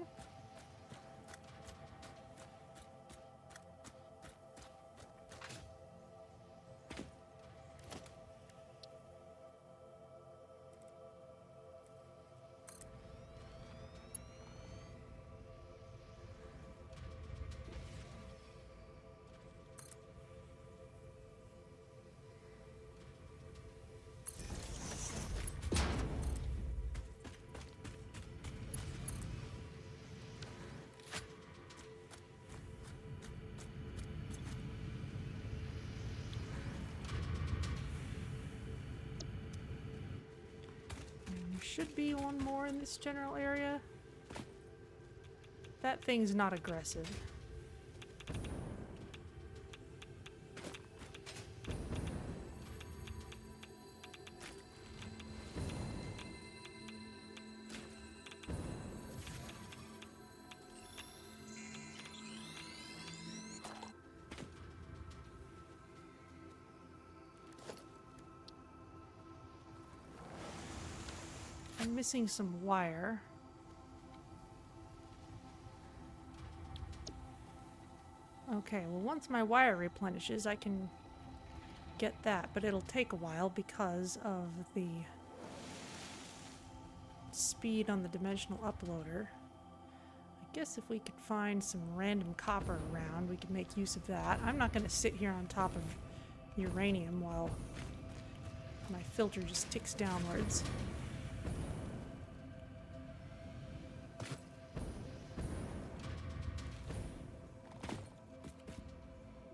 Should be one more in this general area. That thing's not aggressive. missing some wire. Okay, well once my wire replenishes, I can get that, but it'll take a while because of the speed on the dimensional uploader. I guess if we could find some random copper around, we could make use of that. I'm not going to sit here on top of uranium while my filter just ticks downwards.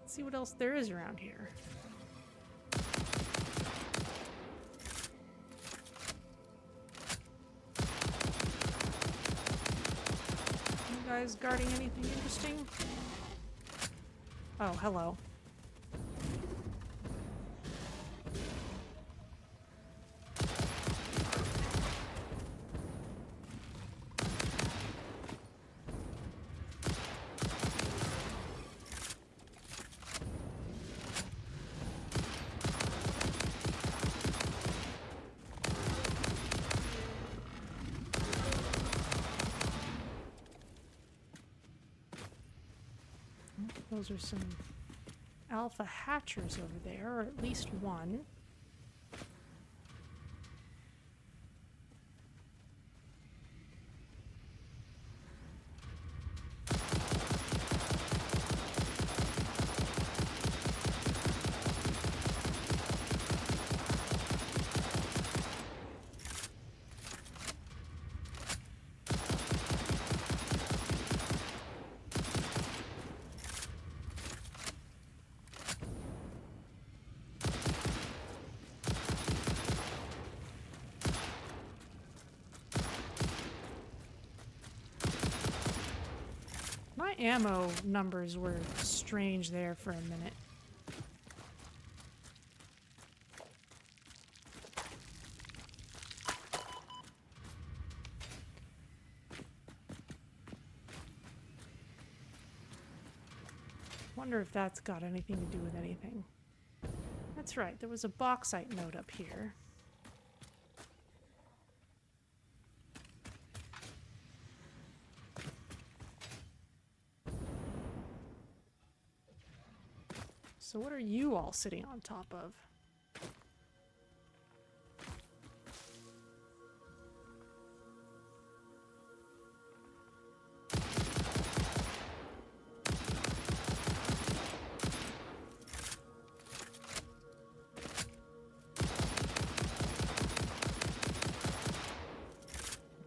Let's see what else there is around here. You guys guarding anything interesting? Oh, hello. Those are some alpha hatchers over there, or at least one. My ammo numbers were strange there for a minute. Wonder if that's got anything to do with anything. That's right, there was a bauxite node up here. So what are you all sitting on top of?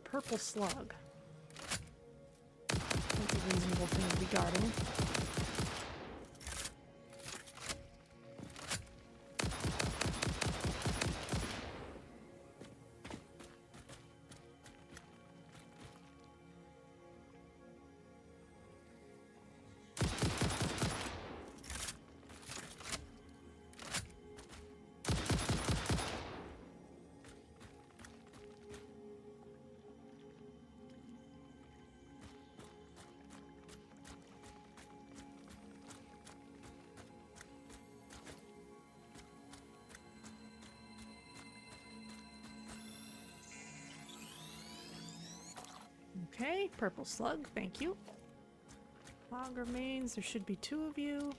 Purple slug. That's a reasonable thing to be guarding. Okay, purple slug, thank you. Log remains, there should be 2 of you.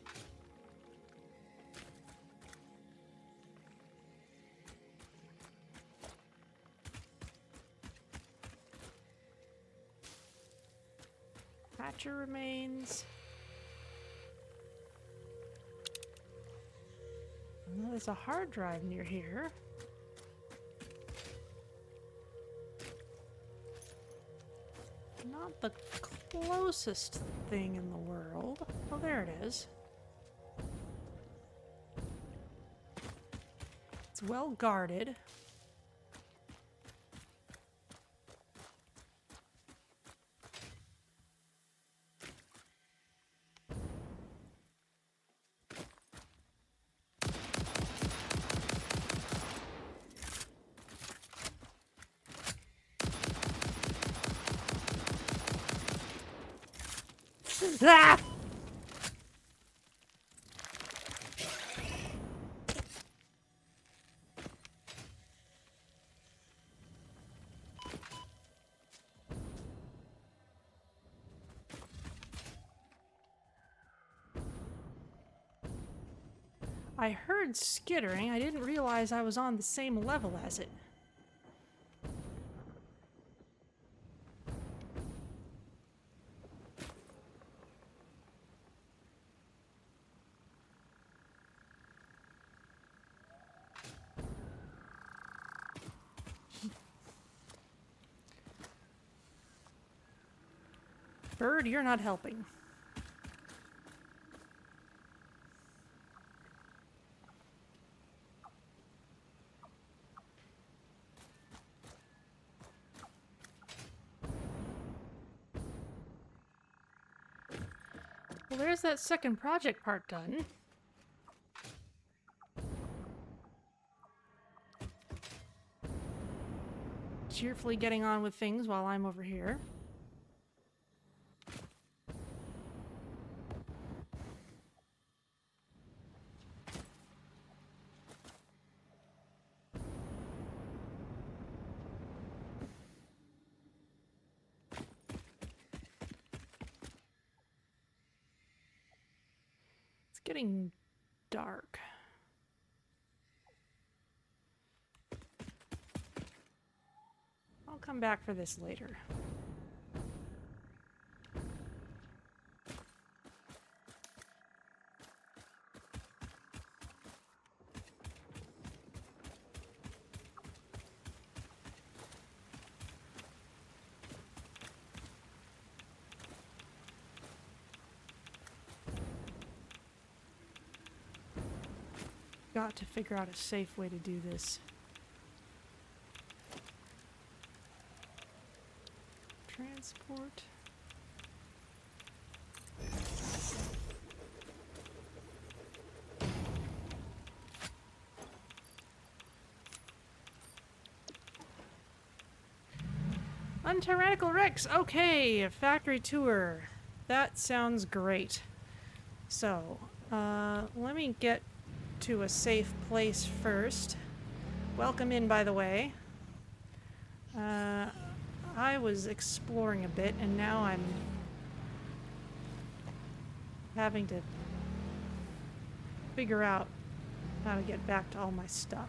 Hatcher remains. Well, there's a hard drive near here. Not the closest thing in the world. Oh, there it is. It's well guarded. Ah! I heard skittering. I didn't realize I was on the same level as it. Bird, you're not helping. Well, there's that second project part done. Cheerfully getting on with things while I'm over here. It's getting dark. I'll come back for this later. Got to figure out a safe way to do this. Transport. Untyrannical Rex! Okay, factory tour. That sounds great. So, let me get to a safe place first. Welcome in, by the way. I was exploring a bit, and now I'm having to figure out how to get back to all my stuff.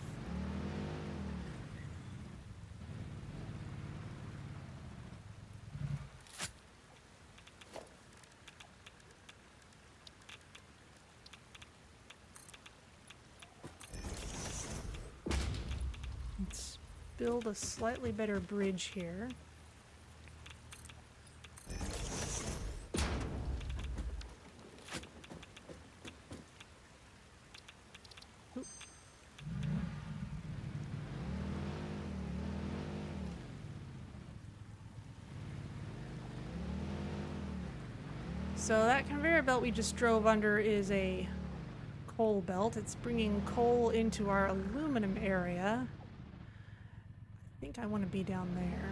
Let's build a slightly better bridge here. So that conveyor belt we just drove under is a coal belt. It's bringing coal into our aluminum area. I think I want to be down there.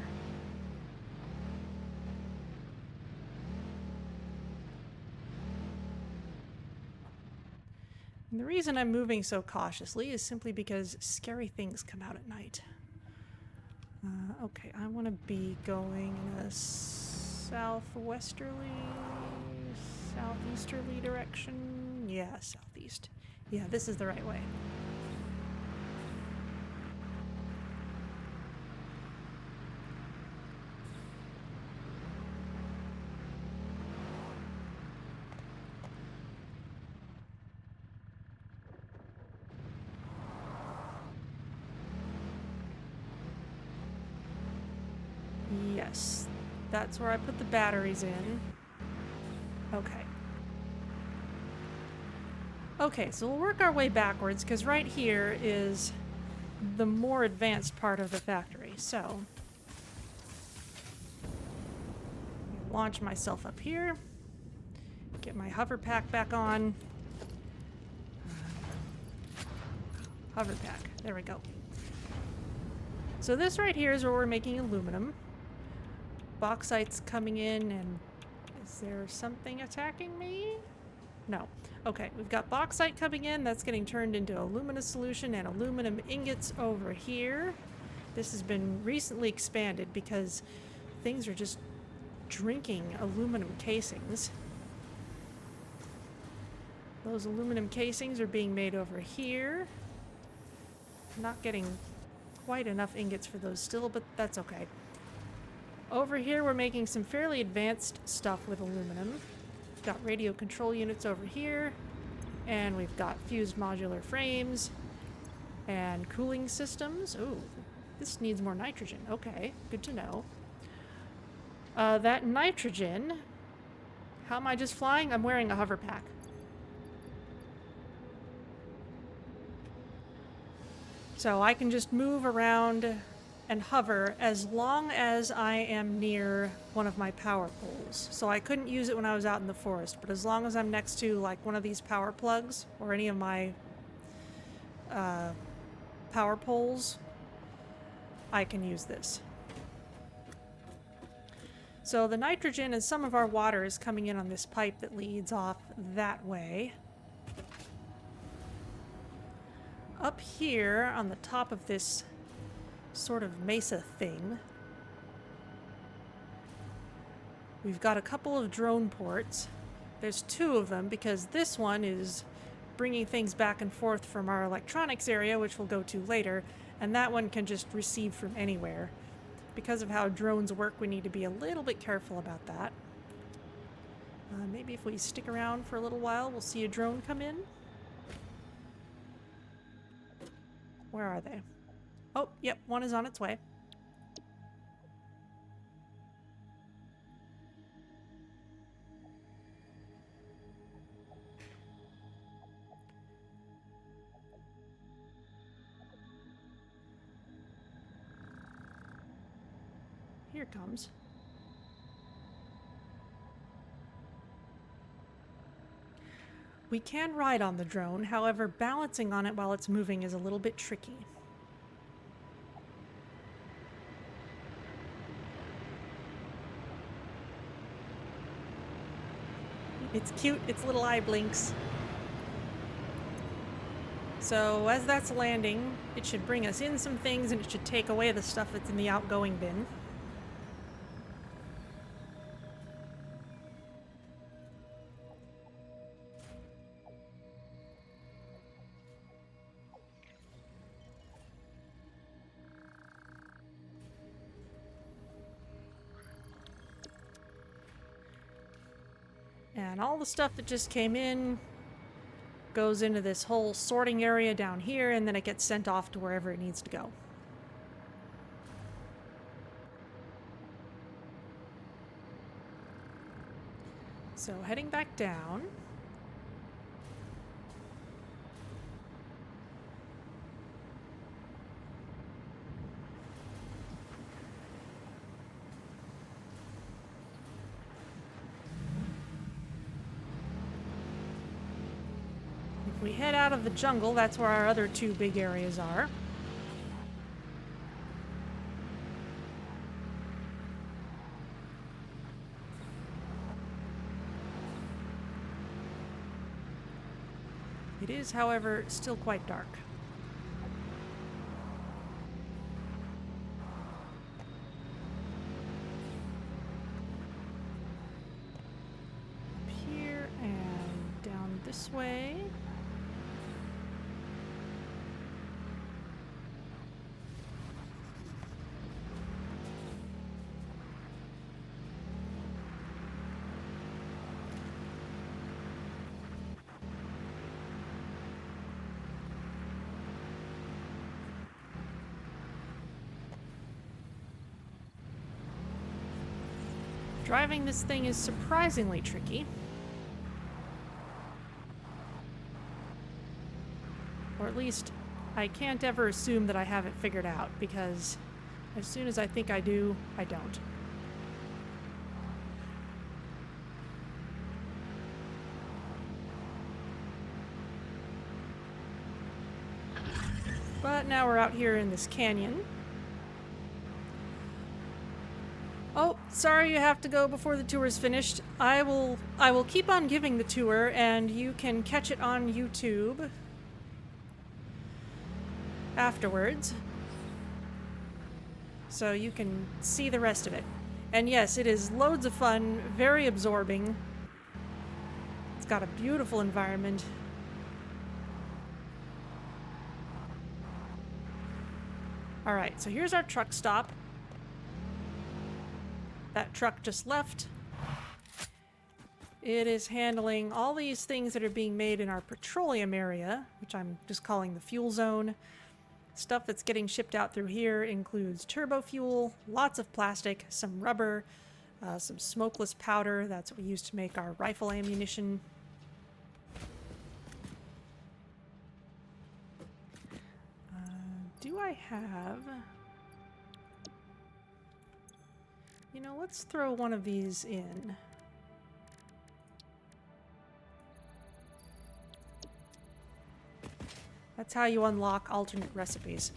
And the reason I'm moving so cautiously is simply because scary things come out at night. Okay, I want to be going in a southeasterly direction. Yeah, southeast. Yeah, this is the right way. Yes, that's where I put the batteries in. Okay. Okay, so we'll work our way backwards, because right here is the more advanced part of the factory. So, launch myself up here, get my hover pack back on. Hover pack, there we go. So this right here is where we're making aluminum. Bauxite's coming in, and is there something attacking me? No. Okay, we've got bauxite coming in. That's getting turned into alumina solution and aluminum ingots over here. This has been recently expanded because things are just drinking aluminum casings. Those aluminum casings are being made over here. Not getting quite enough ingots for those still, but that's okay. Over here, we're making some fairly advanced stuff with aluminum. We've got radio control units over here, and we've got fused modular frames and cooling systems. Ooh, this needs more nitrogen. Okay, good to know. That nitrogen... How am I just flying? I'm wearing a hover pack. So I can just move around and hover as long as I am near one of my power poles. So I couldn't use it when I was out in the forest, but as long as I'm next to like one of these power plugs or any of my power poles, I can use this. So the nitrogen and some of our water is coming in on this pipe that leads off that way. Up here on the top of this sort of mesa thing, we've got a couple of drone ports. There's two of them because this one is bringing things back and forth from our electronics area, which we'll go to later, and that one can just receive from anywhere. Because of how drones work, we need to be a little bit careful about that. Maybe if we stick around for a little while, we'll see a drone come in. Where are they? Oh, yep, one is on its way. Here it comes. We can ride on the drone, however, balancing on it while it's moving is a little bit tricky. It's cute, its little eye blinks. So as that's landing, it should bring us in some things and it should take away the stuff that's in the outgoing bin. And all the stuff that just came in goes into this whole sorting area down here, and then it gets sent off to wherever it needs to go. So heading back down. We head out of the jungle, that's where our other two big areas are. It is, however, still quite dark. Up here and down this way. Driving this thing is surprisingly tricky. Or at least, I can't ever assume that I have it figured out, because as soon as I think I do, I don't. But now we're out here in this canyon. Oh, sorry you have to go before the tour is finished. I will keep on giving the tour, and you can catch it on YouTube afterwards. So you can see the rest of it. And yes, it is loads of fun, very absorbing. It's got a beautiful environment. All right, so here's our truck stop. That truck just left. It is handling all these things that are being made in our petroleum area, which I'm just calling the fuel zone. Stuff that's getting shipped out through here includes turbo fuel, lots of plastic, some rubber, some smokeless powder. That's what we use to make our rifle ammunition. Do I have... You know, let's throw one of these in. That's how you unlock alternate recipes.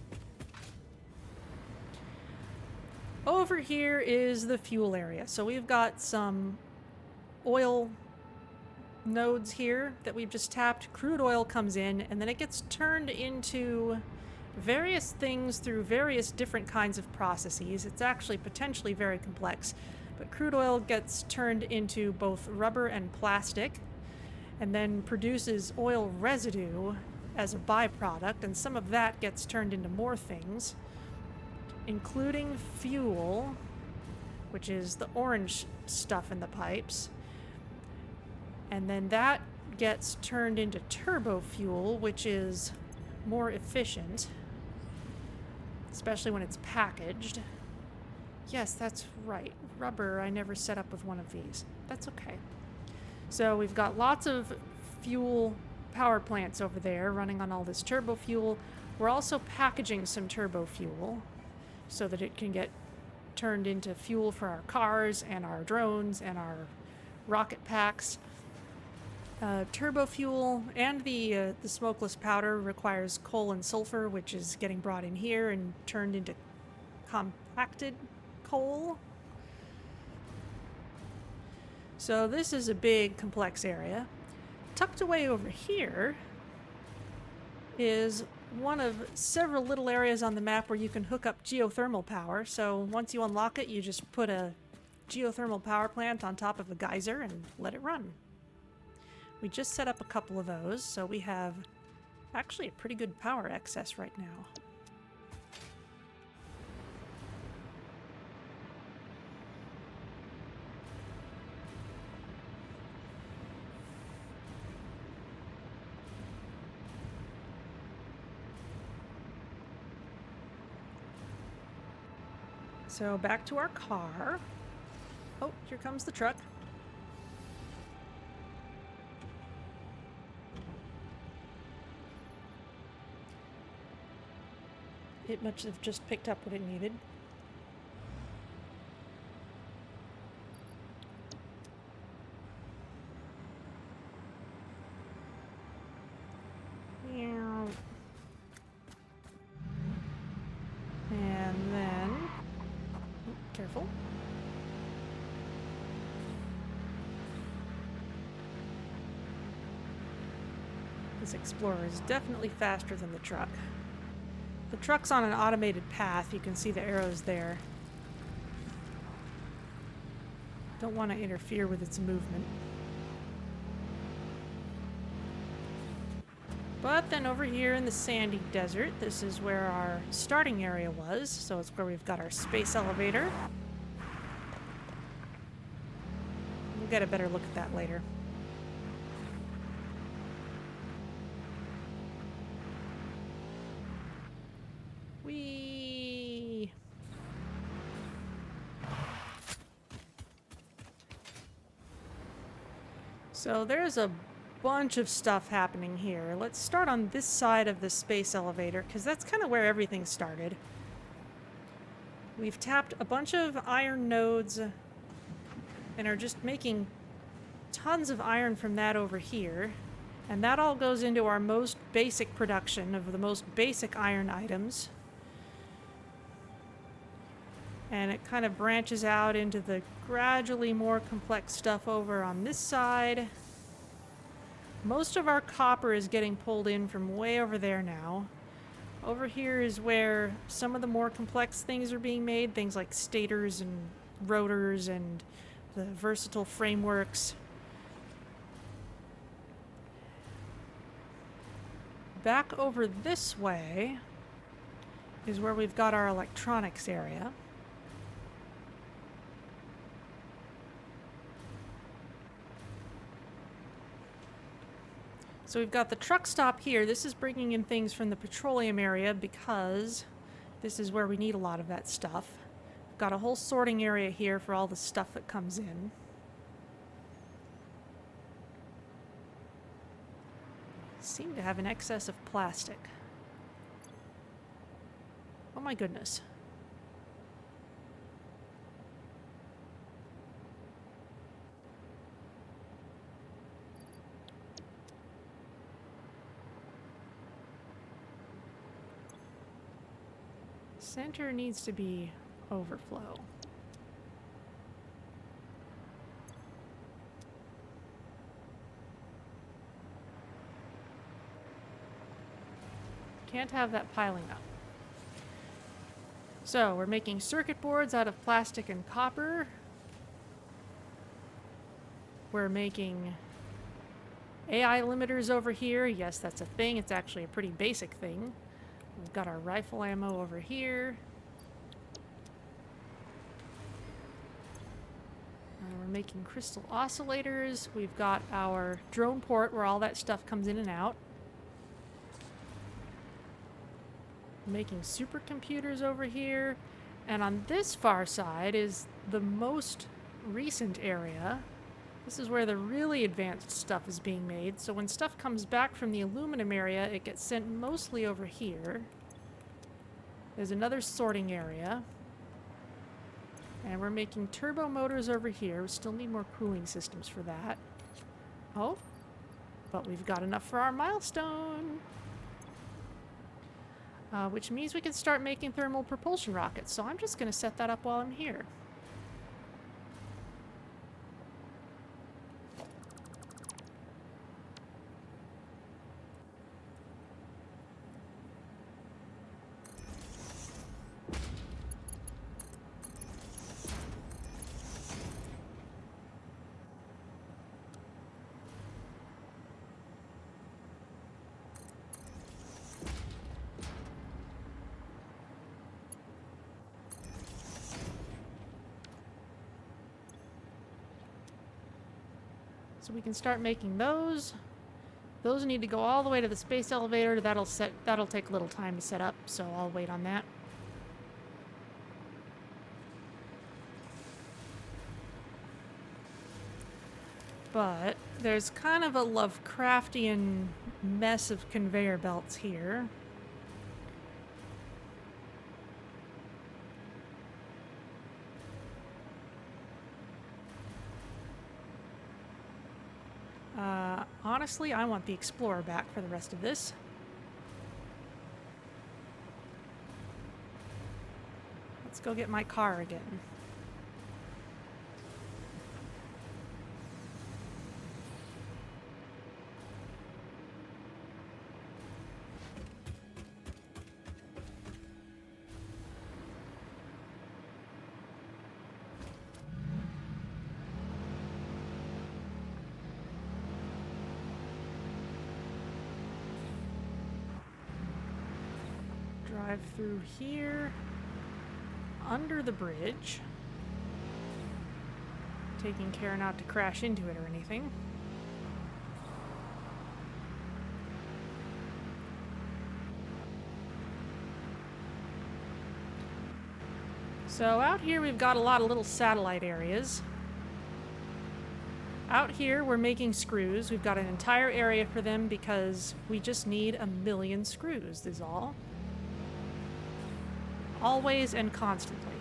Over here is the fuel area. So we've got some oil nodes here that we've just tapped. Crude oil comes in, and then it gets turned into various things through various different kinds of processes. It's actually potentially very complex. But crude oil gets turned into both rubber and plastic, and then produces oil residue as a byproduct, and some of that gets turned into more things, including fuel, which is the orange stuff in the pipes. And then that gets turned into turbo fuel, which is more efficient, especially when it's packaged. Yes, that's right. Rubber, I never set up with one of these. That's okay. So we've got lots of fuel power plants over there running on all this turbo fuel. We're also packaging some turbo fuel so that it can get turned into fuel for our cars and our drones and our rocket packs. Turbo fuel and the smokeless powder requires coal and sulfur, which is getting brought in here and turned into compacted coal. So this is a big, complex area. Tucked away over here is one of several little areas on the map where you can hook up geothermal power. So once you unlock it, you just put a geothermal power plant on top of a geyser and let it run. We just set up a couple of those, so we have actually a pretty good power excess right now. So back to our car. Oh, here comes the truck. It must have just picked up what it needed. And then... Careful. This Explorer is definitely faster than the truck. The truck's on an automated path. You can see the arrows there. Don't want to interfere with its movement. But then over here in the sandy desert, this is where our starting area was. So it's where we've got our space elevator. We'll get a better look at that later. Whee! So there's a bunch of stuff happening here. Let's start on this side of the space elevator, because that's kind of where everything started. We've tapped a bunch of iron nodes and are just making tons of iron from that over here. And that all goes into our most basic production of the most basic iron items. And it kind of branches out into the gradually more complex stuff over on this side. Most of our copper is getting pulled in from way over there now. Over here is where some of the more complex things are being made, things like stators and rotors and the versatile frameworks. back over this way is where we've got our electronics area. So we've got the truck stop here. This is bringing in things from the petroleum area because this is where we need a lot of that stuff. We've got a whole sorting area here for all the stuff that comes in. Seem to have an excess of plastic. Oh my goodness. Center needs to be overflow. Can't have that piling up. So we're making circuit boards out of plastic and copper. We're making AI limiters over here. Yes, that's a thing. It's actually a pretty basic thing. We've got our rifle ammo over here. We're making crystal oscillators. We've got our drone port where all that stuff comes in and out. Making supercomputers over here. And on this far side is the most recent area. This is where the really advanced stuff is being made. So when stuff comes back from the aluminum area, it gets sent mostly over here. There's another sorting area. And we're making turbo motors over here. We still need more cooling systems for that. Oh, but we've got enough for our milestone. Which means we can start making thermal propulsion rockets. So I'm just going to set that up while I'm here. So we can start making those. Those need to go all the way to the space elevator. That'll take a little time to set up, so I'll wait on that. But there's kind of a Lovecraftian mess of conveyor belts here. Honestly, I want the Explorer back for the rest of this. Let's go get my car again. Drive through here, under the bridge, taking care not to crash into it or anything. So out here we've got a lot of little satellite areas. Out here we're making screws. We've got an entire area for them because we just need 1 million screws is all. Always and constantly.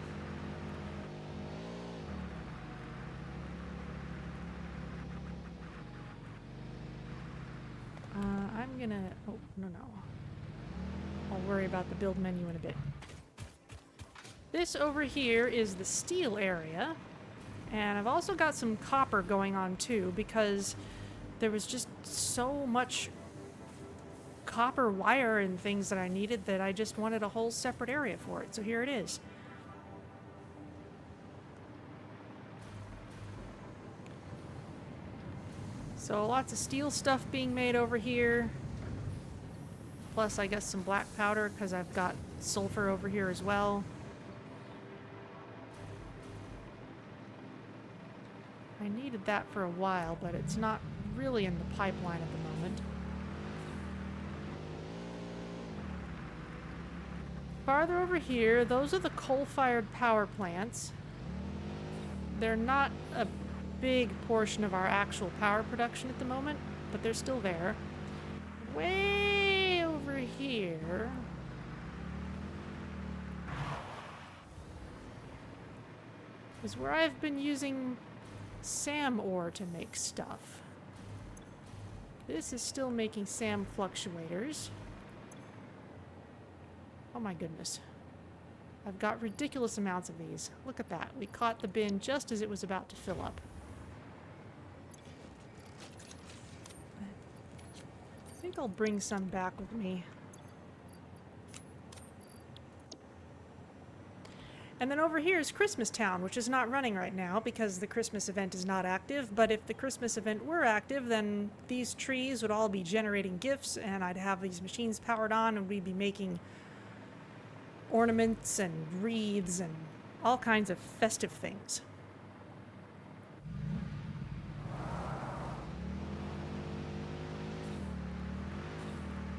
I'm gonna... Oh, no. I'll worry about the build menu in a bit. This over here is the steel area. And I've also got some copper going on too because there was just so much copper wire and things that I needed that I just wanted a whole separate area for it. So here it is. So lots of steel stuff being made over here. plus I guess some black powder because I've got sulfur over here as well. I needed that for a while, but it's not really in the pipeline at the moment. Farther over here, those are the coal-fired power plants. They're not a big portion of our actual power production at the moment, but they're still there. Way over here is where I've been using SAM ore to make stuff. This is still making SAM fluctuators. Oh my goodness. I've got ridiculous amounts of these. Look at that. We caught the bin just as it was about to fill up. I think I'll bring some back with me. And then over here is Christmas Town, which is not running right now because the Christmas event is not active. But if the Christmas event were active, then these trees would all be generating gifts, and I'd have these machines powered on, and we'd be making ornaments and wreaths and all kinds of festive things.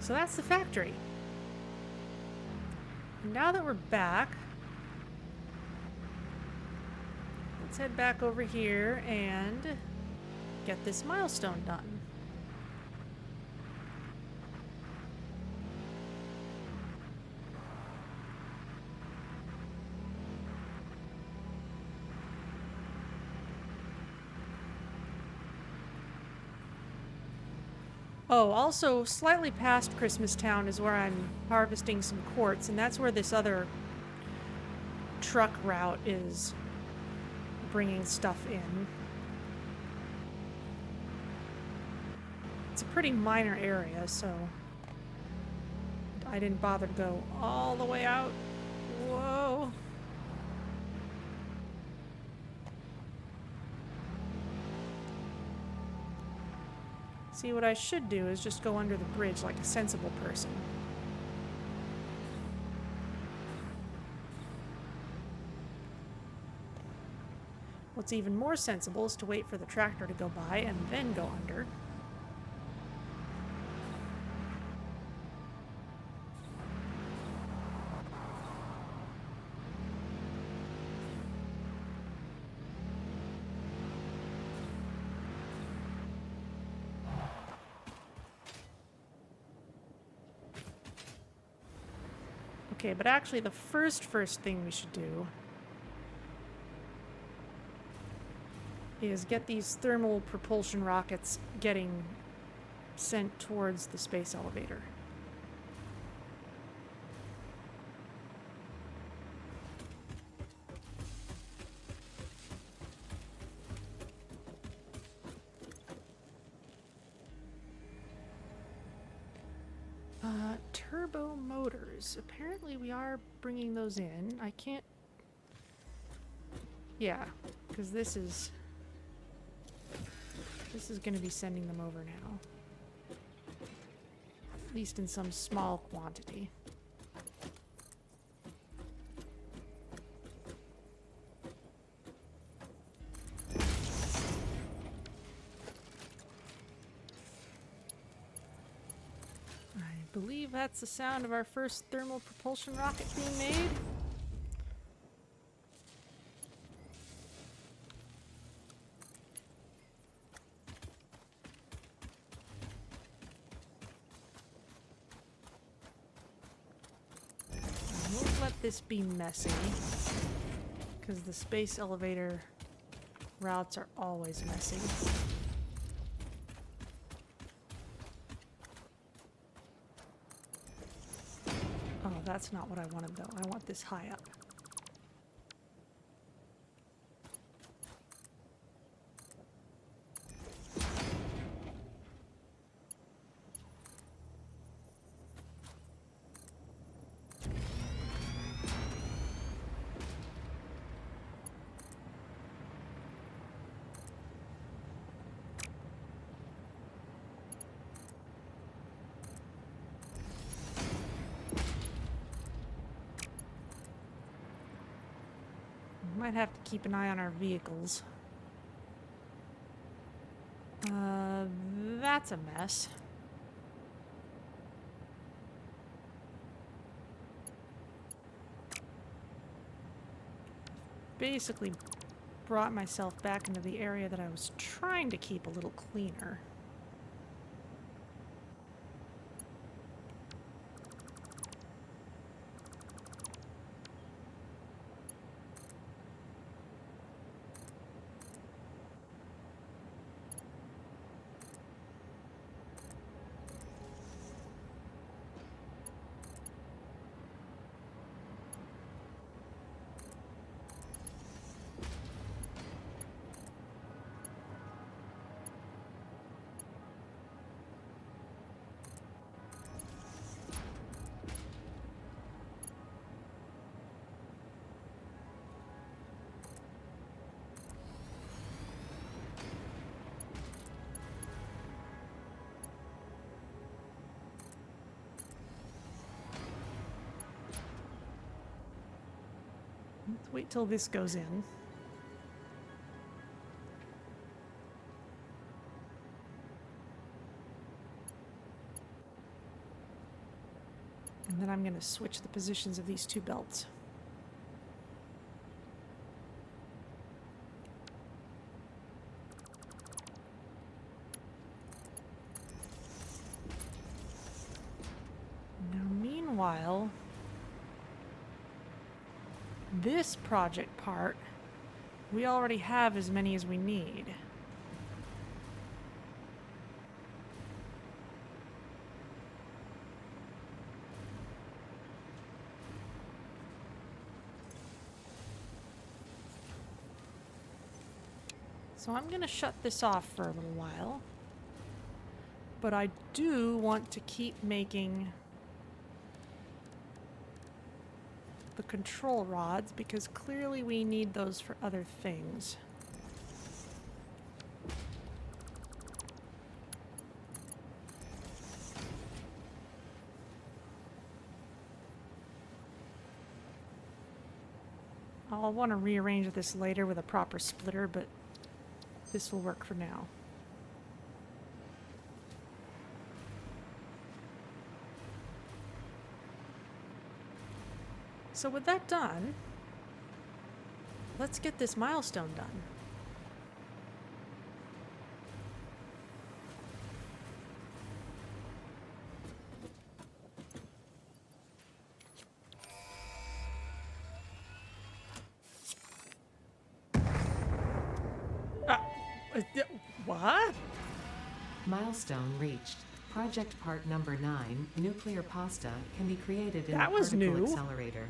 So that's the factory. And now that we're back, let's head back over here and get this milestone done. Oh, also, slightly past Christmas Town is where I'm harvesting some quartz, and that's where this other truck route is bringing stuff in. It's a pretty minor area, so I didn't bother to go all the way out. Whoa. See, what I should do is just go under the bridge like a sensible person. What's even more sensible is to wait for the tractor to go by and then go under. Okay, but actually the first thing we should do is get these thermal propulsion rockets getting sent towards the space elevator. Turbo motors. Apparently we are bringing those in. I can't... Yeah, because this is going to be sending them over now. At least in some small quantity. I believe that's the sound of our first thermal propulsion rocket being made. I won't let this be messy, because the space elevator routes are always messy. Oh, that's not what I wanted, though. I want this high up. Might have to keep an eye on our vehicles. That's a mess. Basically brought myself back into the area that I was trying to keep a little cleaner. Let's wait till this goes in. And then I'm going to switch the positions of these two belts. Now, meanwhile, this project part, we already have as many as we need. So I'm going to shut this off for a little while. But I do want to keep making the control rods, because clearly we need those for other things. I'll want to rearrange this later with a proper splitter, but this will work for now. So with that done, let's get this milestone done. What? Milestone reached. Project part number 9, nuclear pasta, can be created in That the was particle new. accelerator.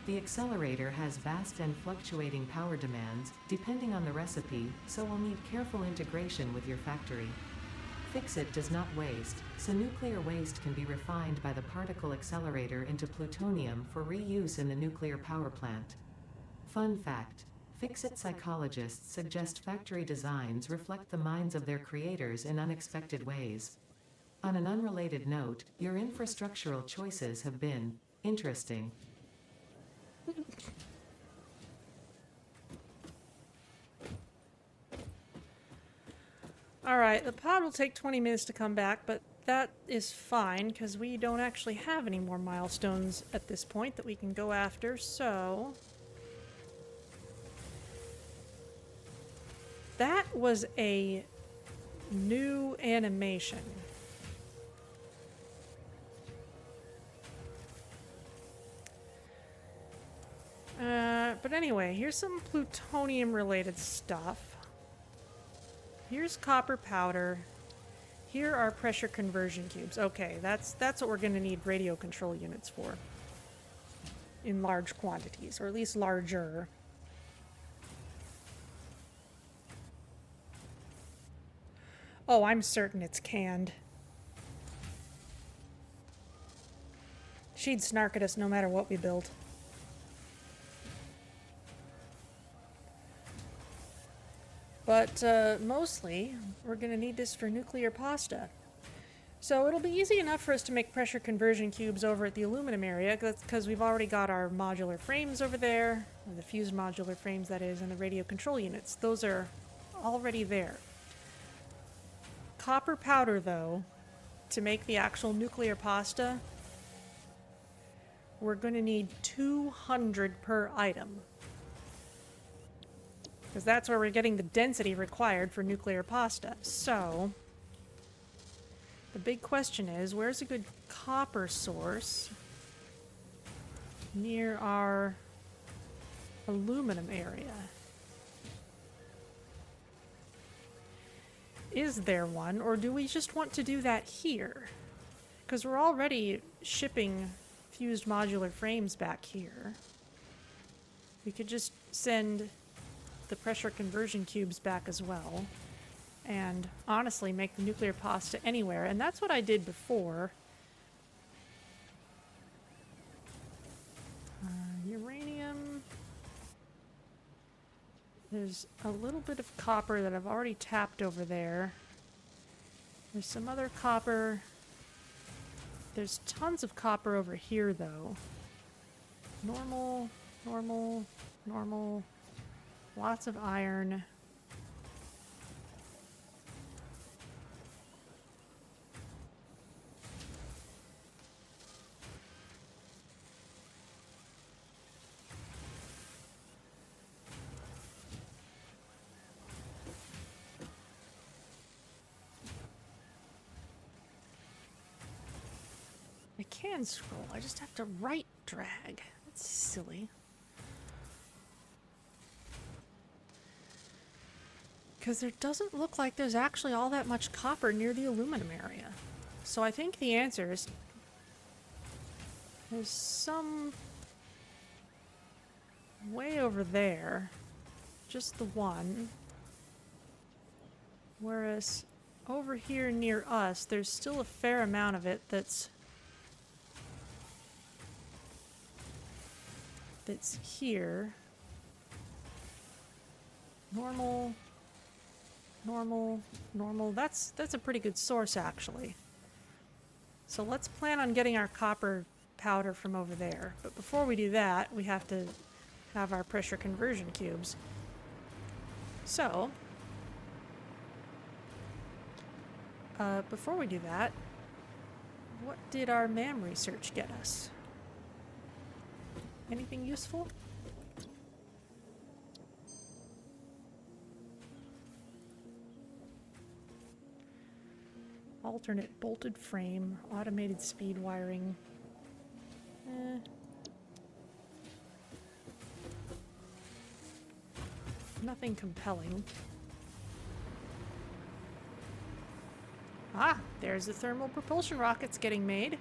The accelerator has vast and fluctuating power demands, depending on the recipe, so will need careful integration with your factory. Fix-It does not waste, so nuclear waste can be refined by the particle accelerator into plutonium for reuse in the nuclear power plant. Fun fact: Fix-It psychologists suggest factory designs reflect the minds of their creators in unexpected ways. On an unrelated note, your infrastructural choices have been interesting. Alright, the pod will take 20 minutes to come back, but that is fine because we don't actually have any more milestones at this point that we can go after, so that was a new animation. But anyway, here's some plutonium-related stuff. Here's copper powder. Here are pressure conversion cubes. Okay, that's what we're going to need radio control units for. In large quantities, or at least larger. Oh, I'm certain it's canned. She'd snark at us no matter what we build. But mostly, we're going to need this for nuclear pasta. So it'll be easy enough for us to make pressure conversion cubes over at the aluminum area, because we've already got our modular frames over there, or the fused modular frames that is, and the radio control units. Those are already there. Copper powder, though, to make the actual nuclear pasta, we're going to need 200 per item. Because that's where we're getting the density required for nuclear pasta. So the big question is, where's a good copper source near our aluminum area? Is there one, or do we just want to do that here? Because we're already shipping fused modular frames back here. We could just send the pressure conversion cubes back as well, and honestly make the nuclear pasta anywhere, and that's what I did before. Uranium. There's a little bit of copper that I've already tapped over there. There's some other copper. There's tons of copper over here, though. Normal, normal, normal. Lots of iron. I can scroll, I just have to right drag. That's silly. Because there doesn't look like there's actually all that much copper near the aluminum area. So I think the answer is there's some way over there, just the one. Whereas over here near us, there's still a fair amount of it that's here. Normal. Normal, normal. That's a pretty good source, actually. So let's plan on getting our copper powder from over there. But before we do that, we have to have our pressure conversion cubes. So, before we do that, what did our MAM research get us? Anything useful? Alternate bolted frame, automated speed wiring. Nothing compelling. Ah, there's the thermal propulsion rockets getting made.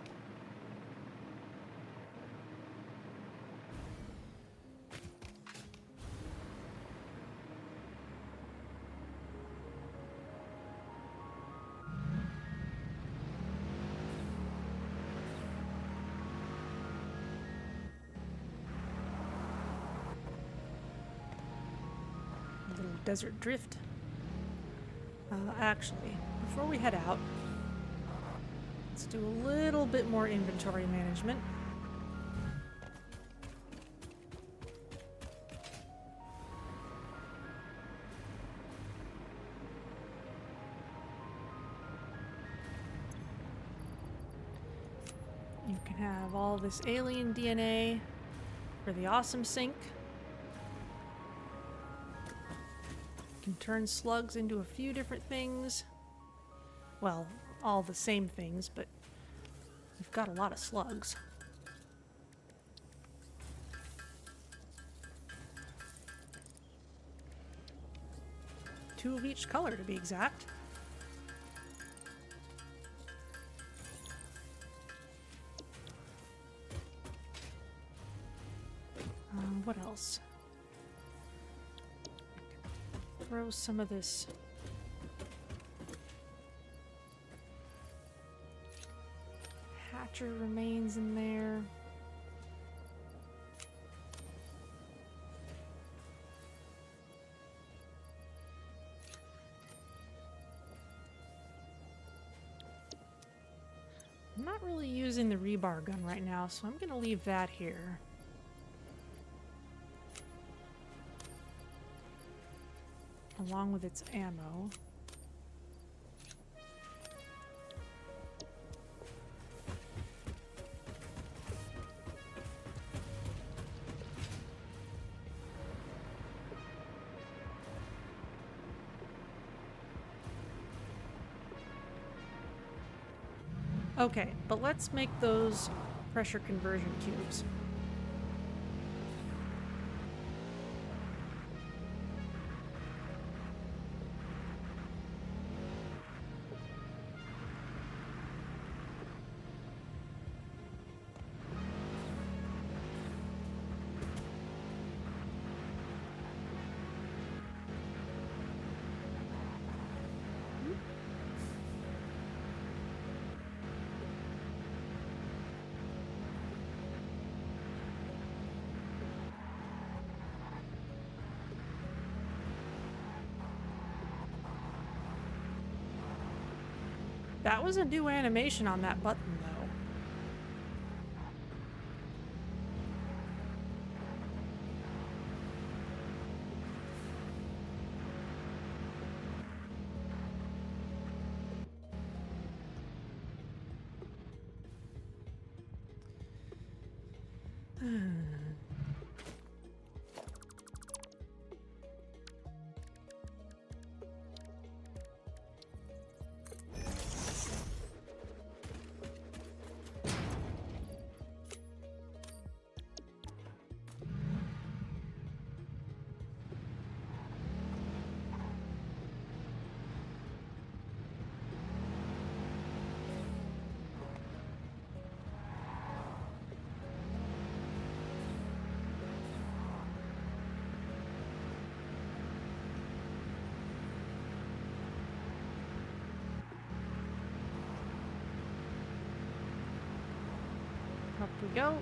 Desert drift. Actually, before we head out, let's do a little bit more inventory management. You can have all this alien DNA for the awesome sink. Can turn slugs into a few different things. Well, all the same things, but we've got a lot of slugs. Two of each color, to be exact. What else? Throw some of this hatcher remains in there. I'm not really using the rebar gun right now, so I'm gonna leave that here. Along with its ammo. Okay, but let's make those pressure conversion cubes. That was a new animation on that button, though. Up we go.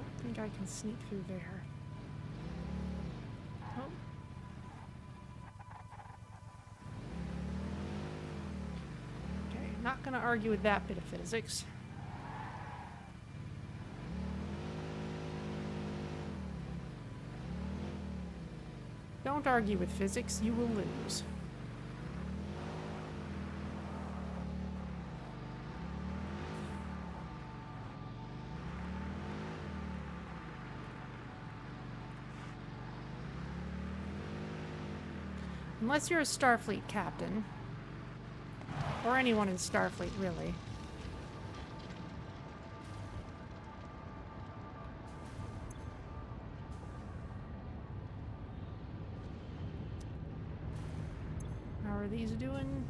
I think I can sneak through there. Oh. Okay, not gonna argue with that bit of physics. Don't argue with physics, you will lose. Unless you're a Starfleet captain. Or anyone in Starfleet, really. How are these doing?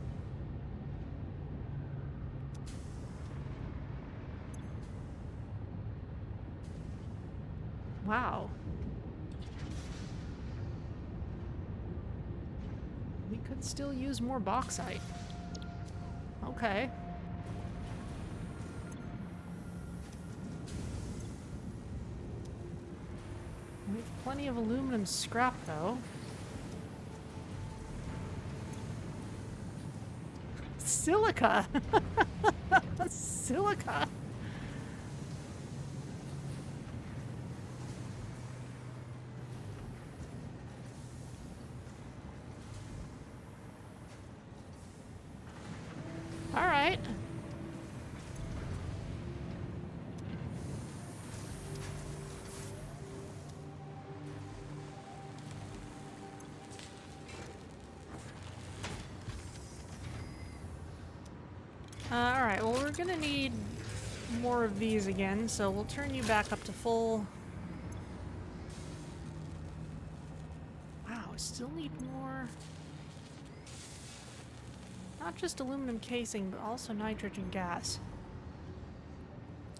Wow. We could still use more bauxite. Okay. We have plenty of aluminum scrap, though. Silica! Silica! Alright. Alright, well we're gonna need more of these again, so we'll turn you back up to full. Wow, I still need more. Not just aluminum casing, but also nitrogen gas.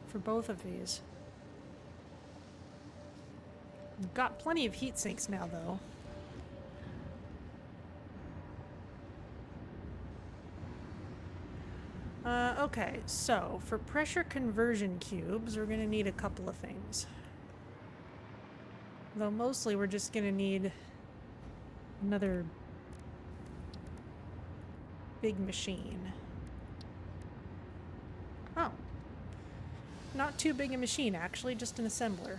For both of these. We've got plenty of heat sinks now, though. Okay, so for pressure conversion cubes, we're going to need a couple of things. Though mostly we're just going to need another big machine. Oh. Not too big a machine, actually, just an assembler.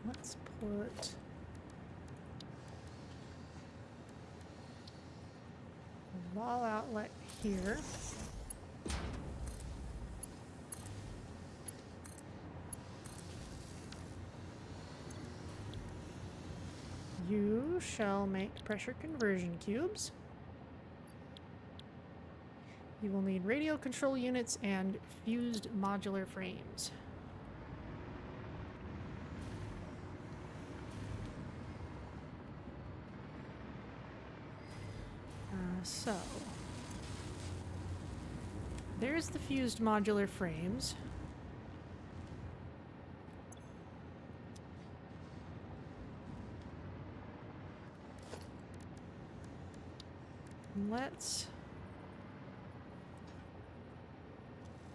Let's put a wall outlet here. You shall make pressure conversion cubes. You will need radio control units and fused modular frames. So, there's the fused modular frames. Let's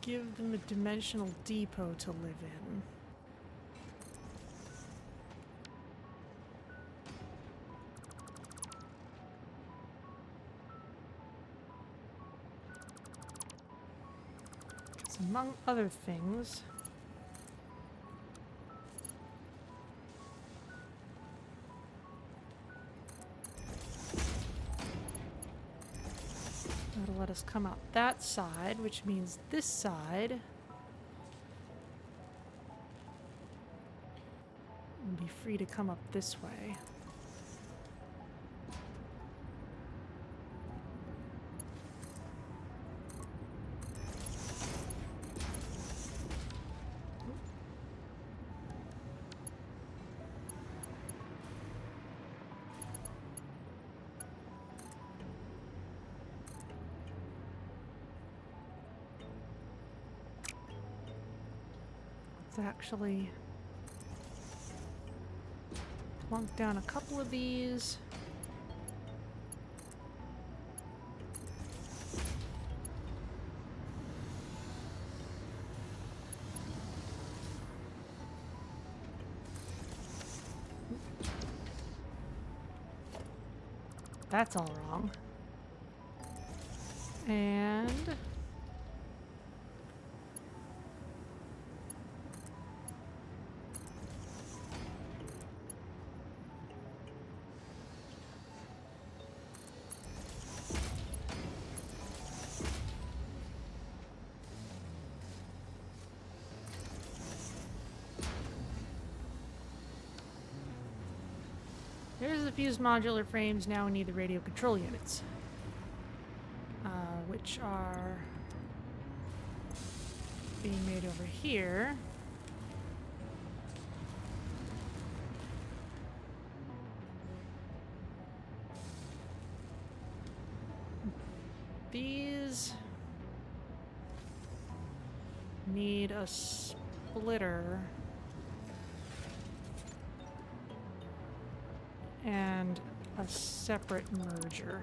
give them a dimensional depot to live in. Among other things, that'll let us come out that side, which means this side will be free to come up this way. Actually plunk down a couple of these. That's all wrong. And there's the fused modular frames. Now we need the radio control units, which are being made over here. These need a splitter and a separate merger.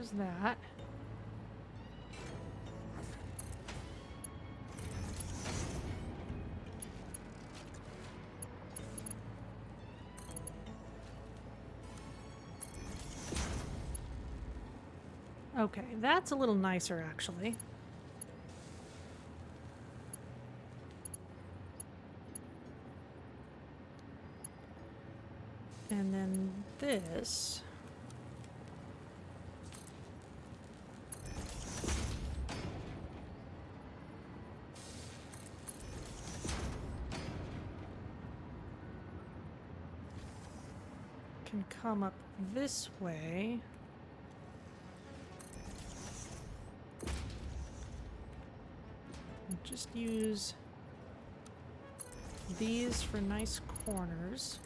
there's that. Okay, that's a little nicer, actually. And then this. Can come up this way. And just use these for nice corners.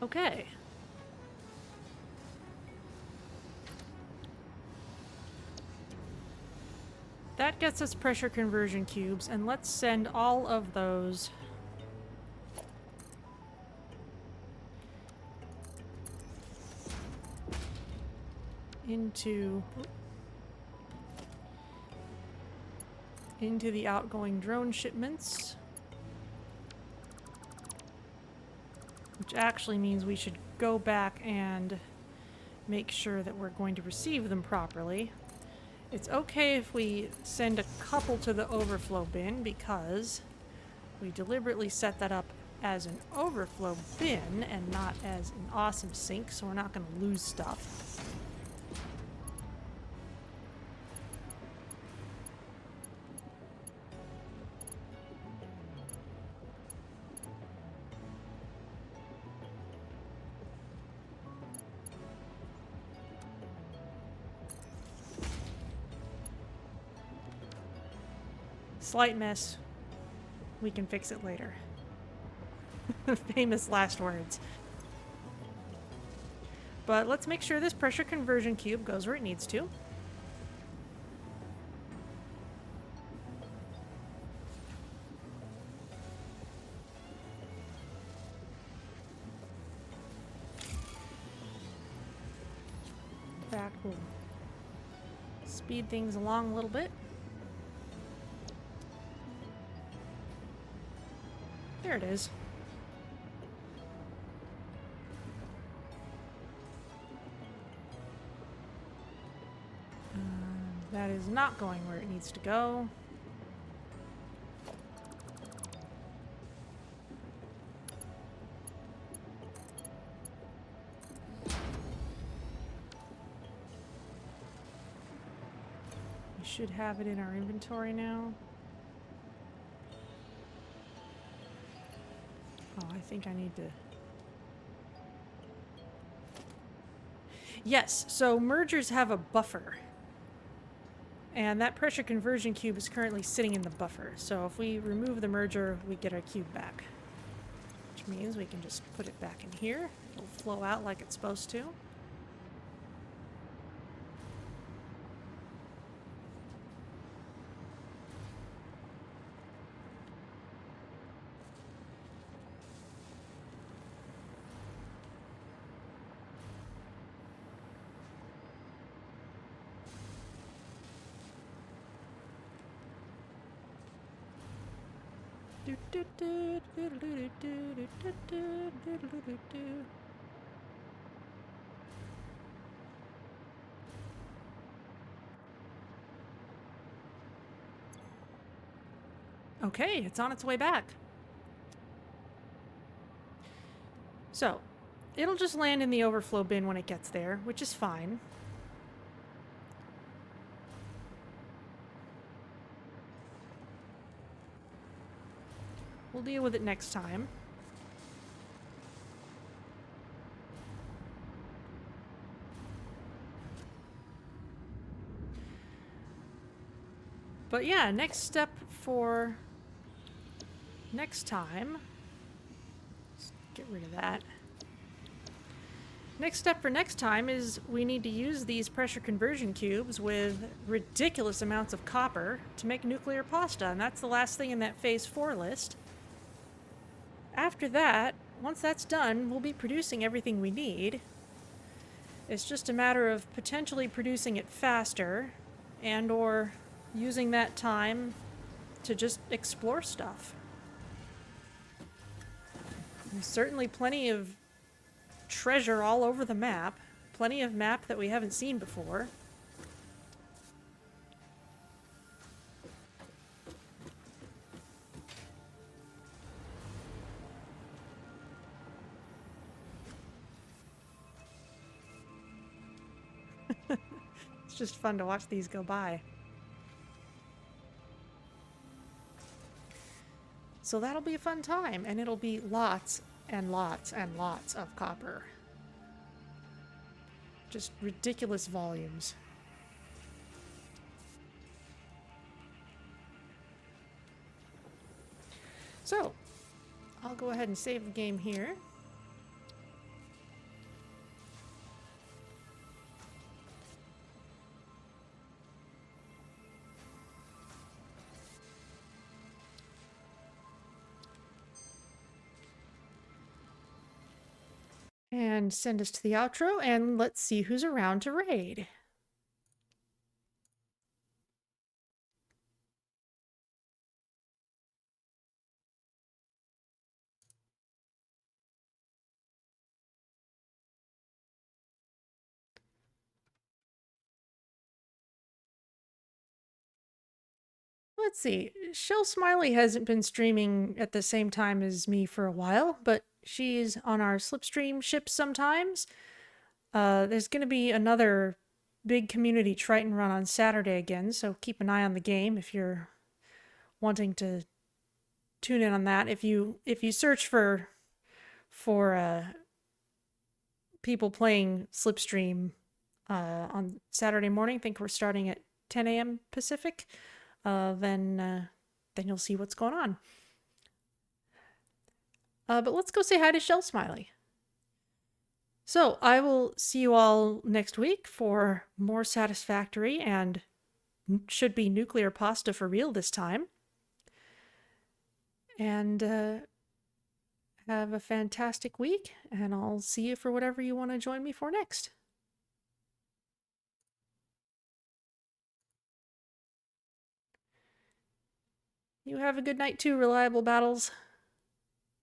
Okay. That gets us pressure conversion cubes, and let's send all of those into the outgoing drone shipments. Which actually means we should go back and make sure that we're going to receive them properly. It's okay if we send a couple to the overflow bin because we deliberately set that up as an overflow bin and not as an awesome sink, so we're not going to lose stuff. Slight mess. We can fix it later. Famous last words. But let's make sure this pressure conversion cube goes where it needs to. In fact, we'll speed things along a little bit. There it is. That is not going where it needs to go. We should have it in our inventory now. Oh, I think I need to... Yes, so mergers have a buffer. And that pressure conversion cube is currently sitting in the buffer. So if we remove the merger, we get our cube back. Which means we can just put it back in here. It'll flow out like it's supposed to. Okay, it's on its way back. So, it'll just land in the overflow bin when it gets there, which is fine. We'll deal with it next time. But yeah, next step for next time. Let's get rid of that. Next step for next time is we need to use these pressure conversion cubes with ridiculous amounts of copper to make nuclear pasta, and that's the last thing in that phase 4 list. After that, once that's done, we'll be producing everything we need. It's just a matter of potentially producing it faster and or using that time to just explore stuff. There's certainly plenty of treasure all over the map. Plenty of map that we haven't seen before. It's just fun to watch these go by. So that'll be a fun time, and it'll be lots and lots and lots of copper. Just ridiculous volumes. So, I'll go ahead and save the game here. And send us to the outro, and let's see who's around to raid. Let's see. Shell Smiley hasn't been streaming at the same time as me for a while, but she's on our Slipstream ship sometimes. There's going to be another big community Triton run on Saturday again, so keep an eye on the game if you're wanting to tune in on that. If you search for people playing Slipstream on Saturday morning, I think we're starting at 10 a.m. Pacific. Then you'll see what's going on. But let's go say hi to Shell Smiley. So I will see you all next week for more Satisfactory, and should be nuclear pasta for real this time. And have a fantastic week, and I'll see you for whatever you want to join me for next. You have a good night too, Reliable Battles.